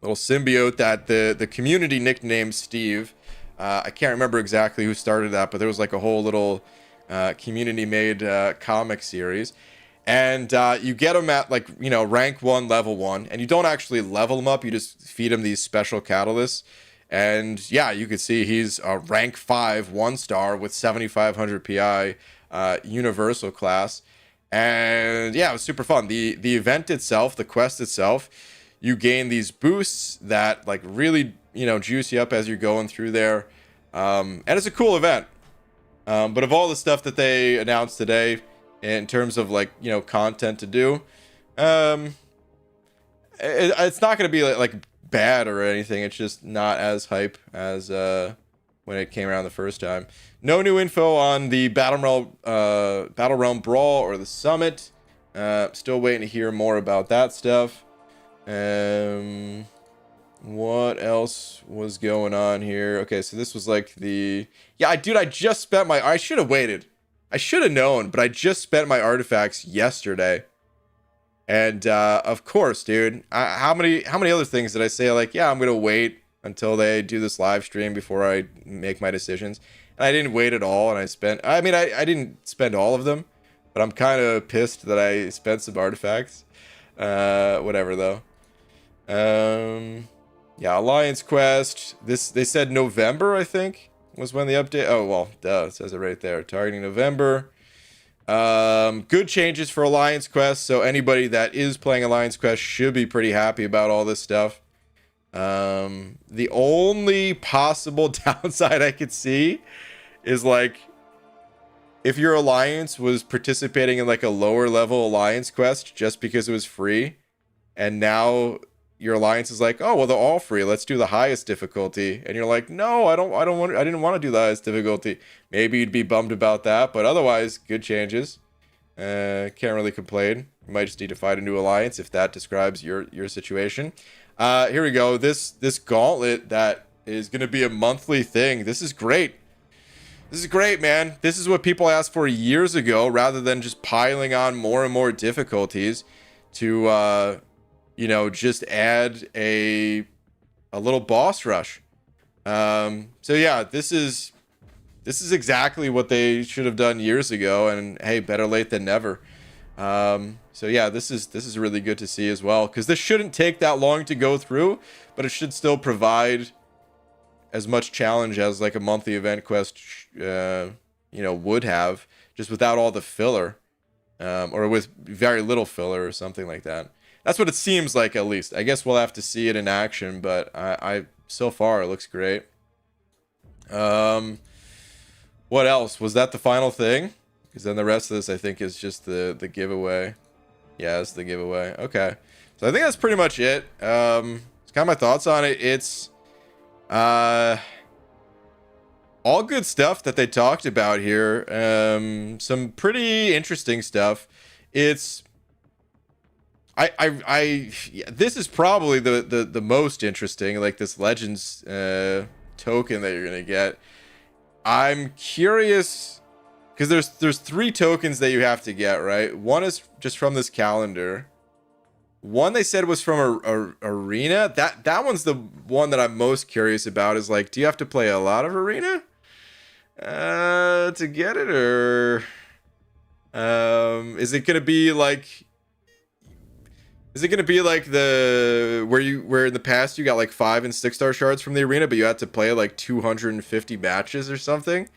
little symbiote that the community nicknamed Steve. I can't remember exactly who started that, but there was like a whole little community-made comic series. And you get them at like, rank 1, level 1. And you don't actually level them up. You just feed them these special catalysts. And yeah, you can see he's a rank 5 1-star with 7,500 PI universal class. And yeah, it was super fun. The event itself, the quest itself, you gain these boosts that like really, juice you up as you're going through there. And it's a cool event. But of all the stuff that they announced today, in terms of like, content to do, it's not going to be like bad or anything. It's just not as hype as when it came around the first time. No new info on the Battle Realm Brawl or the Summit. Still waiting to hear more about that stuff. What else was going on here? Okay, so this was like I just spent I should have waited. I should have known, but I just spent my artifacts yesterday. And of course, dude, how many other things did I say like, yeah, I'm going to wait until they do this live stream before I make my decisions? And I didn't wait at all, and I didn't spend all of them, but I'm kind of pissed that I spent some artifacts. Whatever though. Yeah, Alliance Quest. They said November, I think, was when the update. Oh well, duh, it says it right there. Targeting November. Good changes for Alliance Quest. So anybody that is playing Alliance Quest should be pretty happy about all this stuff. The only possible downside I could see is like if your alliance was participating in like a lower level Alliance Quest just because it was free, and now your alliance is like, oh well, they're all free, let's do the highest difficulty, and you're like, no, I didn't want to do the highest difficulty. Maybe you'd be bummed about that, but otherwise, good changes. Can't really complain. You might just need to find a new alliance if that describes your situation. Here we go. This gauntlet that is going to be a monthly thing. This is great. This is great, man. This is what people asked for years ago, rather than just piling on more and more difficulties to just add a little boss rush. So yeah, this is exactly what they should have done years ago, and hey, better late than never. So yeah, this is really good to see as well, because this shouldn't take that long to go through, but it should still provide as much challenge as like a monthly event quest, would have, just without all the filler, or with very little filler or something like that. That's what it seems like, at least. I guess we'll have to see it in action, but I so far it looks great. What else? Was that the final thing? Because then the rest of this, I think, is just the giveaway. Yeah, it's the giveaway. Okay. So I think that's pretty much it. It's kind of my thoughts on it. It's all good stuff that they talked about here. Some pretty interesting stuff. It's this is probably the most interesting, like this Legends token that you're gonna get. I'm curious because there's 3 tokens that you have to get, right? One is just from this calendar. One they said was from a arena. That one's the one that I'm most curious about. Is like, do you have to play a lot of arena to get it, or is it gonna be like? Is it gonna be like the where in the past you got like 5 and 6-star shards from the arena, but you had to play like 250 matches or something?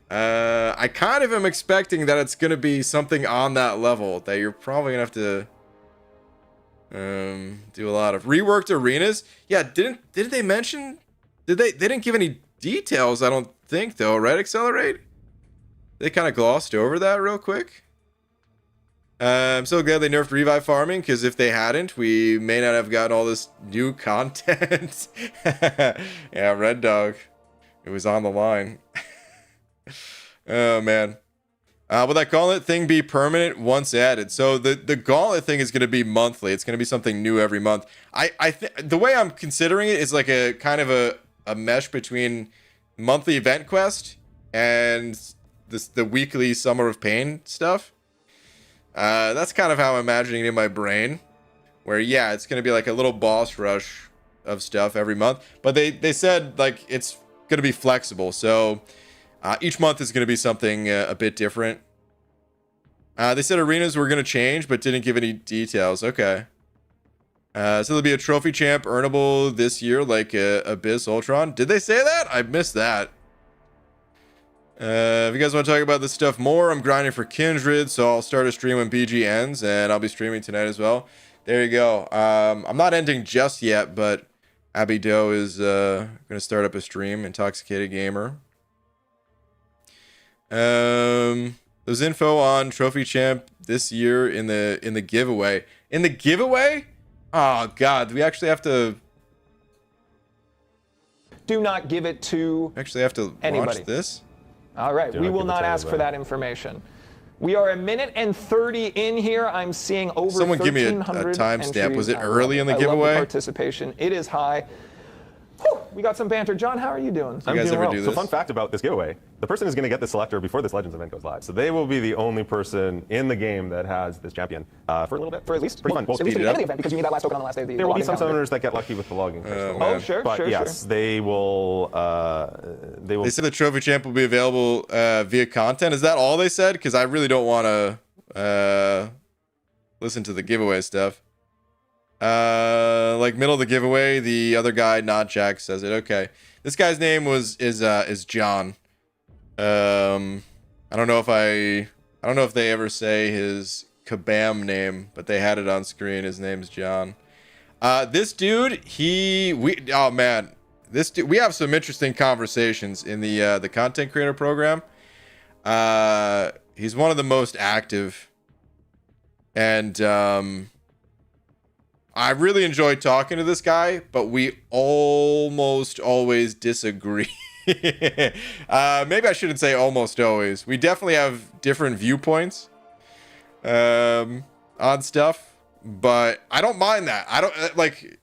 I kind of am expecting that it's gonna be something on that level, that you're probably gonna have to do a lot of reworked arenas. Yeah, didn't they mention? They didn't give any details, I don't think, though, right? Accelerate. They kind of glossed over that real quick. I'm so glad they nerfed revive farming, because if they hadn't, we may not have gotten all this new content. Yeah, Red Dog. It was on the line. Oh, man. Will that gauntlet thing be permanent once added? So the gauntlet thing is going to be monthly. It's going to be something new every month. The way I'm considering it is like a kind of a mesh between monthly event quest and the weekly Summer of Pain stuff. That's kind of how I'm imagining it in my brain, where, yeah, it's going to be like a little boss rush of stuff every month, but they said like it's going to be flexible. So each month is going to be something a bit different. They said arenas were going to change, but didn't give any details. Okay. So there'll be a trophy champ earnable this year, like Abyss Ultron. Did they say that? I missed that. If you guys want to talk about this stuff more, I'm grinding for Kindred, so I'll start a stream when BG ends, and I'll be streaming tonight as well. There you go. I'm not ending just yet, but Abby Doe is going to start up a stream, Intoxicated Gamer. There's info on Trophy Champ this year in the giveaway. In the giveaway? Oh, God. Do we actually have to... Do not give it to Actually have to anybody. watch this? All right, we will not ask for that information. We are 1 minute and 30 in here. I'm seeing over 1,300 Someone give me a timestamp. Was it early in the I love giveaway? the participation. It is high. Whew, we got some banter. John, how are you doing? I'm guys doing ever well. do So this? fun fact about this giveaway, the person is going to get the selector before this Legends event goes live. So they will be the only person in the game that has this champion for a little bit. For at least pretty fun. at least at the end of the event, because you need that last token on the last day of the There will be logging some calendar. summoners that get lucky with the logging first. Oh, sure, But sure, yes, sure. they will. They said the trophy champ will be available via content. Is that all they said? Because I really don't want to listen to the giveaway stuff. Like middle of the giveaway, the other guy, not Jack, says it. Okay, this guy's name is John. I don't know if they ever say his Kabam name, but they had it on screen. His name's John. This dude, oh man, this dude, we have some interesting conversations in the content creator program. He's one of the most active, and I really enjoy talking to this guy, but we almost always disagree. Maybe I shouldn't say almost always. We definitely have different viewpoints on stuff, but I don't mind that. I don't like,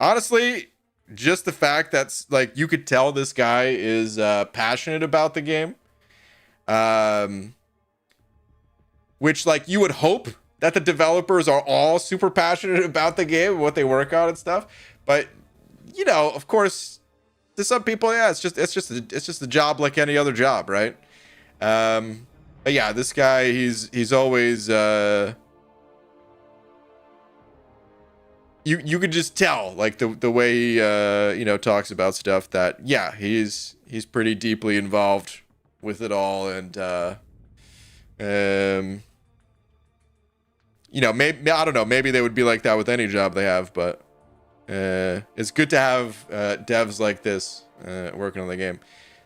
honestly, just the fact that like you could tell this guy is passionate about the game, which like you would hope that the developers are all super passionate about the game, what they work on and stuff. But you know, of course, to some people, yeah, it's just a job like any other job, right? But yeah, this guy, he's always you could just tell, like the way he talks about stuff, that yeah, he's pretty deeply involved with it all. And maybe, I don't know, maybe they would be like that with any job they have, but it's good to have devs like this working on the game.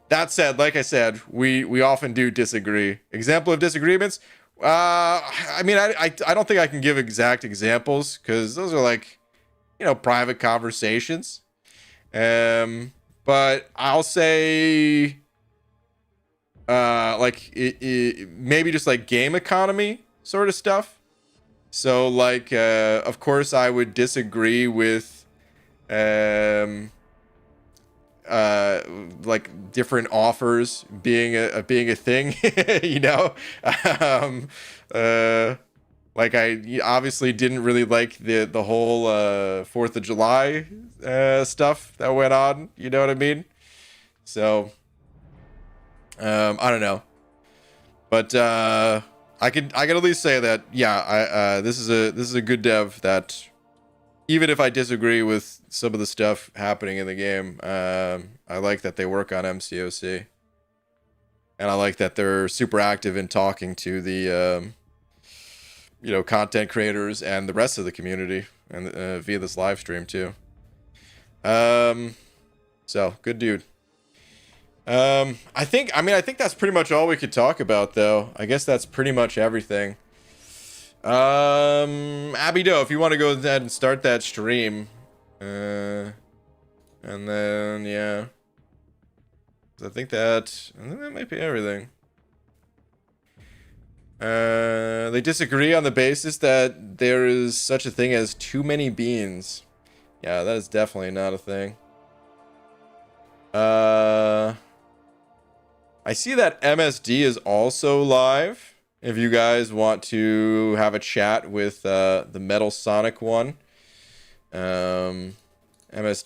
That said, like I said, we often do disagree. Example of disagreements, I mean, I don't think I can give exact examples, because those are like, private conversations. But I'll say like maybe just like game economy sort of stuff. So like of course I would disagree with like different offers being a thing. Like I obviously didn't really like the whole 4th of July stuff that went on, you know what I mean? So I don't know, but I could at least say that yeah, this is a good dev that, even if I disagree with some of the stuff happening in the game, I like that they work on MCOC, and I like that they're super active in talking to the content creators and the rest of the community, and via this live stream too. So good dude. I think that's pretty much all we could talk about, though. I guess that's pretty much everything. Abby Doe, if you want to go ahead and start that stream, and then yeah, I think that might be everything. They disagree on the basis that there is such a thing as too many beans. Yeah, that is definitely not a thing. I see that MSD is also live. If you guys want to have a chat with the Metal Sonic one, MSD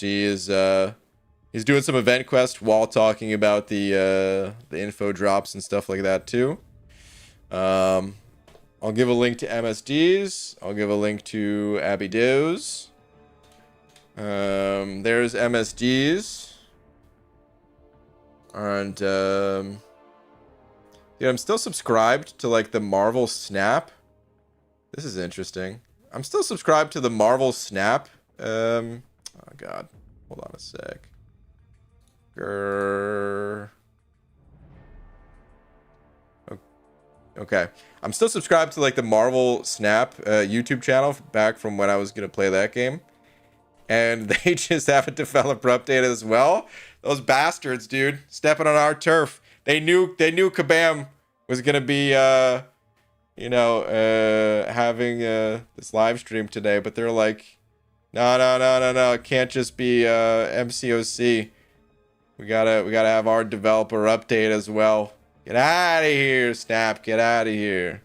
is he's doing some event quest while talking about the info drops and stuff like that too. I'll give a link to MSD's. I'll give a link to Abby Doe's. There's MSD's. And dude, I'm still subscribed to like the Marvel Snap. This is interesting. I'm still subscribed to the Marvel Snap. Oh god, hold on a sec. Okay, I'm still subscribed to like the Marvel Snap YouTube channel back from when I was gonna play that game, and they just have a developer update as well. Those bastards, dude, stepping on our turf. They knew Kabam was gonna be having this live stream today, but they're like, no, it can't just be MCOC. We gotta have our developer update as well. Get out of here, Snap. Get out of here.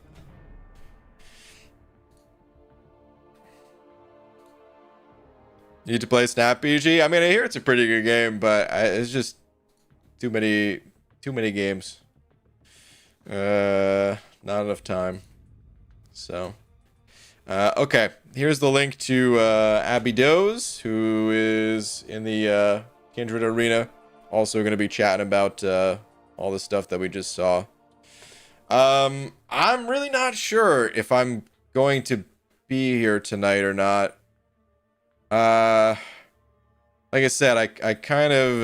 Need to play Snap BG? I mean, I hear it's a pretty good game, but it's just too many games. Not enough time. So, okay. Here's the link to Abby Doe's, who is in the Kindred Arena. Also going to be chatting about all the stuff that we just saw. I'm really not sure if I'm going to be here tonight or not. Like I said, I kind of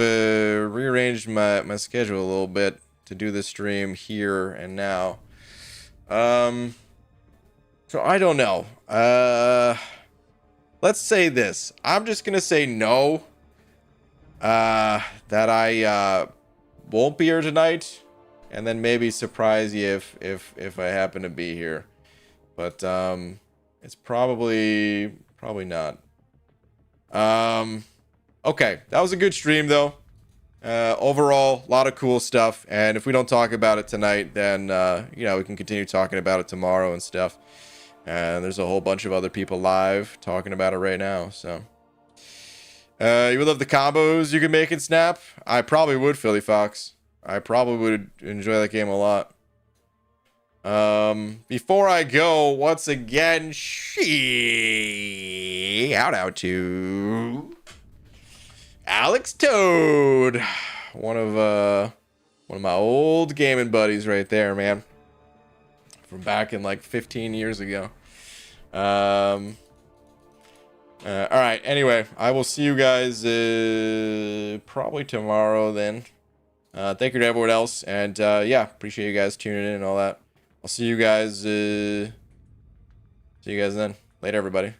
rearranged my schedule a little bit to do this stream here and now. So I don't know. Let's say this. I'm just gonna say no. That I won't be here tonight, and then maybe surprise you if I happen to be here. But it's probably not. Okay, that was a good stream though. Overall, a lot of cool stuff, and if we don't talk about it tonight, then we can continue talking about it tomorrow and stuff. And there's a whole bunch of other people live talking about it right now. So you would love the combos you can make in Snap? I probably would, Philly Fox. I probably would enjoy that game a lot. Before I go, once again, shout out to Alex Toad, one of my old gaming buddies right there, man, from back in like 15 years ago. All right. Anyway, I will see you guys probably tomorrow then. Thank you to everyone else, and yeah, appreciate you guys tuning in and all that. I'll see you guys. See you guys then. Later, everybody.